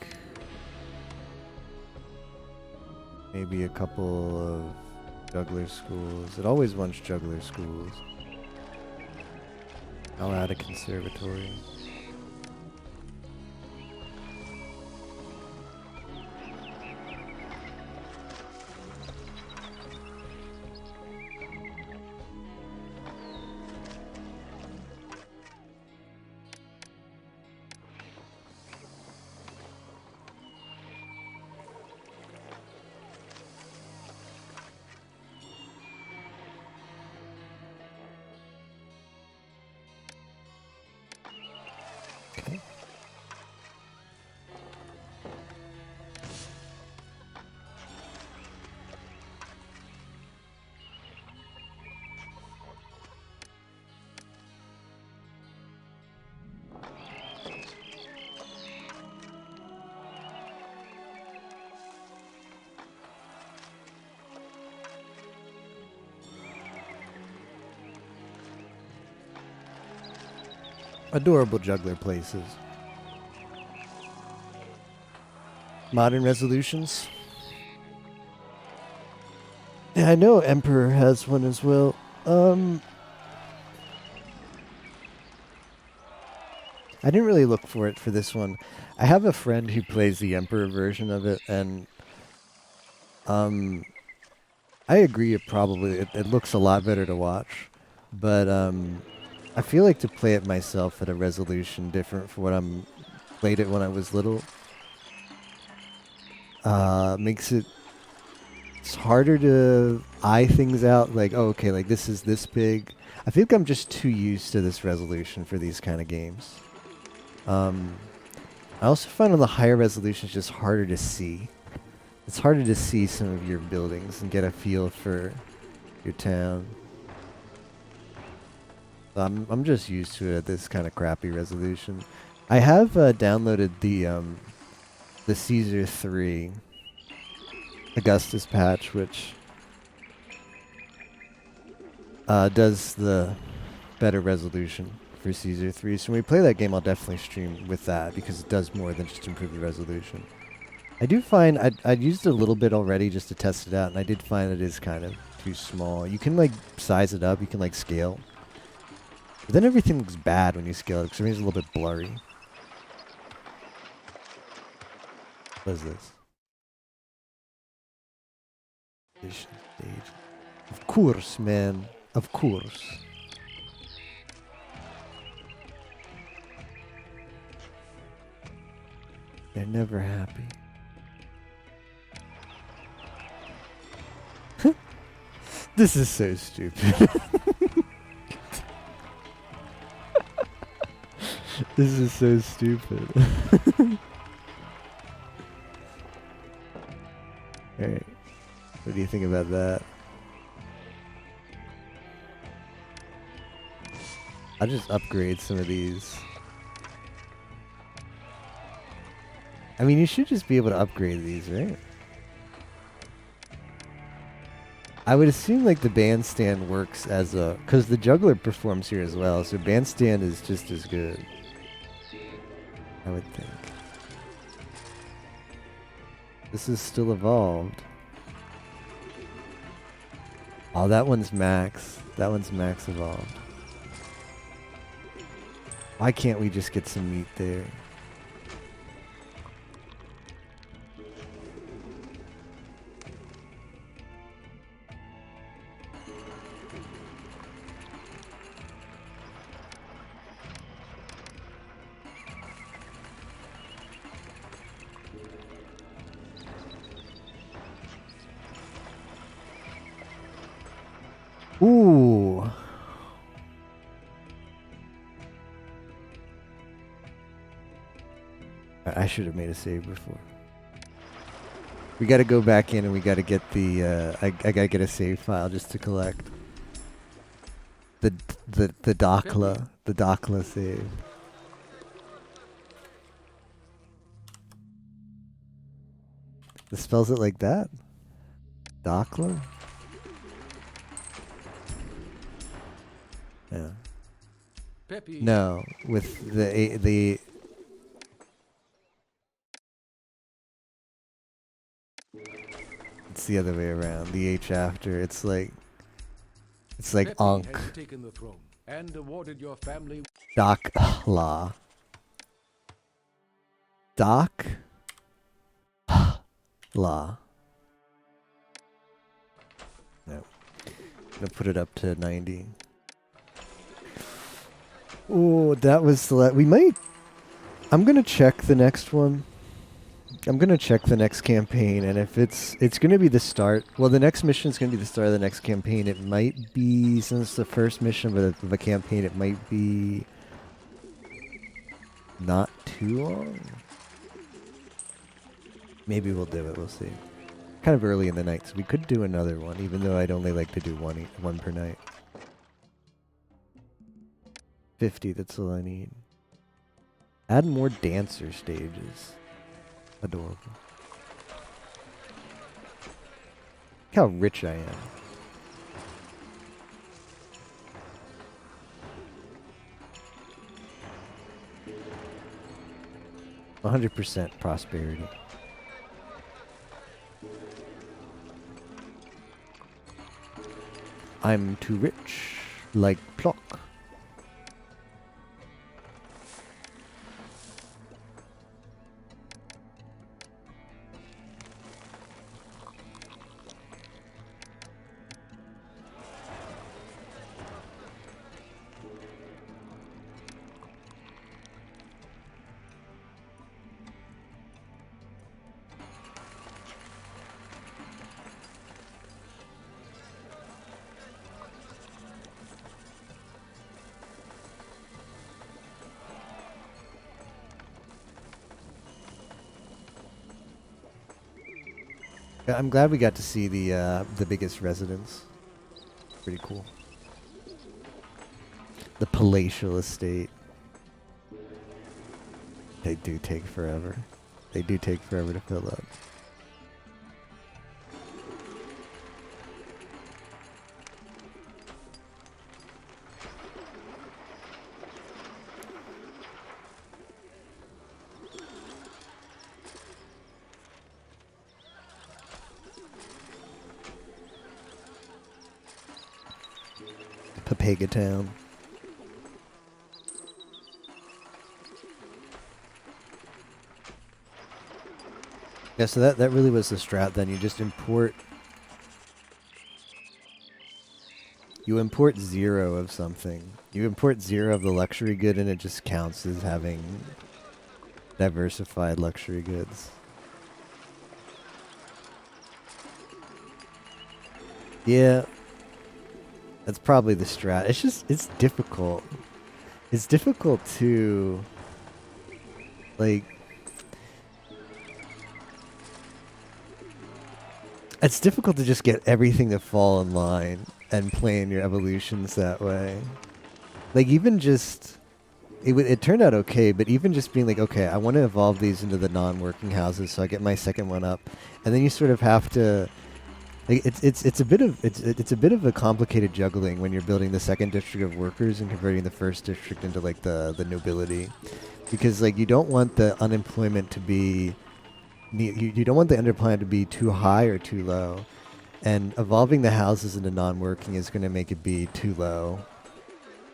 maybe a couple of juggler schools. It always wants juggler schools. I'll add a conservatory. Adorable juggler places. Modern resolutions. Yeah, I know Emperor has one as well. I didn't really look for it for this one. I have a friend who plays the Emperor version of it, and I agree. It looks a lot better to watch, but I feel like to play it myself at a resolution different for what I'm played it when I was little makes it's harder to eye things out. Like, oh, okay, like this is this big. I think I'm just too used to this resolution for these kind of games. I also find on the higher resolutions just harder to see. It's harder to see some of your buildings and get a feel for your town. I'm just used to it at this kind of crappy resolution. I have downloaded the Caesar 3 Augustus patch, which does the better resolution for Caesar 3. So when we play that game, I'll definitely stream with that because it does more than just improve the resolution. I do find I'd used it a little bit already just to test it out, and I did find it is kind of too small. You can like size it up, you can like scale. But then everything looks bad when you scale it because everything's a little bit blurry. What is this? Mission stage. Of course, man. Of course. They're never happy. This is so stupid. This is so stupid. Alright. What do you think about that? I'll just upgrade some of these. I mean, you should just be able to upgrade these, right? I would assume like the bandstand works as a... Because the juggler performs here as well, so bandstand is just as good. I would think. This is still evolved. Oh, that one's max. That one's max evolved. Why can't we just get some meat there? Ooh. I should have made a save before. We got to go back in and we got to get the I got to get a save file just to collect the Dakhla save. It spells it like that? Dakhla? Yeah. Peppy. No, with the it's the other way around. The H after. It's like Peppy Ankh. has taken the throne and awarded your family Dakhla. Dakhla. No. I'm gonna put it up to 90. Oh, that was the we might. I'm gonna check the next one. I'm gonna check the next campaign, and if it's gonna be the start. Well, the next mission is gonna be the start of the next campaign. It might be, since it's the first mission of a campaign, it might be not too long. Maybe we'll do it. We'll see. Kind of early in the night, so we could do another one, even though I'd only like to do one per night. 50. That's all I need. Add more dancer stages. Adorable. Look how rich I am. %100% prosperity. I'm too rich, like Plock. I'm glad we got to see the biggest residence. Pretty cool. The palatial estate. They do take forever. They do take forever to fill up. Papega Town. Yeah, so that really was the strat. Then you just import. You import 0 of something. You import 0 of the luxury good, and it just counts as having diversified luxury goods. Yeah, that's probably the strat. It's difficult. It's difficult to, like, it's difficult to just get everything to fall in line and plan your evolutions that way. Like, even just, it turned out okay, but even just being like, okay, I want to evolve these into the non-working houses so I get my second one up. And then you sort of have to, like, it's a bit of it's a bit of a complicated juggling when you're building the second district of workers and converting the first district into like the nobility, because like you don't want the unemployment to be you don't want the unemployment to be too high or too low, and evolving the houses into non-working is going to make it be too low.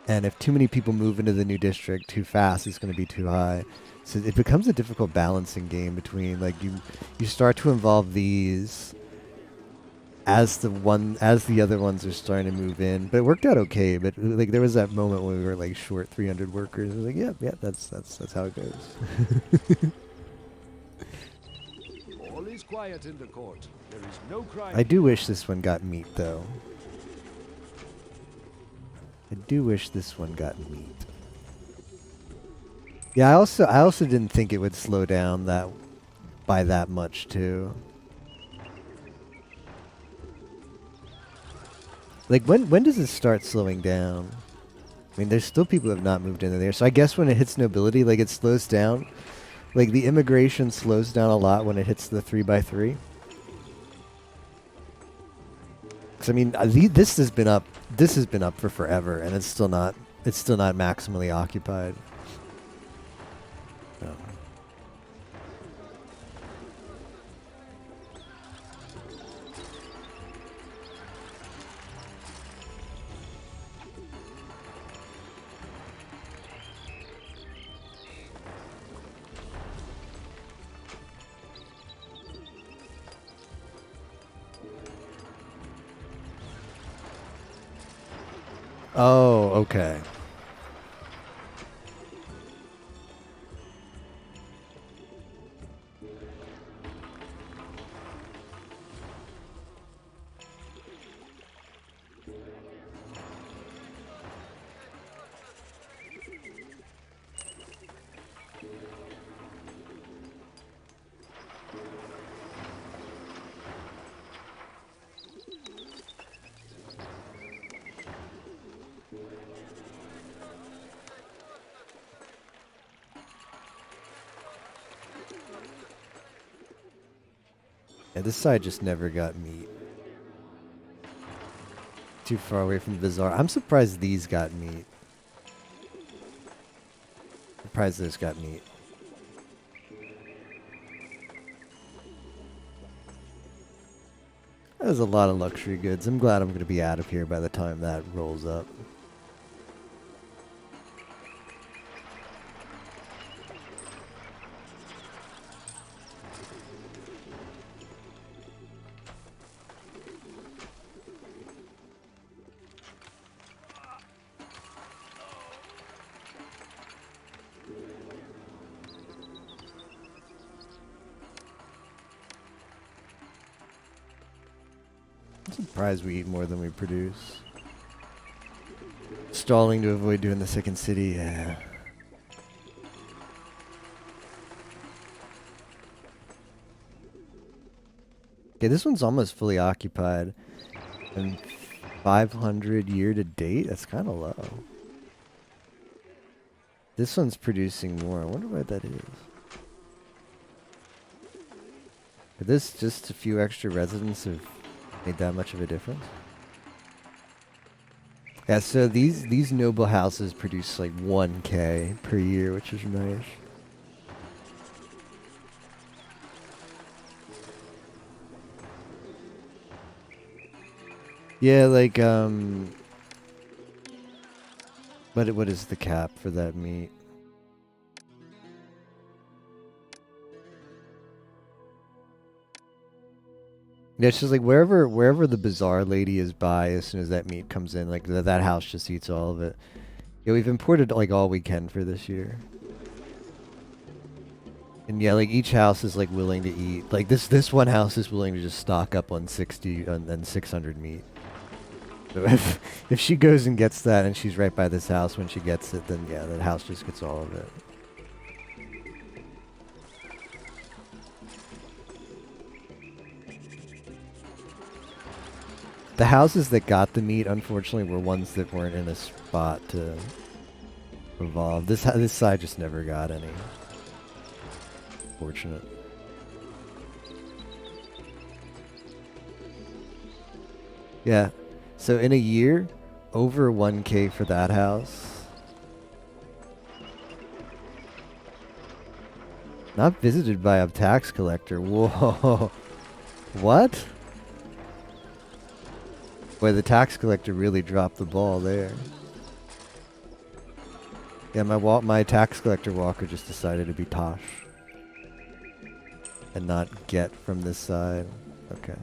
And if too many people move into the new district too fast, it's going to be too high. So it becomes a difficult balancing game between like you start to involve these as the other ones are starting to move in, but it worked out okay. But like there was that moment when we were like short 300 workers. I was like, yeah, that's how it goes. All is quiet in the court. There is no crime. I do wish this one got meat though. I do wish this one got meat. Yeah, I also didn't think it would slow down that by that much too. Like when does it start slowing down? I mean, there's still people who have not moved into there. So I guess when it hits nobility, like it slows down. Like the immigration slows down a lot when it hits the 3x3. Because I mean, this has been up. This has been up for forever, and it's still not. It's still not maximally occupied. No. Oh, okay. Yeah, this side just never got meat. Too far away from the bazaar. I'm surprised these got meat. Surprised this got meat. That was a lot of luxury goods. I'm glad I'm going to be out of here by the time that rolls up. I'm surprised we eat more than we produce. Stalling to avoid doing the second city, yeah. Okay, this one's almost fully occupied. And 500 year to date? That's kind of low. This one's producing more. I wonder why that is. Could this just a few extra residents have made that much of a difference? Yeah, so these noble houses produce like 1K per year, which is nice. Yeah, like what is the cap for that meat? – Yeah, it's just like wherever the bazaar lady is by, as soon as that meat comes in, like that house just eats all of it. Yeah, we've imported like all we can for this year. And yeah, like each house is like willing to eat. Like this one house is willing to just stock up on 60 and 600 meat. So if she goes and gets that and she's right by this house when she gets it, then yeah, that house just gets all of it. The houses that got the meat, unfortunately, were ones that weren't in a spot to evolve. This side just never got any. Fortunate. Yeah. So in a year, over 1K for that house. Not visited by a tax collector. Whoa. What? Boy, the tax collector really dropped the ball there. Yeah, my tax collector walker just decided to be Tosh. And not get from this side. Okay.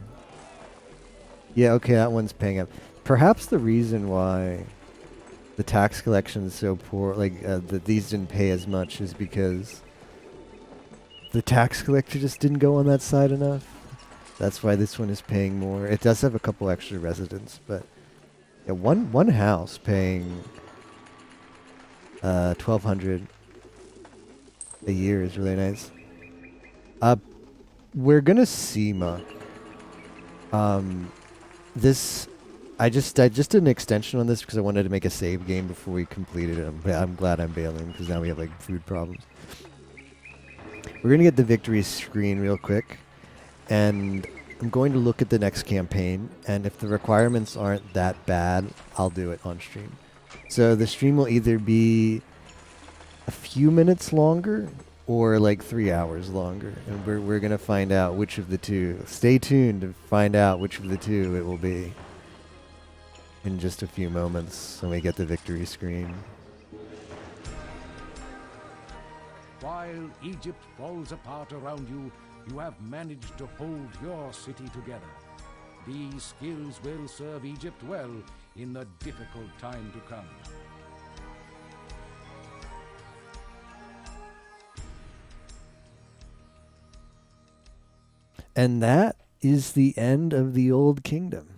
Yeah, okay, that one's paying up. Perhaps the reason why the tax collection is so poor, like, that these didn't pay as much is because the tax collector just didn't go on that side enough. That's why this one is paying more. It does have a couple extra residents, but yeah, one house paying 1,200 a year is really nice. We're gonna see Muck. This I just did an extension on this because I wanted to make a save game before we completed it. I'm glad I'm bailing because now we have like food problems. We're gonna get the victory screen real quick, and I'm going to look at the next campaign, and if the requirements aren't that bad, I'll do it on stream. So the stream will either be a few minutes longer or like 3 hours longer, and we're gonna find out which of the two. Stay tuned to find out which of the two it will be in just a few moments when we get the victory screen. While Egypt falls apart around you, you have managed to hold your city together. These skills will serve Egypt well in the difficult time to come. And that is the end of the Old Kingdom.